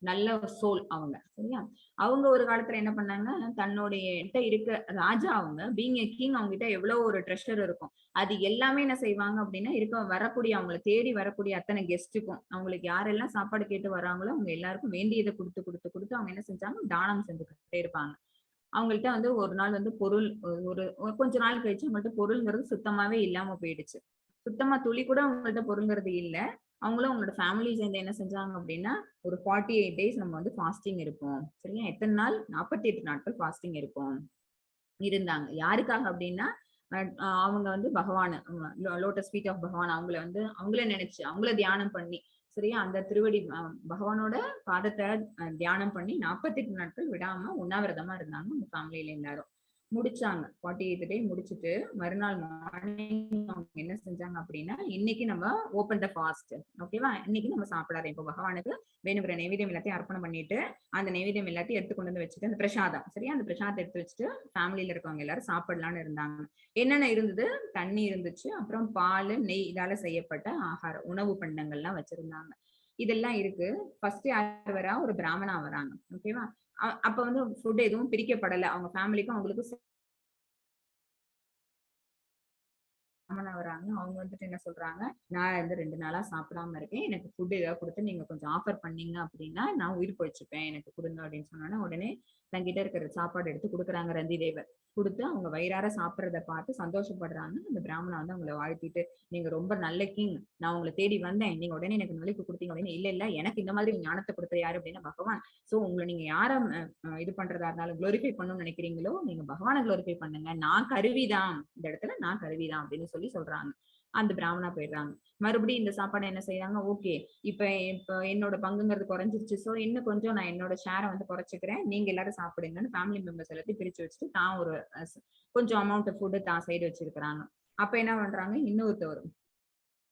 நல்ல சோல் அவங்க. சரியா? அவங்க ஒரு காலத்துல என்ன பண்ணாங்க, தன்னுடைய இருக்க ராஜா அவங்க பீங் எ கிங், அவங்க கிட்ட எவ்வளவு ஒரு ட்ரெஷர் இருக்கும். அது எல்லாமே என்ன செய்வாங்க அப்படின்னா, வரக்கூடிய அவங்களை தேடி வரக்கூடிய அத்தனை கெஸ்ட்டுக்கும் அவங்களுக்கு யாரெல்லாம் சாப்பாடு கேட்டு வராங்களோ அவங்க எல்லாருக்கும் வேண்டியதை கொடுத்து கொடுத்து கொடுத்து அவங்க என்ன செஞ்சாங்க, தானம் செஞ்சுக்கிட்டே இருப்பாங்க. அவங்கள்ட்ட வந்து ஒரு நாள் வந்து பொருள் கொஞ்ச நாள் கழிச்சு அவங்கள்ட்ட பொருள்ங்கிறது சுத்தமாவே இல்லாம போயிடுச்சு. சுத்தமா துளி கூட அவங்கள்ட்ட பொருள்ங்கிறது இல்ல. அவங்களும் அவங்களோட ஃபேமிலி சேர்ந்து என்ன செஞ்சாங்க அப்படின்னா, ஒரு 48 டேஸ் நம்ம வந்து ஃபாஸ்டிங் இருப்போம். சரியா? எத்தனை நாள்? 48 நாட்கள் ஃபாஸ்டிங் இருப்போம். இருந்தாங்க. யாருக்காக அப்படின்னா, அவங்க வந்து பகவான் லோட்டஸ் ஃபீட் ஆஃப் பகவான் அவங்கள நினைச்சு அவங்கள தியானம் பண்ணி, சரியா? அந்த திருவடி பகவானோட பாதத்தை தியானம் பண்ணி 48 நாட்கள் விடாம உண்ணாவிரதமா இருந்தாங்க அந்த ஃபேமிலியில எல்லாரும். முடிச்சாங்க. 48 டே முடிச்சுட்டு மறுநாள் மார்னிங் அவங்க என்ன செஞ்சாங்க அப்படின்னா, இன்னைக்கு நம்ம ஓபன் த ஃபாஸ்ட். ஓகேவா? இன்னைக்கு நம்ம சாப்பிடாத. இப்போ பகவானுக்கு வேணுங்கிற நைவேத்தியம் எல்லாத்தையும் அர்ப்பணம் பண்ணிட்டு, அந்த நைவேத்தியம் எல்லாத்தையும் எடுத்து கொண்டு வந்து வச்சுட்டு, அந்த பிரசாதம் சரியா? அந்த பிரசாதத்தை எடுத்து வச்சுட்டு ஃபேமிலியில இருக்கவங்க எல்லாரும் சாப்பிடலாம்னு இருந்தாங்க. என்னென்ன இருந்தது? தண்ணி இருந்துச்சு. அப்புறம் பால், நெய் இதால செய்யப்பட்ட ஆகாரம், உணவு பண்டங்கள்லாம் வச்சிருந்தாங்க. இதெல்லாம் இருக்கு. ஃபர்ஸ்ட் யார் வரா? ஒரு பிராமணா வராங்க. ஓகேவா? அப்ப வந்து ஃபுட் எதுவும் பிரிக்கப்படல. அவங்க ஃபேமிலிக்கும் அவங்களுக்கும் வராங்க. அவங்க வந்துட்டு என்ன சொல்றாங்க, நான் வந்து 2 நாளா சாப்பிடாம இருக்கேன். எனக்கு ஃபுட் ஏதாவது கொடுத்து நீங்க கொஞ்சம் ஆஃபர் பண்ணீங்க அப்படின்னா நான் உயிர் பொழைச்சுப்பேன். எனக்கு கொடுங்க அப்படின்னு சொன்னோன்னே, உடனே தங்கிட்ட இருக்கிற சாப்பாடு எடுத்து கொடுக்குறாங்க ரந்தி தேவர். கொடுத்து அவங்க வயிறார சாப்பிடுறத பார்த்து சந்தோஷப்படுறாங்க. அந்த பிராமணா வந்து அவங்கள வாழ்த்திட்டு, நீங்க ரொம்ப நல்ல கிங். நான் உங்களை தேடி வந்தேன். நீங்க உடனே எனக்கு நலிப்பு கொடுத்தீங்க அப்படின்னு. இல்ல இல்ல, எனக்கு இந்த மாதிரி ஞானத்தை கொடுத்த யாரு அப்படின்னா பகவான். சோ உங்களை நீங்க யார இது பண்றதா இருந்தாலும் குளோரிஃபை பண்ணணும்னு நினைக்கிறீங்களோ நீங்க பகவானை குளோரிஃபை பண்ணுங்க. நான் கருவிதான். இந்த இடத்துல நான் கருவிதான் அப்படின்னு சொல்றாங்க. அந்த பிராமணா போயிடுறாங்க. மறுபடியும் இந்த சாப்பாடு என்ன செய்யறாங்க, ஓகே இப்ப என்னோட பங்குங்கிறது குறைஞ்சிருச்சு. சோ இன்னும் கொஞ்சம் நான் என்னோட ஷேரை வந்து குறைச்சிக்கிறேன். நீங்க எல்லாரும் சாப்பிடுங்கன்னு ஃபேமிலி மெம்பர்ஸ் எல்லாத்தையும் பிரிச்சு வச்சுட்டு தான் ஒரு கொஞ்சம் அமௌண்ட் ஃபுட்டு தான் சைடு வச்சிருக்கிறாங்க. அப்ப என்ன பண்றாங்க, இன்னொருத்தவர்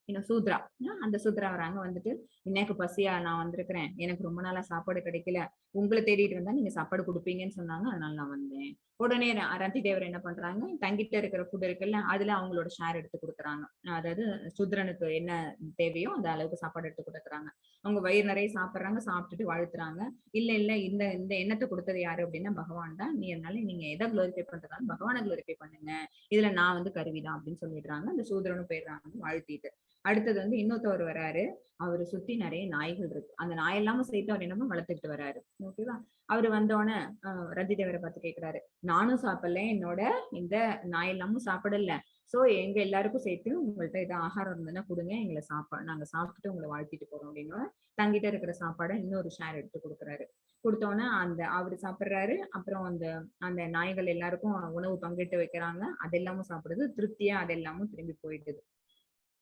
இன்னும் சூத்ரா, அந்த சூத்ரா வராங்க. வந்துட்டு எனக்கு பசியா நான் வந்திருக்கிறேன், எனக்கு ரொம்ப நாளா சாப்பாடு கிடைக்கல, உங்களை தேடிட்டு வந்தா நீங்க சாப்பாடு கொடுப்பீங்கன்னு சொன்னாங்க, அதனால நான் வந்தேன். உடனே ரந்தி தேவர் என்ன பண்றாங்க, தங்கிட்ட இருக்கிற ஃபுட் இருக்குல்ல அதுல அவங்களோட ஷேர் எடுத்து கொடுக்குறாங்க. அதாவது சூத்ரனுக்கு என்ன தேவையோ அந்த அளவுக்கு சாப்பாடு எடுத்து கொடுக்குறாங்க. அவங்க வயிறு நிறைய சாப்பிடுறாங்க, சாப்பிட்டுட்டு வாழ்த்துறாங்க. இல்ல இல்ல இந்த இந்த எண்ணத்தை கொடுத்தது யாரு அப்படின்னா பகவான் தான். அதனால நீங்க எதை குளோரிஃபை பண்றதாலும் பகவானை குளோரிஃபை பண்ணுங்க, இதுல நான் வந்து கருவிதான் அப்படின்னு சொல்லிடுறாங்க. அந்த சூத்ரனும் போயிடுறாங்க வாழ்த்திட்டு. அடுத்தது வந்து இன்னொருத்தவர் வராரு. அவரு சுத்தி நிறைய நாய்கள் இருக்கு. அந்த நாய் எல்லாமும் சேர்த்து அவர் என்னமோ வளர்த்துட்டு வராரு. ஓகேவா? அவரு வந்தோடனே ரந்தி தேவரை பார்த்து கேட்கிறாரு, நானும் சாப்பிடல, என்னோட இந்த நாய் எல்லாமும் சாப்பிடல, சோ எங்க எல்லாருக்கும் சேர்த்து உங்கள்ட்ட ஏதாவது ஆகாரம் இருந்ததுன்னா கொடுங்க, எங்களை நாங்க சாப்பிட்டுட்டு உங்களை வாழ்த்திட்டு போறோம் அப்படின்னு தங்கிட்ட இருக்கிற சாப்பாடை இன்னொரு ஷேர் எடுத்து கொடுக்குறாரு. கொடுத்தோன்னே அவரு சாப்பிடுறாரு. அப்புறம் அந்த அந்த நாய்கள் எல்லாருக்கும் உணவு பங்கிட்டு வைக்கிறாங்க. அதெல்லாமும் சாப்பிடுது. திருப்தியா அதெல்லாமும் திரும்பி போயிடுது.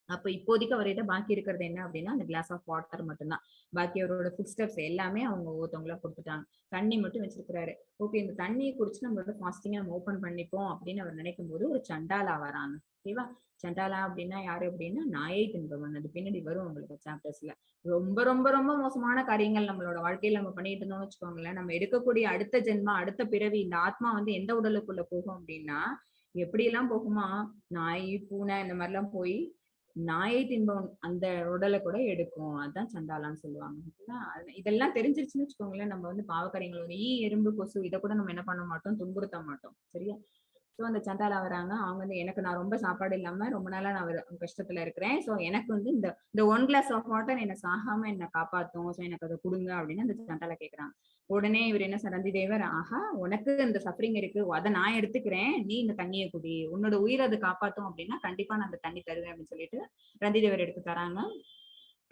அப்ப இப்போதைக்கு அவர்கிட்ட பாக்கி இருக்கிறது என்ன அப்படின்னா அந்த கிளாஸ் ஆஃப் வாட்டர் மட்டும்தான். பாக்கி அவரோட ஃபுட் ஸ்டெப்ஸ் எல்லாமே அவங்க ஒருத்தவங்களா கொடுத்துட்டாங்க. தண்ணி மட்டும் வச்சிருக்கிறாரு. ஓகே, இந்த தண்ணியை குடிச்சு நம்மளோட ஃபாஸ்டிங்கை நம்ம ஓபன் பண்ணிப்போம் அப்படின்னு அவர் நினைக்கும் போது ஒரு சண்டாலா வராங்க. ஓகேவா? சண்டாலா அப்படின்னா யாரு அப்படின்னா நாயை தின்பவன். அது பின்னாடி வரும் உங்களுக்கு சாப்டர்ஸ்ல. ரொம்ப ரொம்ப ரொம்ப மோசமான காரியங்கள் நம்மளோட வாழ்க்கையில நம்ம பண்ணிட்டு இருந்தோம்னு வச்சுக்கோங்களேன். நம்ம எடுக்கக்கூடிய அடுத்த ஜென்மா, அடுத்த பிறவி, இந்த ஆத்மா வந்து எந்த உடலுக்குள்ள போகும் அப்படின்னா எப்படி எல்லாம் போகுமா, நாய் பூனை இந்த மாதிரி எல்லாம் போய் நாயை தின்பவன் அந்த உடலை கூட எடுக்கும். அதான் சண்டாலான்னு சொல்லுவாங்க. இதெல்லாம் தெரிஞ்சிருச்சுன்னு வச்சுக்கோங்களேன், நம்ம வந்து பாவக்காரியங்கள் வந்து எறும்பு கொசு இதை கூட நம்ம என்ன பண்ண மாட்டோம், துன்புறுத்த மாட்டோம். சரியா? சோ அந்த சண்டாலா வராங்க. அவங்க வந்து எனக்கு நான் ரொம்ப சாப்பாடு இல்லாம ரொம்ப நாளா நான் கஷ்டத்துல இருக்கிறேன், சோ எனக்கு வந்து இந்த 1 glass ஆஃப் வாட்டர் என்ன சாகாம என்ன காப்பாத்தும், சோ எனக்கு அதை கொடுங்க அப்படின்னு அந்த சண்டாலா கேக்குறாங்க. உடனே இவர் என்ன ரந்தி தேவர், ஆஹா உனக்கு இந்த சஃபரிங் இருக்கு, அதை நான் எடுத்துக்கிறேன், நீ இந்த தண்ணியை குடி, உன்னோட உயிரை அது காப்பாத்தும் அப்படின்னா கண்டிப்பா நான் அந்த தண்ணி தருவேன் அப்படின்னு சொல்லிட்டு ரந்தி தேவர் எடுத்து தராங்க.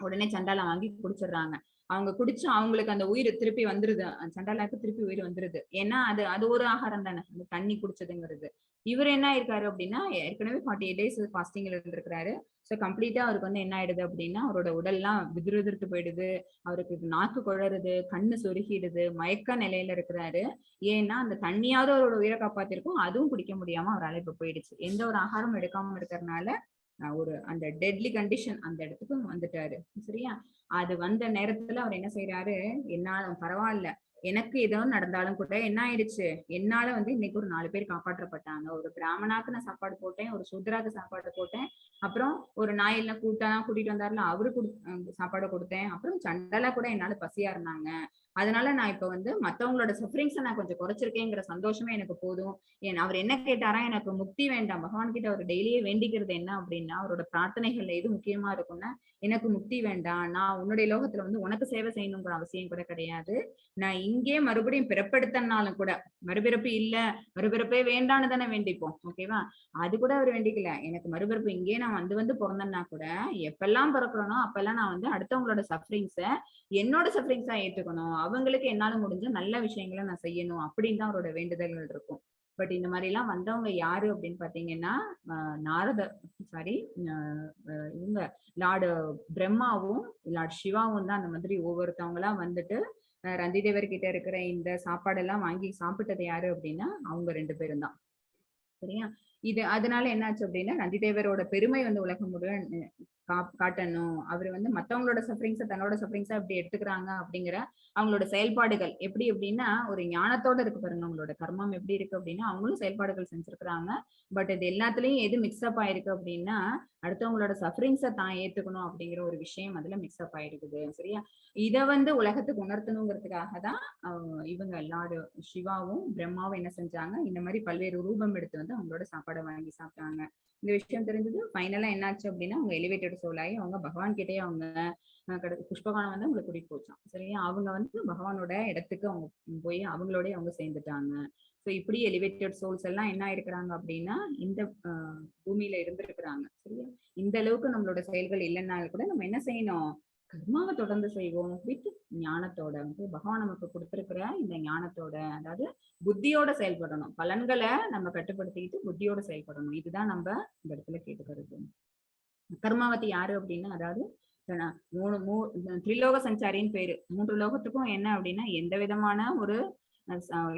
உடனே சண்டாலா வாங்கி குடிச்சிடுறாங்க. அவங்க குடிச்சு அவங்களுக்கு அந்த உயிர் திருப்பி வந்துருது. சண்டாலாக்கு திருப்பி உயிர் வந்துருது. ஏன்னா அது அது ஒரு ஆகாரம் தானே, அந்த தண்ணி குடிச்சதுங்கிறது. இவர் என்ன ஆயிருக்காரு அப்படின்னா ஏற்கனவே 48 days ஃபாஸ்டிங்ல இருந்திருக்கிறாரு. சோ கம்ப்ளீட்டா அவருக்கு வந்து என்ன ஆயிடுது அப்படின்னா அவரோட உடல்லாம் விதிர்த்து போயிடுது. அவருக்கு நாக்கு குழறுது, கண்ணு சொருகிடுது, மயக்க நிலையில இருக்கிறாரு. ஏன்னா அந்த தண்ணியாவது அவரோட உயிரை காப்பாத்திருக்கும், அதுவும் குடிக்க முடியாம அவரால் இப்ப போயிடுச்சு. எந்த ஒரு ஆகாரம் எடுக்காம இருக்கிறதுனால ஒரு அந்த டெட்லி கண்டிஷன் அந்த இடத்துக்கு வந்துட்டாரு. சரியா? அது வந்த நேரத்துல அவர் என்ன செய்யறாரு, என்னால பரவாயில்ல, எனக்கு ஏதோ நடந்தாலும் கூட என்ன ஆயிடுச்சு, என்னால வந்து இன்னைக்கு ஒரு 4 பேர் காப்பாற்றப்பட்டாங்க. ஒரு பிராமணாக்கு நான் சாப்பாடு போட்டேன், ஒரு சூத்ராக்கு சாப்பாடு போட்டேன், அப்புறம் ஒரு நாயெல்லாம் கூட்டிட்டு வந்தாருல அவரு சாப்பாடு கொடுத்தேன், அப்புறம் சண்டலா கூட என்னால பசியா இருந்தாங்க. அதனால நான் இப்ப வந்து மத்தவங்களோட சஃபரிங்ஸை நான் கொஞ்சம் குறைச்சிருக்கேங்கிற சந்தோஷமே எனக்கு போதும். அவர் என்ன கேட்டாரா, எனக்கு முக்தி வேண்டாம். பகவான் கிட்ட அவர் டெய்லியே வேண்டிக்கிறது என்ன அப்படின்னா அவரோட பிரார்த்தனைகள்ல எது முக்கியமா இருக்கும்னா, எனக்கு முக்தி வேண்டாம், நான் உன்னுடைய லோகத்துல வந்து உனக்கு சேவை செய்யணுங்கிற அவசியம் கூட கிடையாது, நான் இங்கே மறுபடியும் பிறப்பெடுத்தனாலும் கூட, மறுபிறப்பு இல்ல மறுபிறப்பே வேண்டான்னு தானே வேண்டிப்போம். ஓகேவா? அது கூட அவர் வேண்டிக்கல, எனக்கு மறுபிறப்பு இங்கே நான் வந்து பிறந்தேன்னா கூட எப்பெல்லாம் பிறக்கிறனோ அப்பெல்லாம் நான் வந்து அடுத்தவங்களோட சஃபரிங்ஸை என்னோட சஃபரிங்ஸா ஏற்றுக்கணும், அவங்களுக்கு என்னால முடிஞ்ச நல்ல விஷயங்களை நான் செய்யணும் அப்படின்னு தான் அவரோட வேண்டுதல்கள் இருக்கும். பட் இந்த மாதிரி எல்லாம் வந்தவங்க யாரு அப்படின்னு பாத்தீங்கன்னா நாரதர் சாரி இவங்க லார்டு பிரம்மாவும் லார்டு சிவாவும் தான் அந்த மாதிரி ஒவ்வொருத்தவங்களா வந்துட்டு ரந்தி தேவர் கிட்ட இருக்கிற இந்த சாப்பாடெல்லாம் வாங்கி சாப்பிட்டது யாரு அப்படின்னா அவங்க 2 பேரும் தான். சரியா? இது அதனால என்னாச்சு அப்படின்னா ரந்தி தேவரோட பெருமை வந்து உலகம் முழுவதும் காட்டணும். அவர் வந்து மத்தவங்களோட சஃபரிங்ஸை தன்னோட சஃபரிங்ஸா எப்படி எடுத்துக்கிறாங்க அப்படிங்கிற அவங்களோட செயல்பாடுகள் எப்படி அப்படின்னா ஒரு ஞானத்தோட இருக்கு பாருங்க. அவங்களோட கர்மம் எப்படி இருக்கு அப்படின்னா அவங்களும் செயல்பாடுகள் செஞ்சிருக்கிறாங்க. பட் இது எல்லாத்துலயும் எது மிக்ஸ்அப் ஆயிருக்கு அப்படின்னா அடுத்தவங்களோட சஃபரிங்ஸை தான் ஏத்துக்கணும் அப்படிங்கிற ஒரு விஷயம் அதுல மிக்ஸ்அப் ஆயிருக்குது. சரியா? இதை வந்து உலகத்துக்கு உணர்த்தணுங்கிறதுக்காக தான் இவங்க லார்டு சிவாவும் பிரம்மாவும் என்ன செஞ்சாங்க, இந்த மாதிரி பல்வேறு ரூபம் எடுத்து வந்து அவங்களோட சாப்பாடை வாங்கி சாப்பிட்டாங்க. இந்த விஷயம் தெரிஞ்சது. ஃபைனலா என்னாச்சு அப்படின்னா அவங்க எலிவேட்டட் சோல் ஆகி அவங்க பகவான் கிட்டே அவங்க புஷ்பகானம் வந்து அவங்களை கூட்டிட்டு போச்சான். சரியா? அவங்க வந்து பகவானோட இடத்துக்கு அவங்க போய் அவங்களோடய அவங்க சேர்ந்துட்டாங்க. ஸோ இப்படி எலிவேட்டட் சோல்ஸ் எல்லாம் என்ன ஆயிருக்கிறாங்க அப்படின்னா இந்த பூமியில இருந்திருக்கிறாங்க. சரியா? இந்த அளவுக்கு நம்மளோட செயல்கள் இல்லைன்னாலும் கூட நம்ம என்ன செய்யணும், கர்மாவை தொடர்ந்து செய்வோம் வித் ஞானத்தோட. வந்து பகவான் நமக்கு கொடுத்திருக்கிற இந்த ஞானத்தோட, அதாவது புத்தியோட செயல்படணும். பலன்களை நம்ம கட்டுப்படுத்திக்கிட்டு புத்தியோட செயல்படணும். இதுதான் நம்ம இந்த இடத்துல கேட்டுக்கிறது. கர்மாவதி யாரு அப்படின்னா அதாவது திரிலோக சஞ்சாரின்னு பேரு. 3 லோகத்துக்கும் என்ன அப்படின்னா எந்த விதமான ஒரு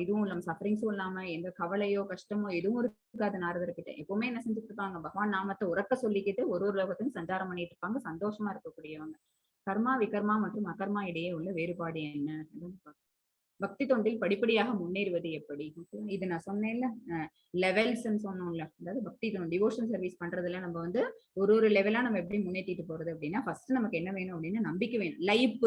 இதுவும் இல்லாம சஃபரிங்ஸும் இல்லாம எந்த கவலையோ கஷ்டமோ எதுவும் இருக்காது நாரதர்கிட்ட. எப்பவுமே என்ன செஞ்சுட்டு இருப்பாங்க, பகவான் நாமத்தை உறக்க சொல்லிக்கிட்டு ஒரு லோகத்தையும் சஞ்சாரம் பண்ணிட்டு இருப்பாங்க, சந்தோஷமா இருக்கக்கூடியவங்க. கர்மா விகர்மா மற்றும் அகர்மா இடையே உள்ள வேறுபாடு என்ன? பக்தி தொண்டில் படிப்படியாக முன்னேறுவது எப்படி? இது நான் சொன்னேன்ல, லெவல்ஸ் சொன்னோம்ல, அதாவது பக்தி தொண்டு டிவோஷன் சர்வீஸ் பண்றதுல நம்ம வந்து ஒரு லெவலா நம்ம எப்படி முன்னேற்றிட்டு போறது அப்படின்னா, ஃபர்ஸ்ட் நமக்கு என்ன வேணும் அப்படின்னா நம்பிக்கை வேணும். லைஃப்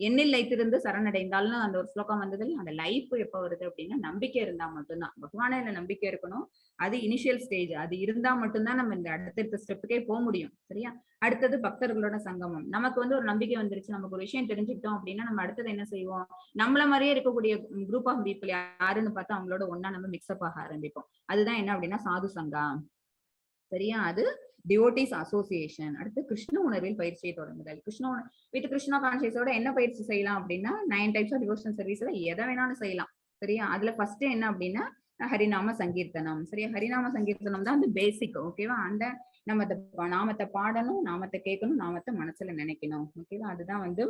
எண்ணில் லைத்திருந்து சரணடைந்தாலும் அந்த ஒரு ஸ்லோகம் வந்தது. அந்த லைஃப் எப்ப வருது அப்படின்னா நம்பிக்கை இருந்தா மட்டும்தான். பகவான நம்பிக்கை இருக்கணும். அது இனிஷியல் ஸ்டேஜ். அது இருந்தா மட்டும்தான் நம்ம இந்த அடுத்தடுத்த ஸ்டெப்புக்கே போக முடியும். சரியா? அடுத்தது பக்தர்களோட சங்கமம். நமக்கு வந்து ஒரு நம்பிக்கை வந்துருச்சு, நமக்கு ஒரு விஷயம் தெரிஞ்சுக்கிட்டோம் அப்படின்னா நம்ம அடுத்தது என்ன செய்வோம், நம்மள மாதிரியே இருக்கக்கூடிய குரூப் ஆஃப் பீப்புள் யாருன்னு பார்த்தா அவங்களோட ஒன்னா நம்ம மிக்ஸ்அப் ஆக ஆரம்பிப்போம். அதுதான் என்ன அப்படின்னா சாது சங்கா. சரியா? அது டிவோட்டிஸ் அசோசியேஷன். அடுத்து கிருஷ்ண உணர்வில் பயிற்சியை தொடங்குதல். கிருஷ்ணா கான்சியஸோட என்ன பயிற்சி செய்யலாம் அப்படின்னா 9 டைப்ஸ் ஆஃப் டிவோஷனல் சர்வீஸ்ல எதை வேணாலும் செய்யலாம். சரியா? அதுல ஃபர்ஸ்ட் என்ன அப்படின்னா ஹரிநாம சங்கீர்த்தனம். சரியா? ஹரிநாம சங்கீர்த்தனம் தான் வந்து பேசிக். ஓகேவா? அந்த நம்ம நாமத்தை பாடணும், நாமத்தை கேட்கணும், நாமத்தை மனசுல நினைக்கணும். ஓகேவா? அதுதான் வந்து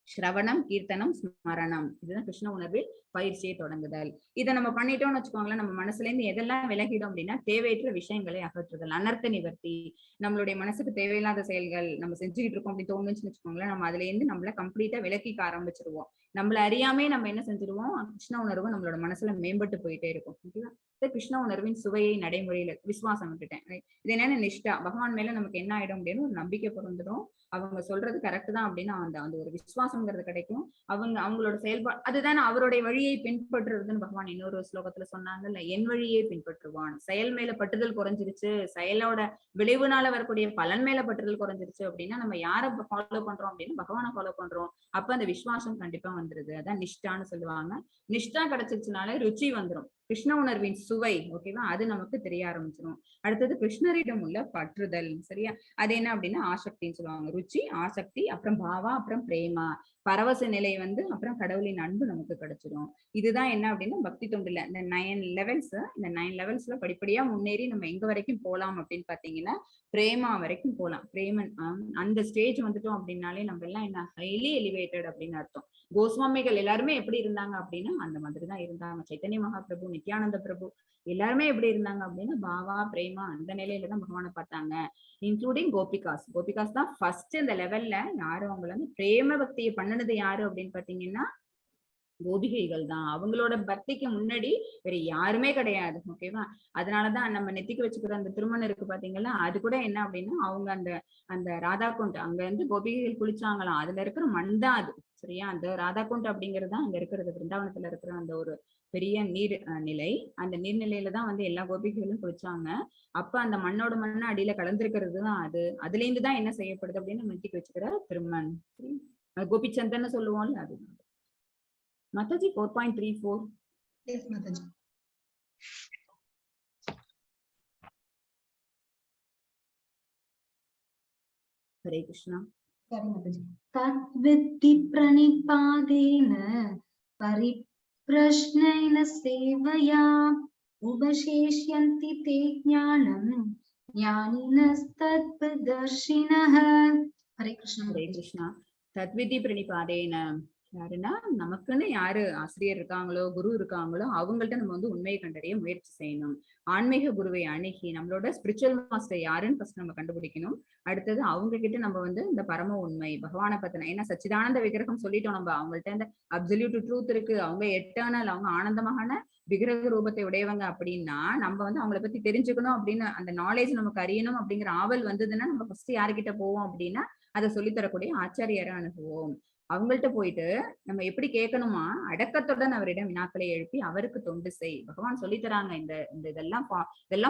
ஸ்ரவணம், கீர்த்தனம், ஸ்மரணம். இதுதான் கிருஷ்ண உணர்வில் பயிற்சியை தொடங்குதல். இதை நம்ம பண்ணிட்டோம்னு வச்சுக்கோங்களேன், நம்ம மனசுல இருந்து எதெல்லாம் விலகிடும் அப்படின்னா தேவையற்ற விஷயங்களை அகற்றுதல், அனர்த்த நிவர்த்தி. நம்மளுடைய மனசுக்கு தேவையில்லாத செயல்கள் நம்ம செஞ்சுக்கிட்டு இருக்கோம் அப்படின்னு தோணுச்சுன்னு வச்சுக்கோங்களேன், நம்ம அதுல இருந்து நம்மள கம்ப்ளீட்டா விலக்கிக்க ஆரம்பிச்சிருவோம். நம்மள அறியாமே நம்ம என்ன செஞ்சிருவோம், கிருஷ்ண உணர்வு நம்மளோட மனசுல மேம்பட்டு போயிட்டே இருக்கும். ஓகேவா? கிருஷ்ண உணர்வின் சுவையை நடைமுறையில விசுவாசம் விட்டுட்டேன். இது என்னன்னா நிஷ்டா. பகவான் மேல நமக்கு என்ன ஆயிடும் அப்படின்னு ஒரு நம்பிக்கை பிறந்துடும். அவங்க சொல்றது கரெக்ட் தான் அப்படின்னு அந்த ஒரு விசுவாசம்ங்கிறது கிடைக்கும். அவங்களோட செயல்பாடு அதுதான் அவருடைய வழியை பின்பற்றுறதுன்னு பகவான் இன்னொரு ஸ்லோகத்துல சொன்னாங்கல்ல, என் வழியை பின்பற்றுவான். செயல் மேல பட்டுதல் குறைஞ்சிருச்சு, செயலோட விளைவுனால வரக்கூடிய பலன் மேல பட்டுதல் குறைஞ்சிருச்சு அப்படின்னா நம்ம யாரை ஃபாலோ பண்றோம் அப்படின்னு பகவானை ஃபாலோ பண்றோம். அப்ப அந்த விசுவாசம் கண்டிப்பா வந்துருது. அதான் நிஷ்டான்னு சொல்லுவாங்க. நிஷ்டா கிடைச்சிருச்சுனாலே ருச்சி வந்துடும். கிருஷ்ண உணர்வின் சுவை, ஓகேவா, அது நமக்கு தெரிய ஆரம்பிச்சிடும். அடுத்தது கிருஷ்ணரிடம் உள்ள பற்றுதல். சரியா? அது என்ன அப்படின்னா ஆசக்தின்னு சொல்லுவாங்க. ருச்சி, ஆசக்தி, அப்புறம் பாவா, அப்புறம் பிரேமா, பரவச நிலை வந்து அப்புறம் கடவுளின் அன்பு நமக்கு கிடைச்சிடும். இதுதான் என்ன அப்படின்னா பக்தி தொண்டுல இந்த 9 லெவல்ஸ். இந்த 9 லெவல்ஸ்ல படிப்படியா முன்னேறி நம்ம எங்க வரைக்கும் போலாம் அப்படின்னு பாத்தீங்கன்னா பிரேமா வரைக்கும் போலாம். பிரேமன் அந்த ஸ்டேஜ் வந்துட்டோம் அப்படின்னாலே நம்ம எல்லாம் என்ன ஹைலி எலிவேட்டட் அப்படின்னு அர்த்தம். கோஸ்வாமிகள் எல்லாருமே எப்படி இருந்தாங்க அப்படின்னா அந்த மாதிரிதான் இருந்தாங்க. சைத்தன்ய மகாபிரபு, நித்யானந்த பிரபு எல்லாருமே எப்படி இருந்தாங்க அப்படின்னா பாவா, பிரேமா அந்த நிலையில தான் பகவானை பார்த்தாங்க. இன்க்ளூடிங் கோபிகாஸ். கோபிகாஸ் தான் ஃபர்ஸ்ட் இந்த லெவல்ல யாரு அவங்கள வந்து பிரேம பக்தியை பண்ணினது யாரு அப்படின்னு பாத்தீங்கன்னா கோபிகைகள் தான். அவங்களோட பக்திக்கு முன்னாடி வேற யாருமே கிடையாது. ஓகேவா? அதனாலதான் நம்ம நெத்திக்கு வச்சுக்கிற அந்த திருமணம் இருக்கு பாத்தீங்களா, அது கூட என்ன அப்படின்னா அவங்க அந்த அந்த ராதா குண்ட் அங்க இருந்து கோபிகைகள் குளிச்சாங்களாம். அதுல இருக்கிற மண் தான் அது. சரியா? அந்த ராதா குண்ட் அப்படிங்கிறது தான் அங்க இருக்கிறது. பிருந்தாவனத்துல இருக்கிற அந்த ஒரு பெரிய நீர் நிலை. அந்த நீர்நிலையில தான் வந்து எல்லா கோபிகைகளும் குளிச்சாங்க. அப்ப அந்த மண்ணோட மண்ண அடியில கலந்திருக்கிறது தான் அது. அதுல இருந்து தான் என்ன செய்யப்படுது அப்படின்னு நம்ம நெத்திக்கு வச்சுக்கிற திருமண். கோபிச்சந்தன்னு சொல்லுவோம்ல, அது Mataji 4.34. Yes, Mataji. Hare Krishna. Sorry, Mataji. Tatvitti pranipadena pariprashnena sevaya ubasheshyanti te jnanam jnaninas-tatvadarshinaha. Hare Krishna. Hare Krishna. Tatvitti pranipadena யாருன்னா நமக்குன்னு யாரு ஆசிரியர் இருக்காங்களோ, குரு இருக்காங்களோ அவங்கள்ட்ட நம்ம வந்து உண்மையை கண்டறிய முயற்சி செய்யணும். ஆன்மீக குருவை அணுகி நம்மளோட ஸ்பிரிச்சுவல் மாஸ்டர் யாருன்னு ஃபர்ஸ்ட் நம்ம கண்டுபிடிக்கணும். அடுத்தது அவங்க கிட்ட நம்ம வந்து இந்த பரம உண்மை பகவானை பத்தின, ஏன்னா சச்சிதானந்த விக்கிரகம் சொல்லிட்டோம் நம்ம, அவங்கள்ட்ட இந்த அப்சல்யூட் ட்ரூத் இருக்கு, அவங்க எட்டர்னல், அவங்க ஆனந்தமான விக்கிரக ரூபத்தை உடையவங்க அப்படின்னா நம்ம வந்து அவங்களை பத்தி தெரிஞ்சுக்கணும் அப்படின்னு அந்த நாலேஜ் நமக்கு அறியணும் அப்படிங்கிற ஆவல் வந்ததுன்னா நம்ம ஃபர்ஸ்ட் யாருக்கிட்ட போவோம் அப்படின்னா அதை சொல்லித்தரக்கூடிய ஆச்சாரியரை அணுகுவோம். அவங்கள்ட்ட போயிட்டு நம்ம எப்படி கேட்கணுமா, அடக்கத்துடன் அவரிடம் வினாக்களை எழுப்பி அவருக்கு தொண்டு செய். பகவான் சொல்லித்தராங்க இந்த இதெல்லாம்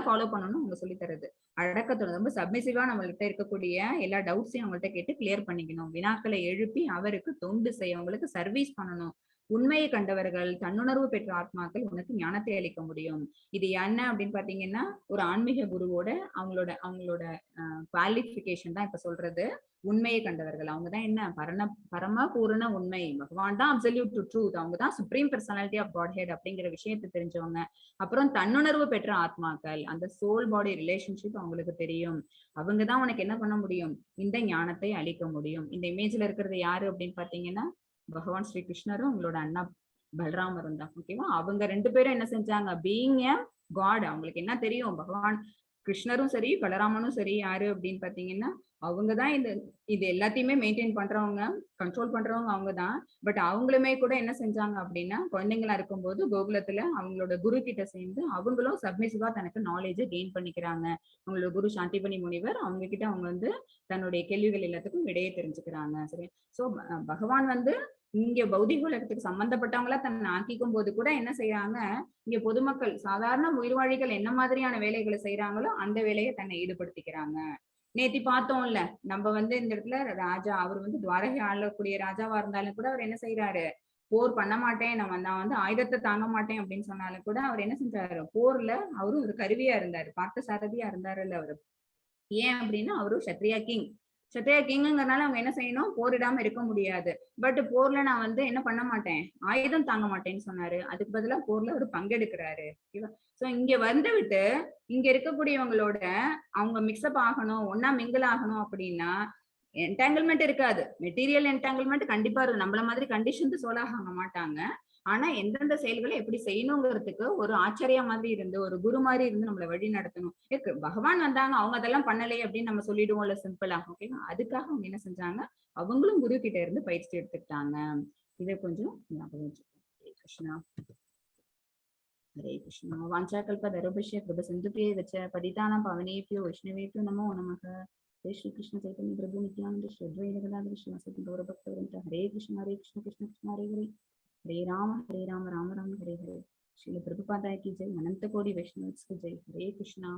ஃபாலோ பண்ணணும் அவங்க சொல்லித்தரது. அடக்கத்துடன் ரொம்ப சப்மிசிவா நம்மள்கிட்ட இருக்கக்கூடிய எல்லா டவுட்ஸையும் அவங்கள்ட்ட கேட்டு கிளியர் பண்ணிக்கணும். வினாக்களை எழுப்பி அவருக்கு தொண்டு செய், அவங்களுக்கு சர்வீஸ் பண்ணணும். உண்மையை கண்டவர்கள், தன்னுணர்வு பெற்ற ஆத்மாக்கள் உனக்கு ஞானத்தை அளிக்க முடியும். இது என்ன அப்படின்னு பாத்தீங்கன்னா ஒரு ஆன்மீக குருவோட அவங்களோட குவாலிபிகேஷன் தான் இப்ப சொல்றது. உண்மையை கண்டவர்கள் அவங்கதான் என்ன பரம பூரண உண்மை, பகவான் தான் அப்சல்யூட் ட்ரூத், அவங்கதான் supreme personality of Godhead அப்படிங்கிற விஷயத்தை தெரிஞ்சவங்க. அப்புறம் தன்னுணர்வு பெற்ற ஆத்மாக்கள், அந்த சோல் பாடி ரிலேஷன்ஷிப் அவங்களுக்கு தெரியும். அவங்கதான் உனக்கு என்ன பண்ண முடியும், இந்த ஞானத்தை அளிக்க முடியும். இந்த இமேஜ்ல இருக்கிறது யாரு அப்படின்னு பாத்தீங்கன்னா பகவான் ஸ்ரீ கிருஷ்ணரும் உங்களோட அண்ணா பலராமரும் தான். ஓகேவா? அவங்க 2 பேரும் என்ன செஞ்சாங்க? பீயிங் எ காட், அவங்களுக்கு என்ன தெரியும்? பகவான் கிருஷ்ணரும் சரி, பலராமனும் சரி யாரு அப்படின்னு பாத்தீங்கன்னா, அவங்கதான் இது எல்லாத்தையுமே மெயின்டைன் பண்றவங்க, கண்ட்ரோல் பண்றவங்க அவங்கதான். பட் அவங்களுமே கூட என்ன செஞ்சாங்க அப்படின்னா, குழந்தைங்களா இருக்கும்போது கோகுலத்துல அவங்களோட குரு கிட்ட சேர்ந்து அவங்களும் சப்மிசிவா தனக்கு நாலேஜை கெயின் பண்ணிக்கிறாங்க. அவங்களோட குரு சாந்திபனி முனிவர் அவங்க கிட்ட அவங்க வந்து தன்னுடைய கேள்விகள் எல்லாத்துக்கும் விடையை தெரிஞ்சுக்கிறாங்க. சரி. சோ பகவான் வந்து இங்க பௌதிக உலகத்துக்கு சம்பந்தப்பட்டவங்களா தன்னை ஆக்கிக்கும் போது கூட என்ன செய்யறாங்க, இங்க பொதுமக்கள் சாதாரண உயிர்வாழிகள் என்ன மாதிரியான வேலைகளை செய்யறாங்களோ அந்த வேலையை தன்னை ஈடுபடுத்திக்கிறாங்க. நேத்தி பார்த்தோம்ல, நம்ம வந்து இந்த இடத்துல ராஜா அவர் வந்து துவாரகை ஆளக்கூடிய ராஜாவா இருந்தாலும் கூட அவர் என்ன செய்யறாரு, போர் பண்ண மாட்டேன், நான் வந்து ஆயுதத்தை தாங்க மாட்டேன் அப்படின்னு சொன்னாலும் கூட அவர் என்ன செஞ்சாரு, போர்ல அவரும் ஒரு கருவியா இருந்தாரு, பார்த்த சாரதியா இருந்தாருல்ல அவரு. ஏன் அப்படின்னா அவரும் சத்ரியா கிங். சத்ரியா கிங்கிறதுனால அவங்க என்ன செய்யணும், போரிடாம இருக்க முடியாது. பட் போர்ல நான் வந்து என்ன பண்ண மாட்டேன், ஆயுதம் தாங்க மாட்டேன்னு சொன்னாரு. அதுக்கு பதிலா போர்ல அவர் பங்கெடுக்கிறாரு. ஓகேவா? சோ இங்க வந்து விட்டு இங்க இருக்கக்கூடியவங்களோட அவங்க மிக்ஸ்அப் ஆகணும், ஒன்னா மிங்கிள் ஆகணும் அப்படின்னா என்டாங்கிள்மெண்ட் இருக்காது. மெட்டீரியல் என்டாங்கிள்மெண்ட் கண்டிப்பா இருக்கும். நம்மள மாதிரி கண்டிஷன் சோலாக ஆக மாட்டாங்க. ஆனா எந்தெந்த செயல்களை எப்படி செய்யணுங்கிறதுக்கு ஒரு ஆச்சரியா மாதிரி இருந்து, ஒரு குரு மாதிரி இருந்து நம்மளை வழி நடத்தணும். பகவான் வந்தாங்க, அவங்க அதெல்லாம் பண்ணலையே அப்படின்னு நம்ம சொல்லிடுவோம்ல சிம்பிளா. ஓகேவா? அதுக்காக அவங்க என்ன செஞ்சாங்க, அவங்களும் குரு கிட்ட இருந்து பயிற்சி எடுத்துக்கிட்டாங்க. இதை கொஞ்சம் ஞாபகம் வச்சுக்கோங்க. ஹரே கிருஷ்ணா. ஹரே கிருஷ்ணா. வாஞ்சா கல்ப தருபஷ்ய கிருப சிந்துபியே வச்ச பதிதான பவனேபியோ வைஷ்ணவேபியோ நமோ நமக. ஹரே ஸ்ரீ கிருஷ்ண சைத்தன்ய பிரபு நித்யானந்த ஸ்ரீ அத்வைத கதாதர ஸ்ரீவாசதி கௌர பக்தவருந்த. ஹரே கிருஷ்ண கிருஷ்ண கிருஷ்ண ஹரே ஹரே, हरे राम राम राम हरे हरे. श्रील प्रभुपादाय की जय, अनंत कोटि वैष्णव की जय. हरे कृष्णा.